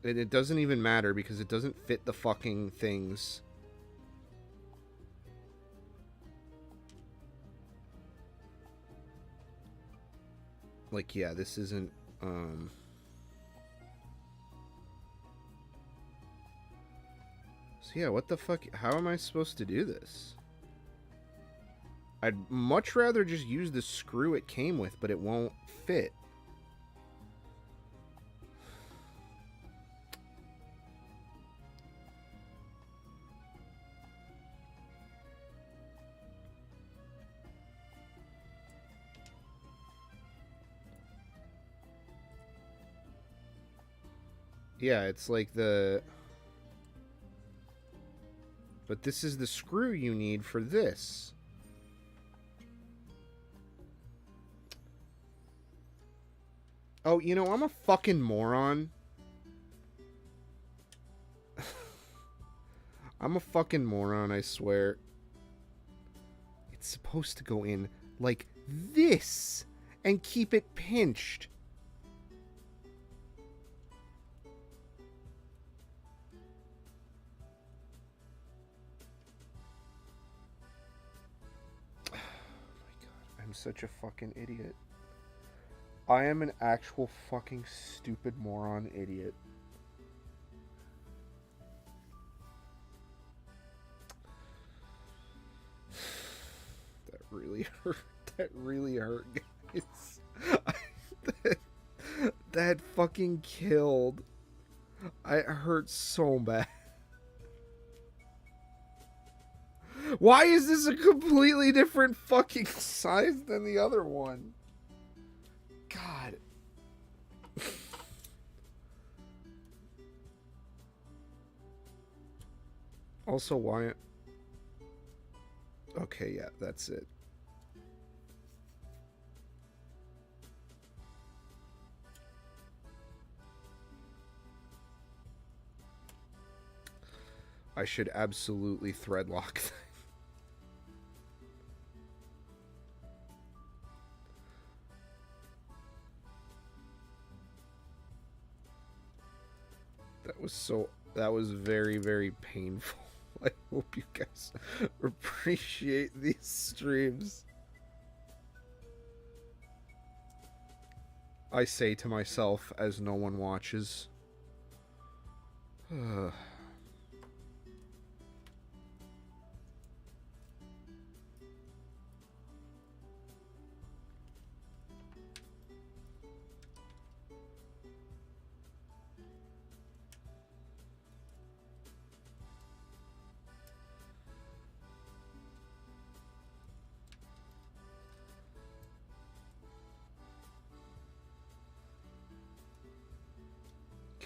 And it doesn't even matter because it doesn't fit the fucking things. Like, yeah, this isn't So yeah, what the fuck? How am I supposed to do this? I'd much rather just use the screw it came with, but it won't fit. Yeah, it's like the... But this is the screw you need for this. Oh, you know, I'm a fucking moron. I'm a fucking moron, I swear. It's supposed to go in like this and keep it pinched. I'm such a fucking idiot. I am an actual fucking stupid moron idiot. That really hurt. That really hurt, guys. that fucking killed. It hurt so bad. Why is this a completely different fucking size than the other one? God. Also, why... Okay, yeah, that's it. I should absolutely thread lock that. That was very, very painful. I hope you guys appreciate these streams. I say to myself as no one watches.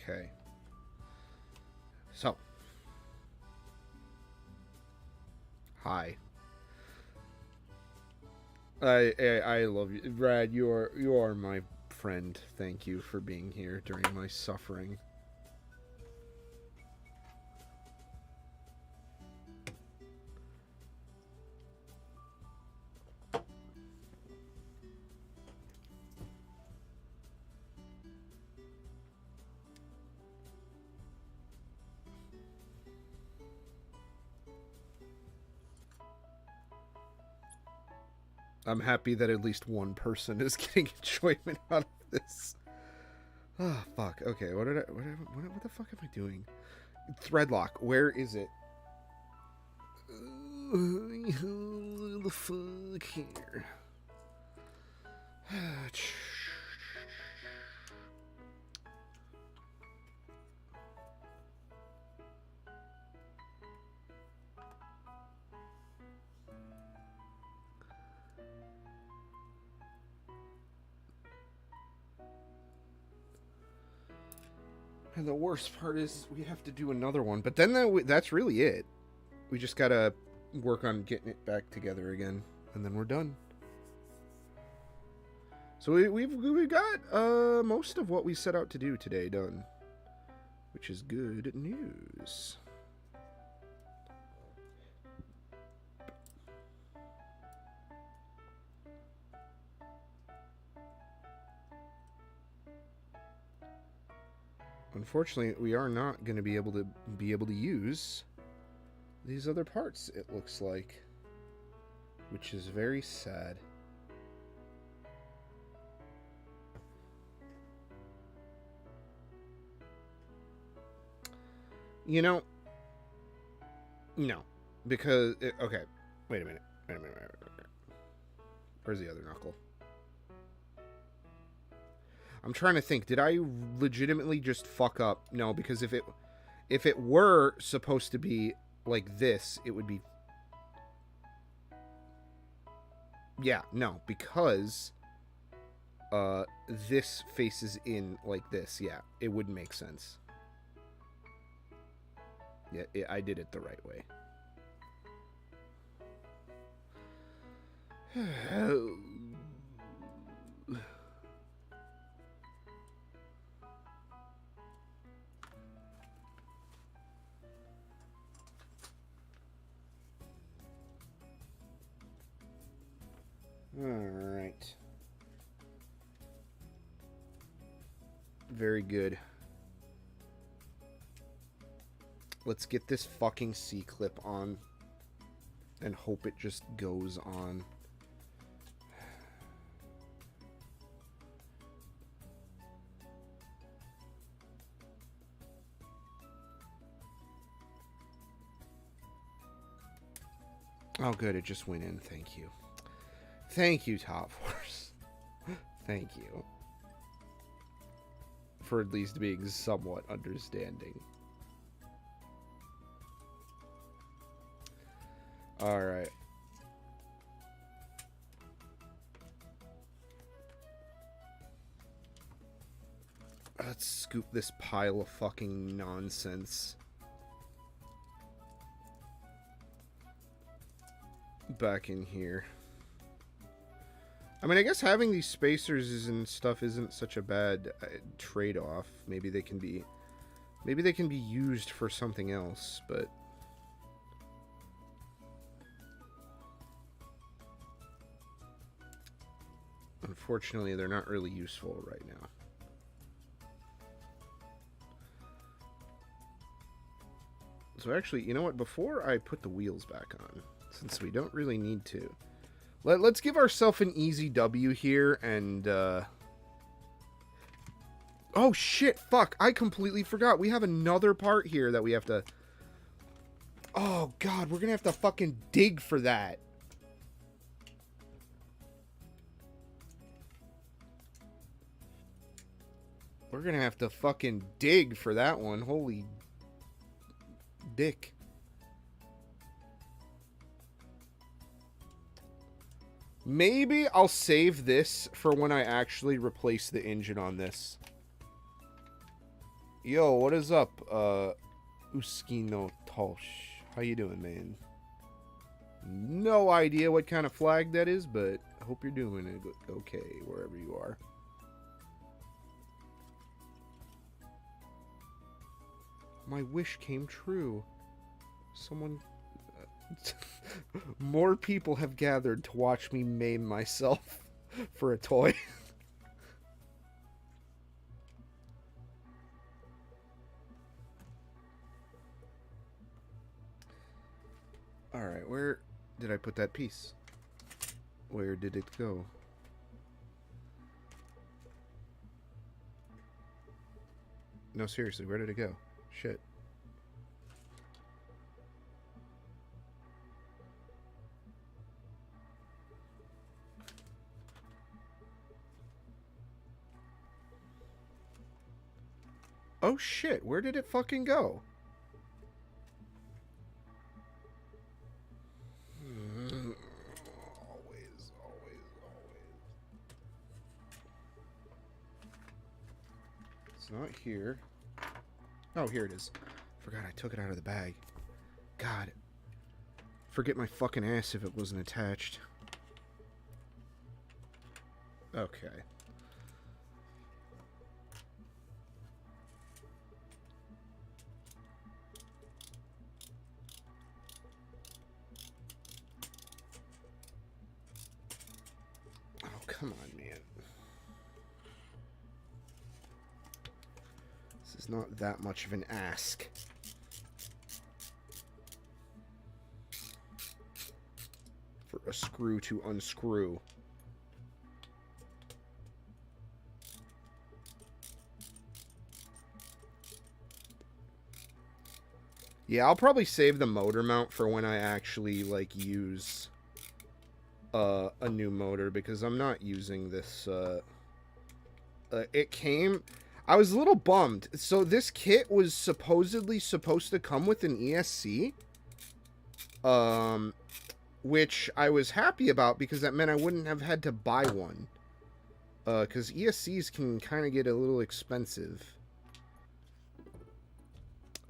Okay. So. Hi. I love you. Brad, you are my friend. Thank you for being here during my suffering. I'm happy that at least one person is getting enjoyment out of this. Oh, fuck. Okay, what the fuck am I doing? Threadlock, where is it? The fuck here. And the worst part is we have to do another one, but then that's really it. We just gotta work on getting it back together again, and then we're done. So we've got most of what we set out to do today done, which is good news. Unfortunately, we are not going to be able to use these other parts, it looks like, which is very sad. You know, no, because okay, wait a minute. Where's the other knuckle? I'm trying to think. Did I legitimately just fuck up? No, because if it were supposed to be like this, it would be. Yeah, no, because this faces in like this. Yeah, it wouldn't make sense. Yeah, I did it the right way. Alright. Very good. Let's get this fucking C-clip on and hope it just goes on. Oh, good. It just went in. Thank you. Thank you, Top Force. Thank you. For at least being somewhat understanding. Alright. Let's scoop this pile of fucking nonsense back in here. I mean, I guess having these spacers and stuff isn't such a bad trade-off. Maybe they can be used for something else, but unfortunately, they're not really useful right now. So actually, you know what? Before I put the wheels back on, since we don't really need to, let's give ourselves an easy W here and, oh shit, fuck, I completely forgot. We have another part here that we have to... Oh god, we're gonna have to fucking dig for that. We're gonna have to fucking dig for that one. Holy dick. Maybe I'll save this for when I actually replace the engine on this. Yo, what is up, Uskino Tosh? How you doing, man? No idea what kind of flag that is, but I hope you're doing it okay wherever you are. My wish came true. Someone... More people have gathered to watch me maim myself for a toy. Alright, where did I put that piece? Where did it go? No, seriously, where did it go? Shit. Oh shit, where did it fucking go? Always. It's not here. Oh, here it is. Forgot I took it out of the bag. God. Forget my fucking ass if it wasn't attached. Okay. Oh, come on, man. This is not that much of an ask. For a screw to unscrew. Yeah, I'll probably save the motor mount for when I actually, like, use a new motor, because I'm not using this, it came... I was a little bummed. So this kit was supposedly supposed to come with an ESC, which I was happy about, because that meant I wouldn't have had to buy one, because ESCs can kind of get a little expensive,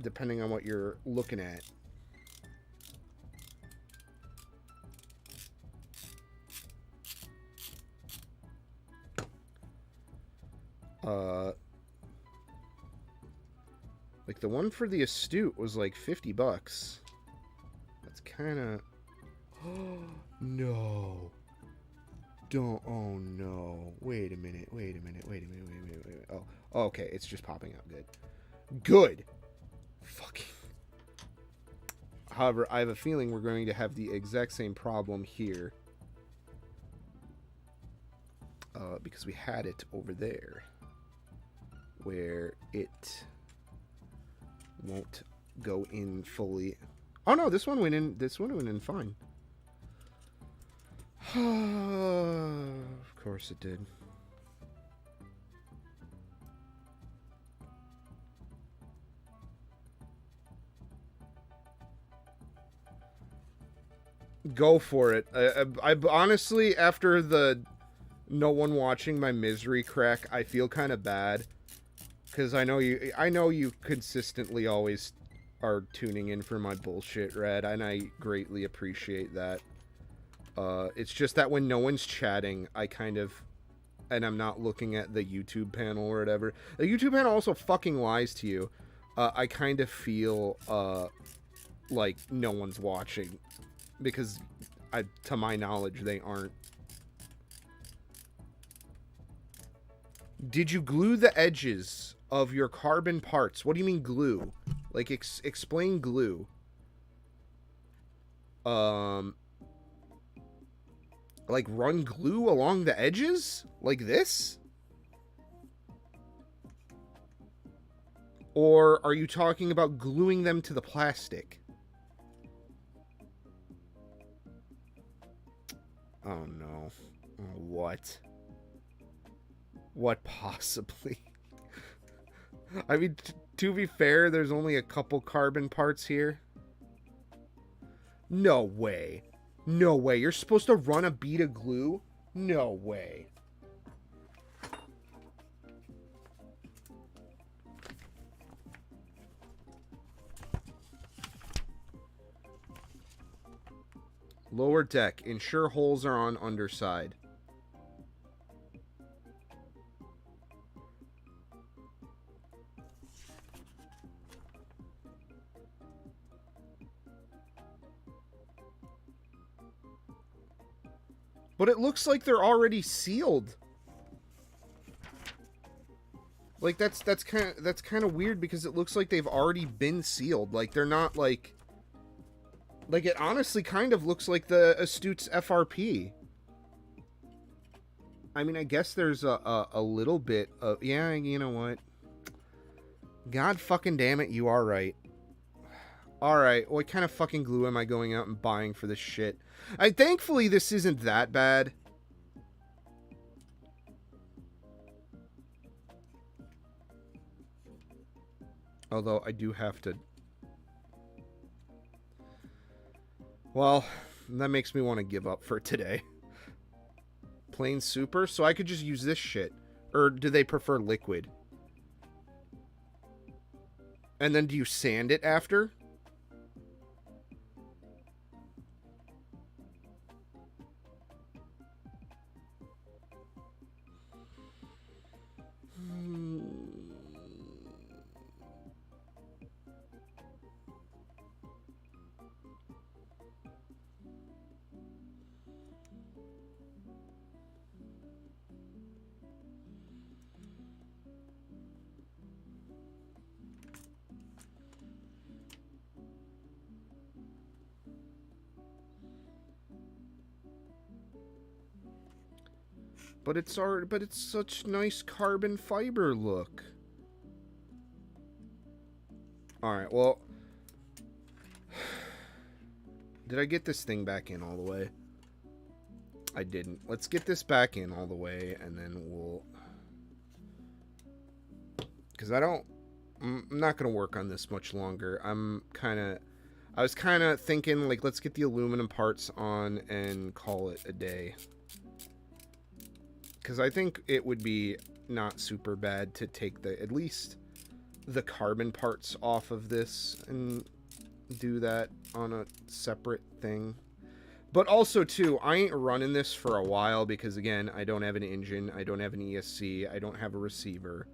depending on what you're looking at. Like the one for the Astute was like $50. That's kind of... Oh, no. Don't... Oh, no. Wait a minute. Wait. Oh, okay. It's just popping up. Good. Good. Fucking... However, I have a feeling we're going to have the exact same problem here. Because we had it over there. Where it won't go in fully. Oh no, this one went in. This one went in fine. Of course it did. Go for it. I honestly, after the no one watching my misery crack, I feel kind of bad. Because I know you consistently always are tuning in for my bullshit, Red, and I greatly appreciate that. It's just that when no one's chatting, I kind of... And I'm not looking at the YouTube panel or whatever. The YouTube panel also fucking lies to you. I kind of feel, like no one's watching. Because, to my knowledge, they aren't. Did you glue the edges of your carbon parts? What do you mean glue? Like, explain glue. Like run glue along the edges? Like this? Or are you talking about gluing them to the plastic? Oh no. What? What possibly? I mean, to be fair, there's only a couple carbon parts here. No way. No way. You're supposed to run a bead of glue? No way. Lower deck. Ensure holes are on underside. But it looks like they're already sealed. Like that's kind of weird, because it looks like they've already been sealed. Like they're not like it honestly kind of looks like the Astute's FRP. I mean, I guess there's a little bit of... Yeah, you know what? God fucking damn it, you are right. Alright, what kind of fucking glue am I going out and buying for this shit? Thankfully, this isn't that bad. Although, I do have to... Well, that makes me want to give up for today. Plain super? So I could just use this shit. Or do they prefer liquid? And then do you sand it after? But it's such nice carbon fiber look. Alright, well... Did I get this thing back in all the way? I didn't. Let's get this back in all the way, and then we'll... Because I'm not going to work on this much longer. I was kind of thinking, like, let's get the aluminum parts on and call it a day. Because I think it would be not super bad to take at least the carbon parts off of this and do that on a separate thing. But also, too, I ain't running this for a while because, again, I don't have an engine, I don't have an ESC, I don't have a receiver.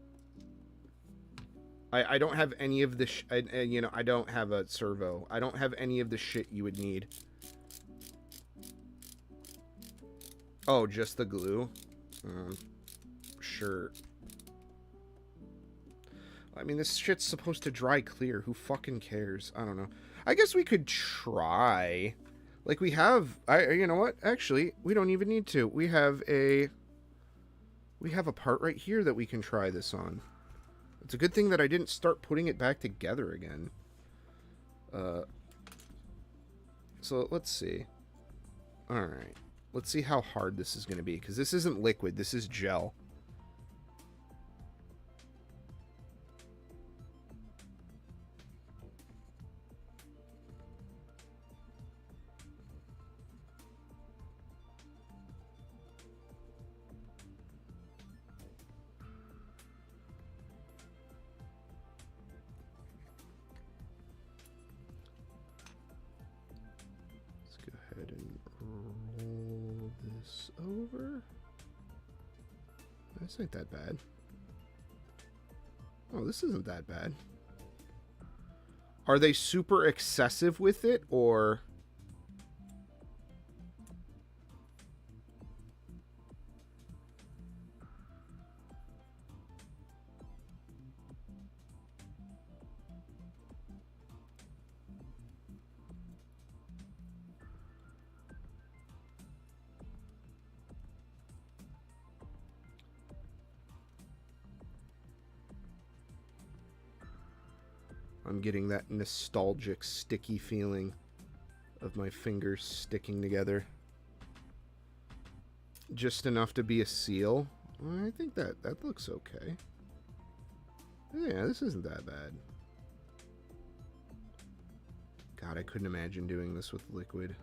I don't have any of the, you know, I don't have a servo. I don't have any of the shit you would need. Oh, just the glue? Sure. I mean, this shit's supposed to dry clear. Who fucking cares? I don't know. I guess we could try. Like, we have... you know what? Actually, we don't even need to. We have a part right here that we can try this on. It's a good thing that I didn't start putting it back together again. So, let's see. Alright. Let's see how hard this is going to be. Because this isn't liquid. This is gel. Over. This ain't that bad. Oh, this isn't that bad. Are they super excessive with it, or... I'm getting that nostalgic, sticky feeling of my fingers sticking together. Just enough to be a seal. I think that looks okay. Yeah, this isn't that bad. God, I couldn't imagine doing this with liquid.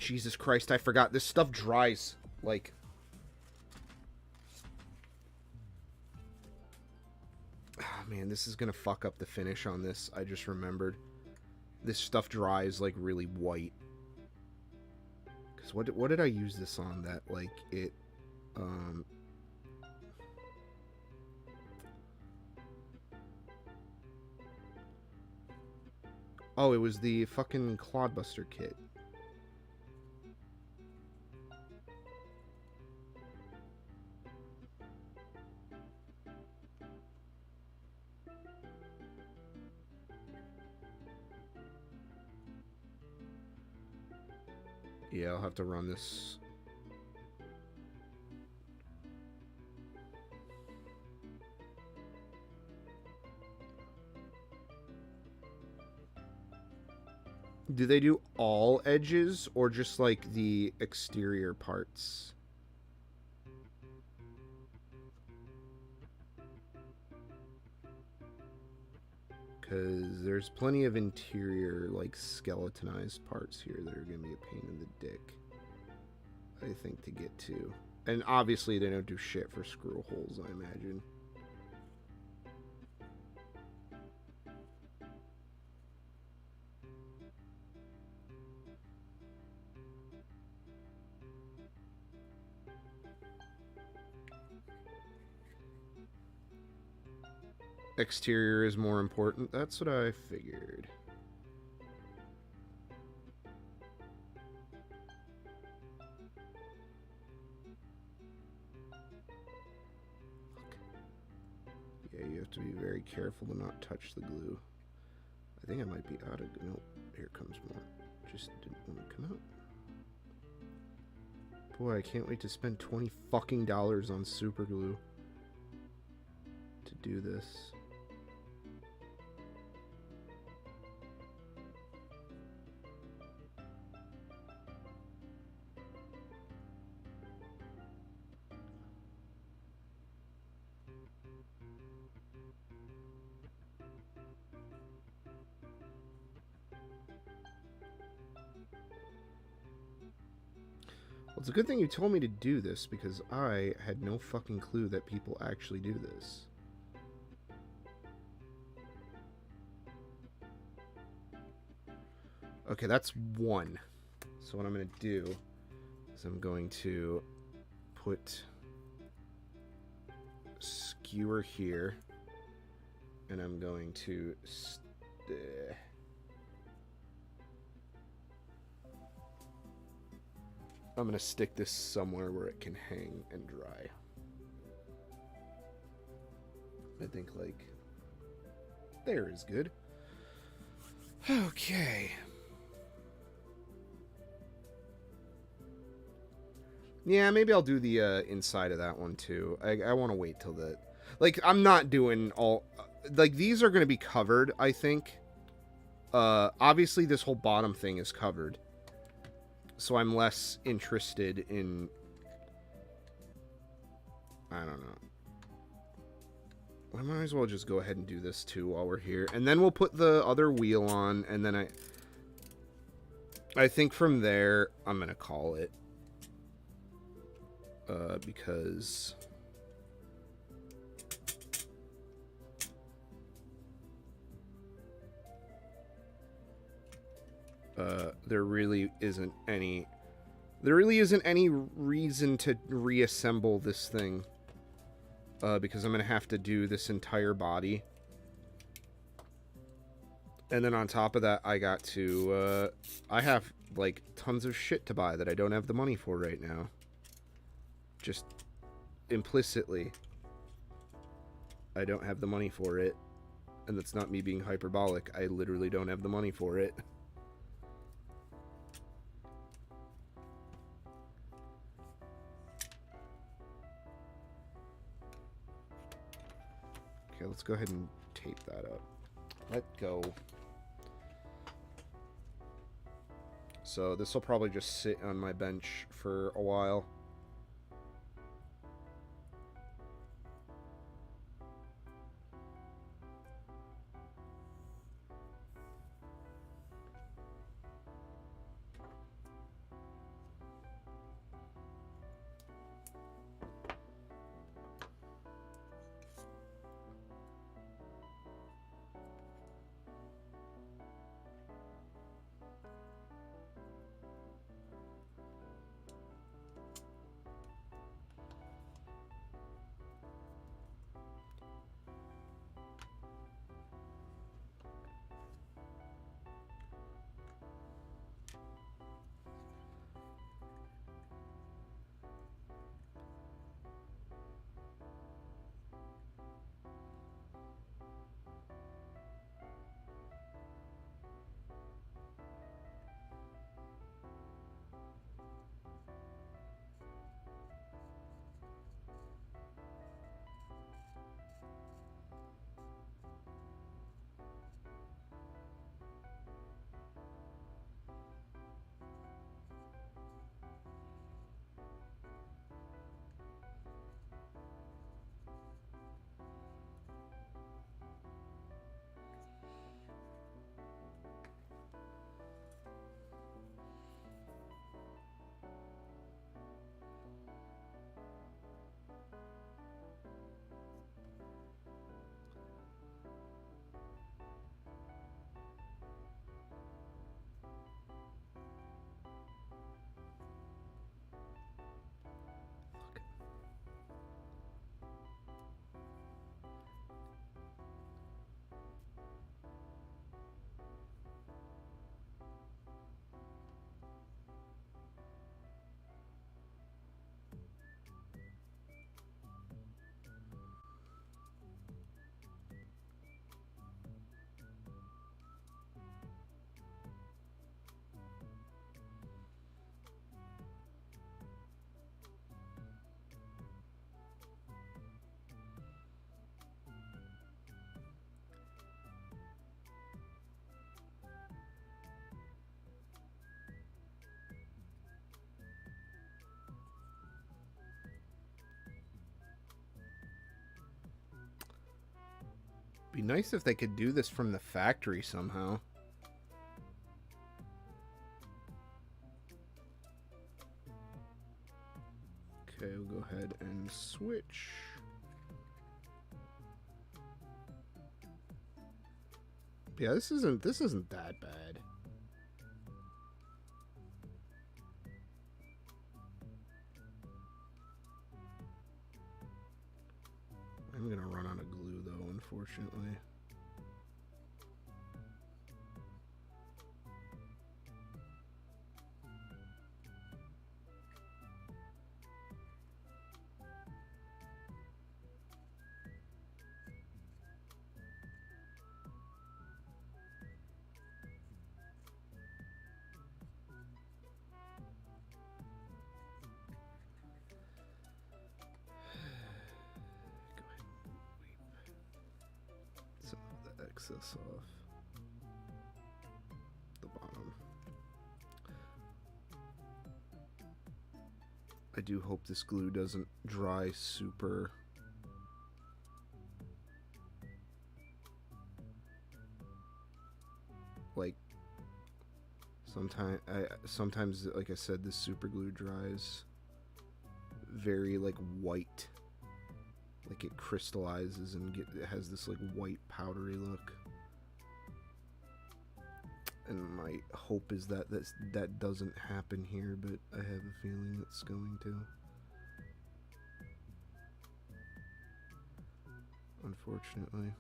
Jesus Christ, I forgot. This stuff dries, like... Oh, man, this is gonna fuck up the finish on this. I just remembered. This stuff dries, like, really white. Because what did I use this on that, like, it... Oh, it was the fucking Clodbuster kit. Yeah, I'll have to run this. Do they do all edges or just like the exterior parts? Because there's plenty of interior, like, skeletonized parts here that are going to be a pain in the dick, I think, to get to. And obviously they don't do shit for screw holes, I imagine. Exterior is more important. That's what I figured. Yeah, you have to be very careful to not touch the glue. I think I might be out of... Nope, here comes more. Just didn't want to come out. Boy, I can't wait to spend $20 fucking on super glue to do this. Well, it's a good thing you told me to do this, because I had no fucking clue that people actually do this. Okay, that's one. So what I'm going to do is I'm going to put a skewer here, and I'm going to... I'm going to stick this somewhere where it can hang and dry. I think, like, there is good. Okay. Yeah, maybe I'll do the inside of that one, too. I want to wait till the... Like, I'm not doing all... Like, these are going to be covered, I think. Obviously, this whole bottom thing is covered. So I'm less interested in... I don't know. I might as well just go ahead and do this too while we're here. And then we'll put the other wheel on, and then I think from there, I'm going to call it. Because... there really isn't any reason to reassemble this thing, because I'm gonna have to do this entire body, and then on top of that I got to I have like tons of shit to buy that I don't have the money for right now. Just implicitly, I don't have the money for it, and that's not me being hyperbolic. I literally don't have the money for it. Okay, let's go ahead and tape that up. Let go. So this will probably just sit on my bench for a while. Be nice if they could do this from the factory somehow. Okay, we'll go ahead and switch. Yeah, this isn't that bad. I'm gonna run out of glue though, unfortunately. Excess off the bottom. I do hope this glue doesn't dry super. Like sometimes like I said, this super glue dries very like white. Like it crystallizes and it has this like white powdery look. And my hope is that that doesn't happen here, but I have a feeling it's going to. Unfortunately.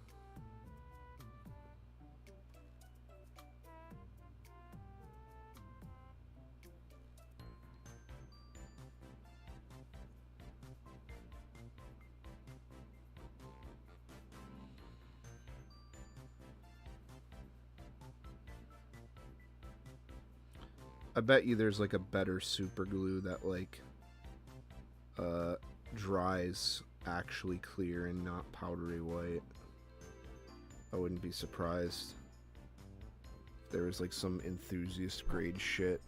I bet you there's like a better super glue that like dries actually clear and not powdery white. I wouldn't be surprised if there was like some enthusiast grade shit.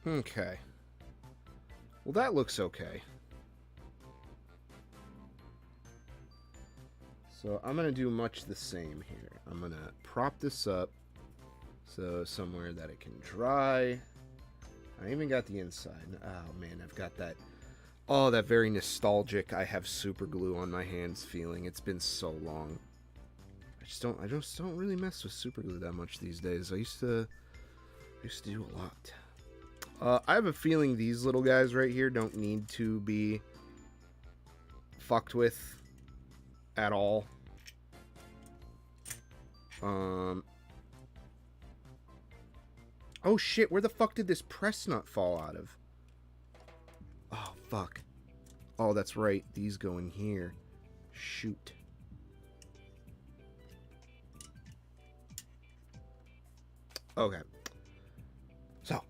Okay. Well, that looks okay. So I'm going to do much the same here. I'm going to prop this up so somewhere that it can dry. I even got the inside. Oh, man, I've got that. Oh, that very nostalgic I have super glue on my hands feeling. It's been so long. I just don't really mess with super glue that much these days. I used to do a lot. I have a feeling these little guys right here don't need to be fucked with at all. Oh shit, where the fuck did this press nut fall out of? Oh fuck. Oh, that's right. These go in here. Shoot. Okay. So,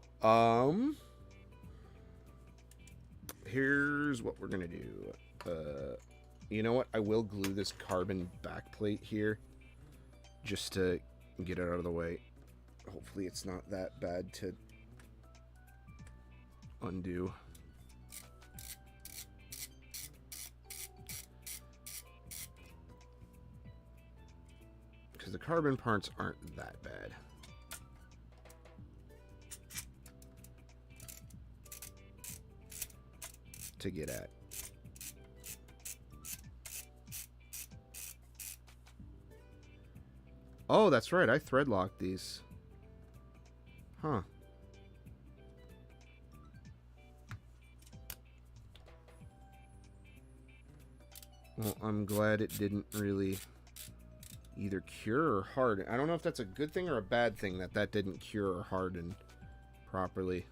here's what we're gonna do. You know what? I will glue this carbon backplate here just to get it out of the way. Hopefully it's not that bad to undo. carbon parts aren't that bad. To get at. Oh, that's right. I thread locked these. Huh. Well, I'm glad it didn't really either cure or harden. I don't know if that's a good thing or a bad thing that that didn't cure or harden properly.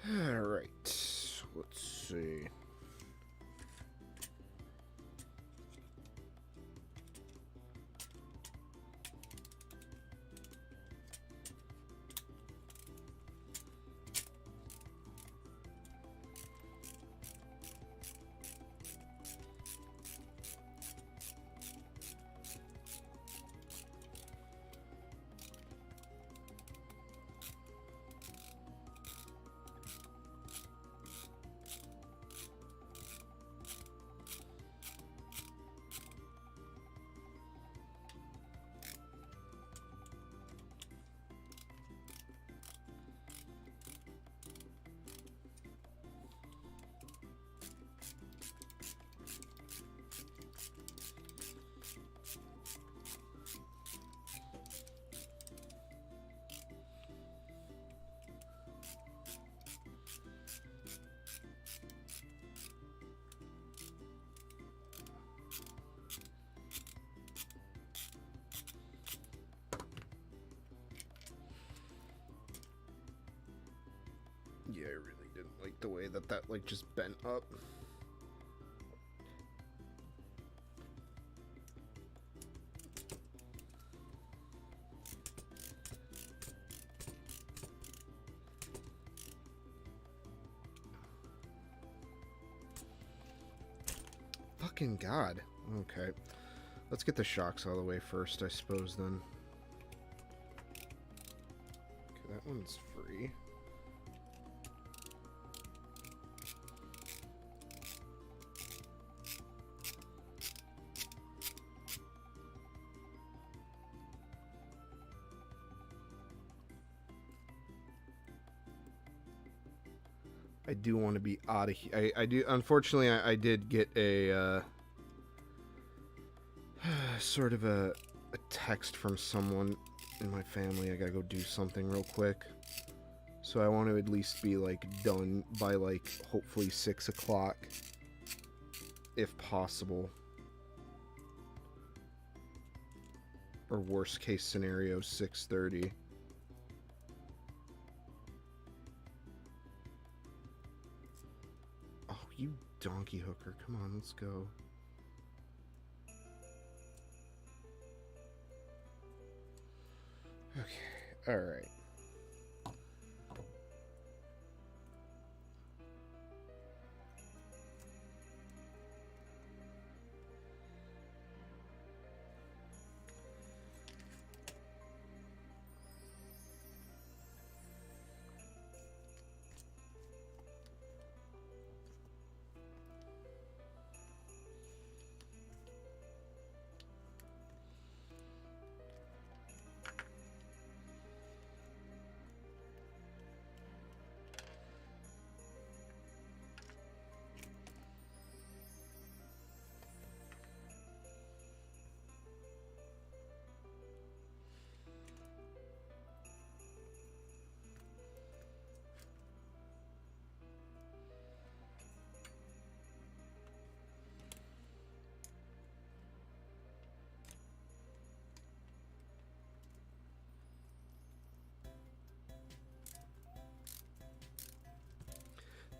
Alright, let's see. Yeah, I really didn't like the way that that, like, just bent up. Fucking God. Okay. Let's get the shocks out of the way first, I suppose, then. Okay, that one's free. I do want to be out of here. I do. Unfortunately, I did get a sort of a text from someone in my family. I gotta go do something real quick. So I want to at least be, like, done by, like, hopefully 6 o'clock, if possible. Or worst case scenario, 6:30. You donkey hooker. Come on, let's go. Okay, alright.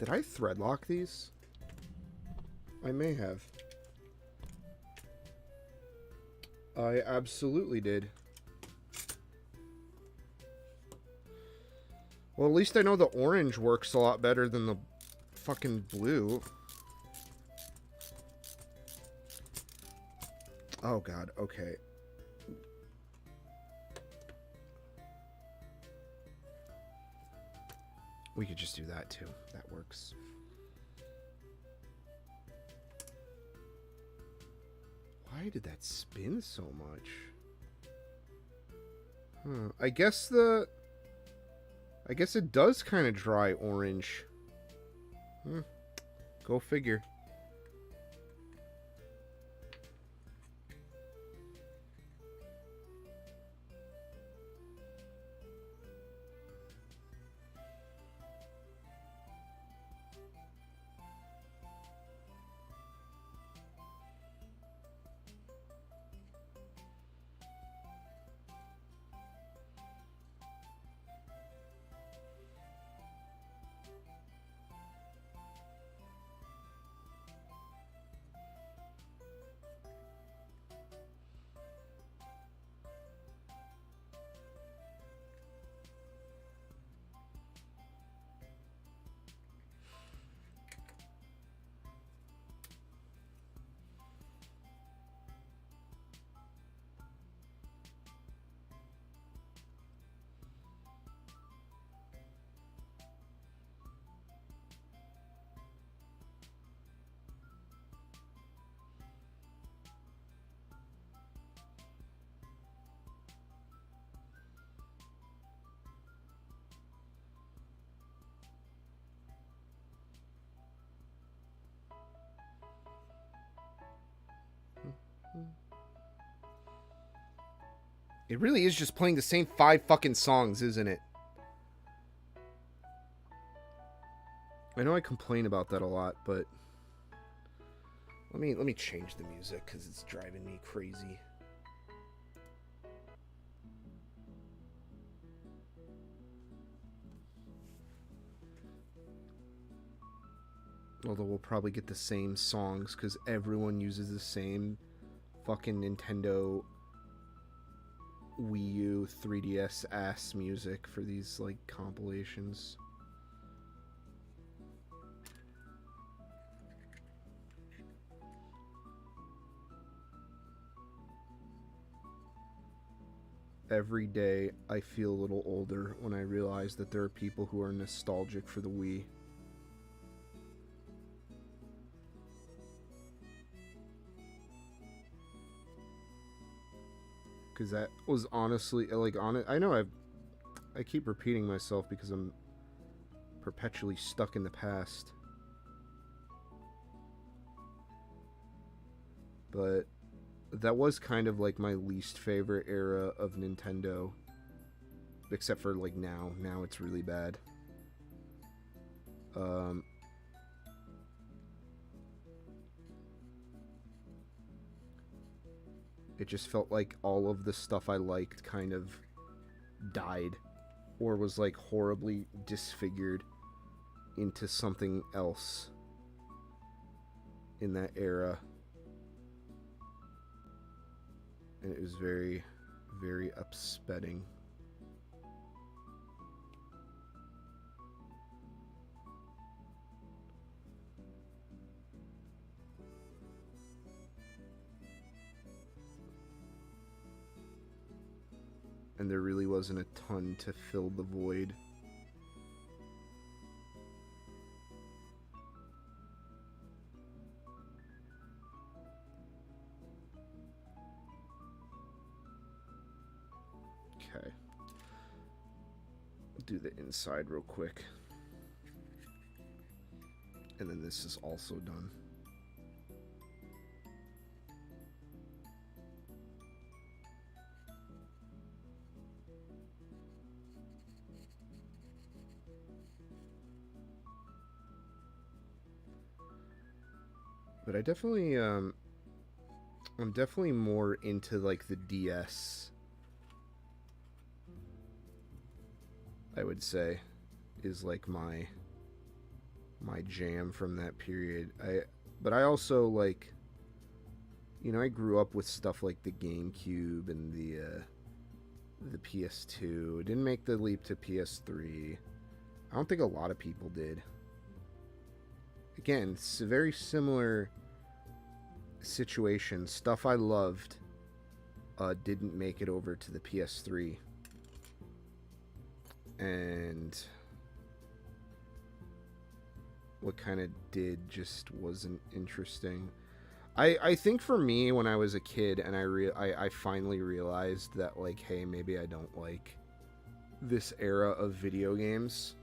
Did I thread lock these? I may have. I absolutely did. Well, at least I know the orange works a lot better than the fucking blue. Oh god, okay. We could just do that too. That works. Why did that spin so much? Huh. I guess it does kind of dry orange. Go figure. It really is just playing the same 5 fucking songs, isn't it? I know I complain about that a lot, but let me change the music because it's driving me crazy. Although we'll probably get the same songs because everyone uses the same fucking Nintendo Wii U 3DS ass music for these like compilations. Every day I feel a little older when I realize that there are people who are nostalgic for the Wii. Because that was honestly, like, I know I keep repeating myself because I'm perpetually stuck in the past. But that was kind of like my least favorite era of Nintendo. Except for, like, now. Now it's really bad. It just felt like all of the stuff I liked kind of died or was like horribly disfigured into something else in that era. And it was very, very upsetting. And there really wasn't a ton to fill the void. Okay. Do the inside real quick. And then this is also done. But I definitely, I'm definitely more into, like, the DS, I would say, is, like, my jam from that period. But I also, like, you know, I grew up with stuff like the GameCube and the PS2. Didn't make the leap to PS3. I don't think a lot of people did. Again, it's a very similar situation. Stuff I loved didn't make it over to the PS3. And what kind of did just wasn't interesting. I think for me, when I was a kid and I finally realized that, like, hey, maybe I don't like this era of video games,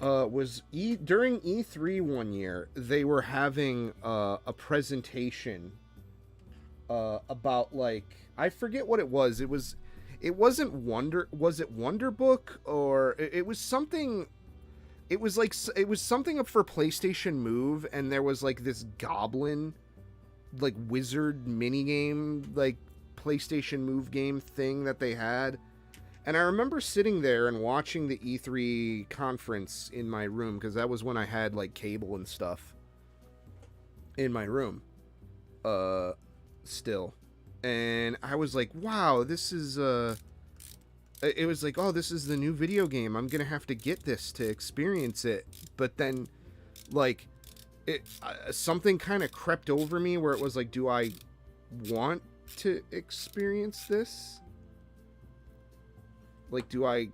was during E3 one year, they were having a presentation about, like, I forget what it was. It wasn't was it Wonderbook, or it was something. It was like, it was something up for PlayStation Move, and there was like this goblin, like wizard minigame, like PlayStation Move game thing that they had. And I remember sitting there and watching the E3 conference in my room, because that was when I had like cable and stuff in my room still. And I was like, wow, this is it was like, oh, this is the new video game. I'm gonna have to get this to experience it. But then, like, something kind of crept over me where it was like, do I want to experience this? Like, do I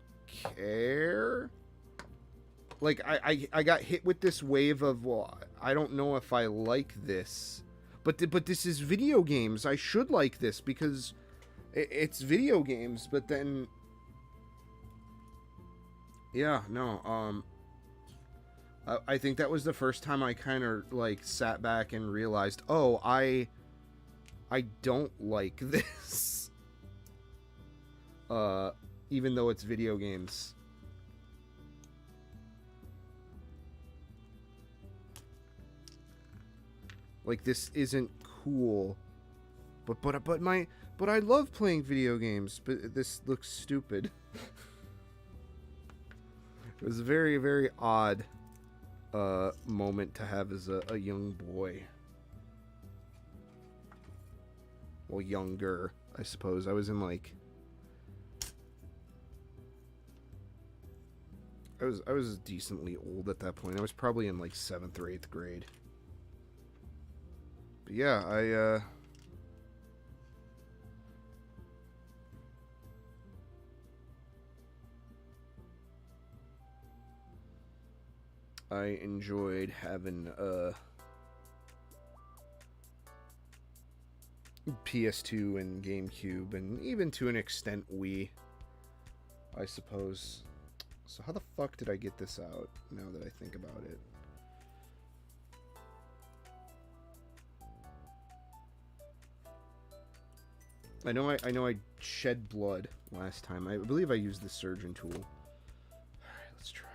care? Like, I got hit with this wave of, well, I don't know if I like this. But this is video games. I should like this because it's video games. But then, yeah, no. I think that was the first time I kind of like sat back and realized, oh, I don't like this. Even though it's video games. Like, this isn't cool. But I love playing video games, but this looks stupid. It was a very, very odd moment to have as a young boy. Well, younger, I suppose. I was in like I was decently old at that point. I was probably in like 7th or 8th grade. But yeah, I enjoyed having PS2 and GameCube, and even to an extent Wii, I suppose. So how the fuck did I get this out, now that I think about it? I know I shed blood last time. I believe I used the surgeon tool. Alright, let's try.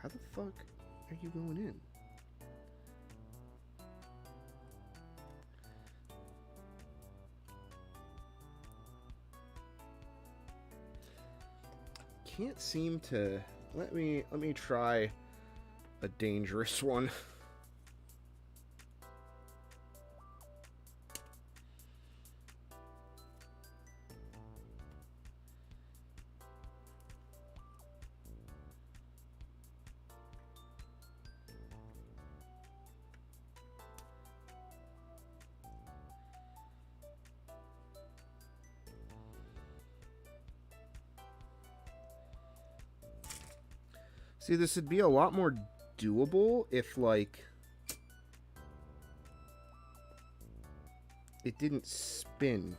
How the fuck are you going in? Can't seem to. Let me try a dangerous one. See, this would be a lot more doable if, like, it didn't spin.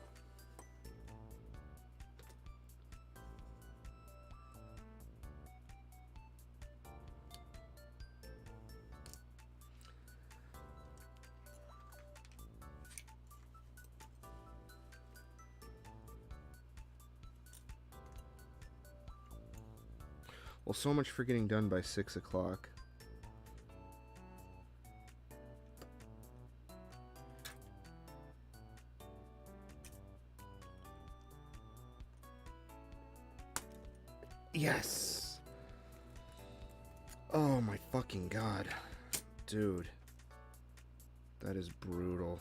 Well, so much for getting done by 6 o'clock. Yes! Oh my fucking god. Dude. That is brutal.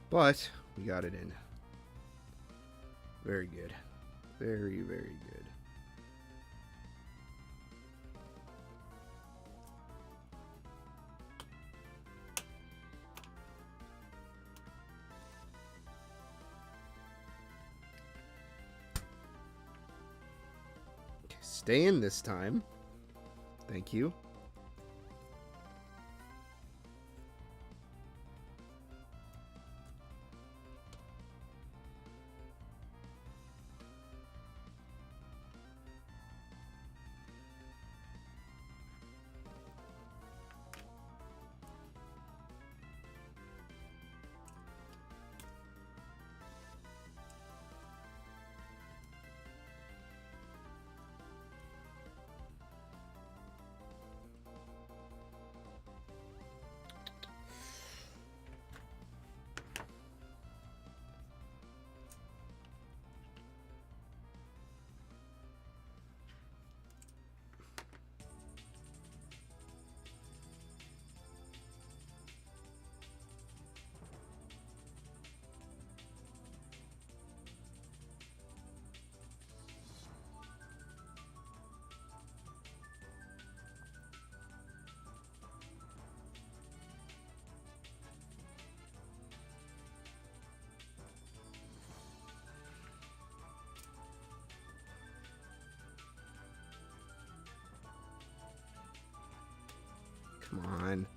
But we got it in. Very good. Very, very good. Okay, stay in this time. Thank you. Come on.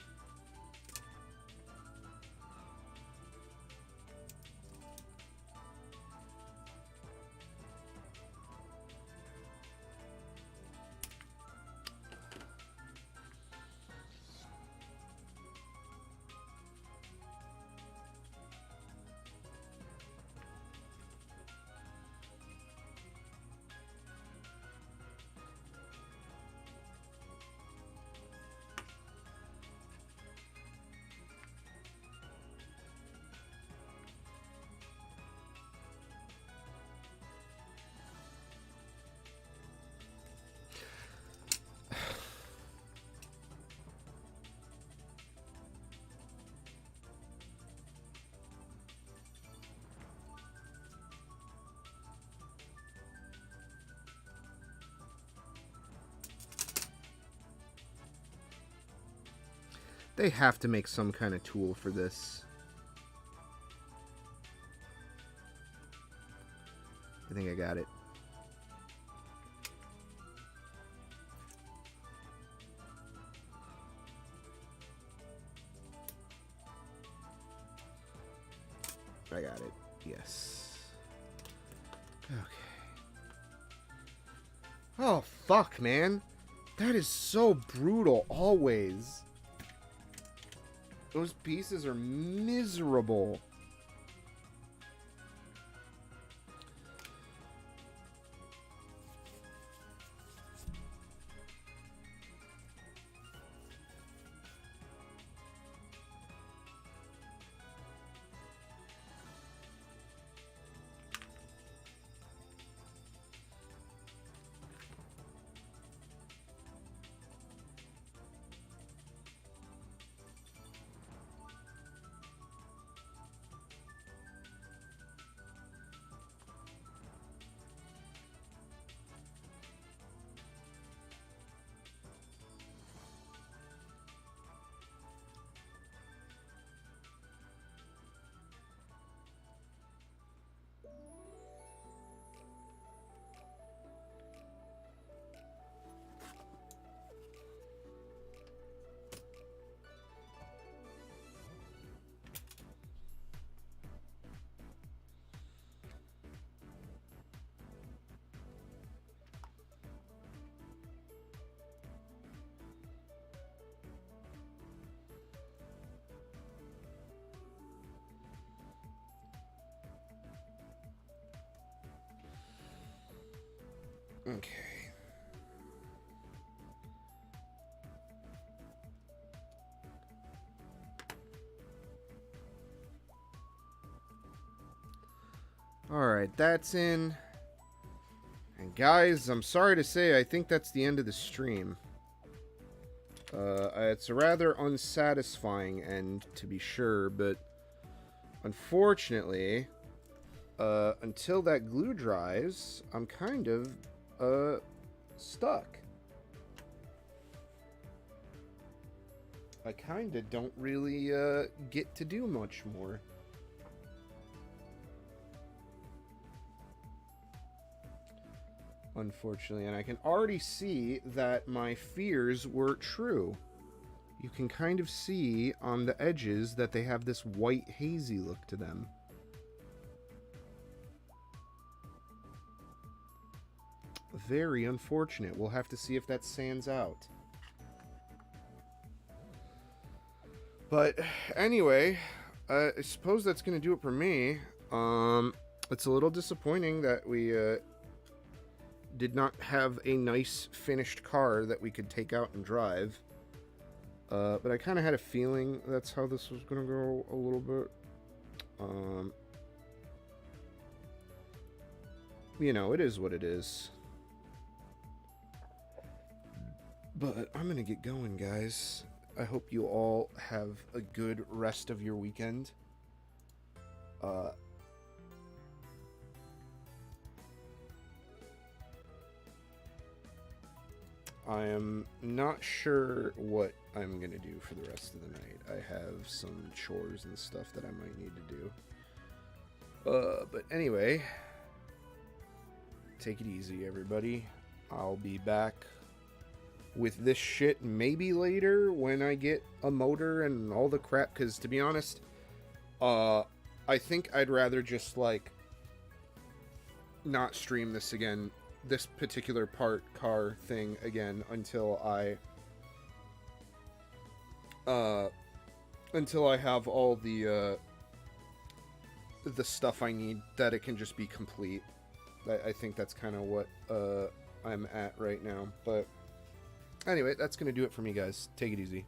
They have to make some kind of tool for this. I think I got it. I got it. Yes. Okay. Oh, fuck, man. That is so brutal, always. Those pieces are miserable. Okay. Alright, that's in. And guys, I'm sorry to say, I think that's the end of the stream. It's a rather unsatisfying end, to be sure, but unfortunately, until that glue dries, I'm kind of, stuck. I kind of don't really, get to do much more. Unfortunately, and I can already see that my fears were true. You can kind of see on the edges that they have this white hazy look to them. Very unfortunate. We'll have to see if that sands out. But anyway, I suppose that's going to do it for me. It's a little disappointing that we did not have a nice finished car that we could take out and drive. But I kind of had a feeling that's how this was going to go a little bit. You know, it is what it is. But I'm going to get going, guys. I hope you all have a good rest of your weekend. I am not sure what I'm going to do for the rest of the night. I have some chores and stuff that I might need to do. But anyway, take it easy, everybody. I'll be back with this shit maybe later when I get a motor and all the crap, because to be honest, I think I'd rather just, like, not stream this again, this particular car thing again, until I have all the stuff I need, that it can just be complete. I think that's kind of what I'm at right now. But anyway, that's going to do it for me, guys. Take it easy.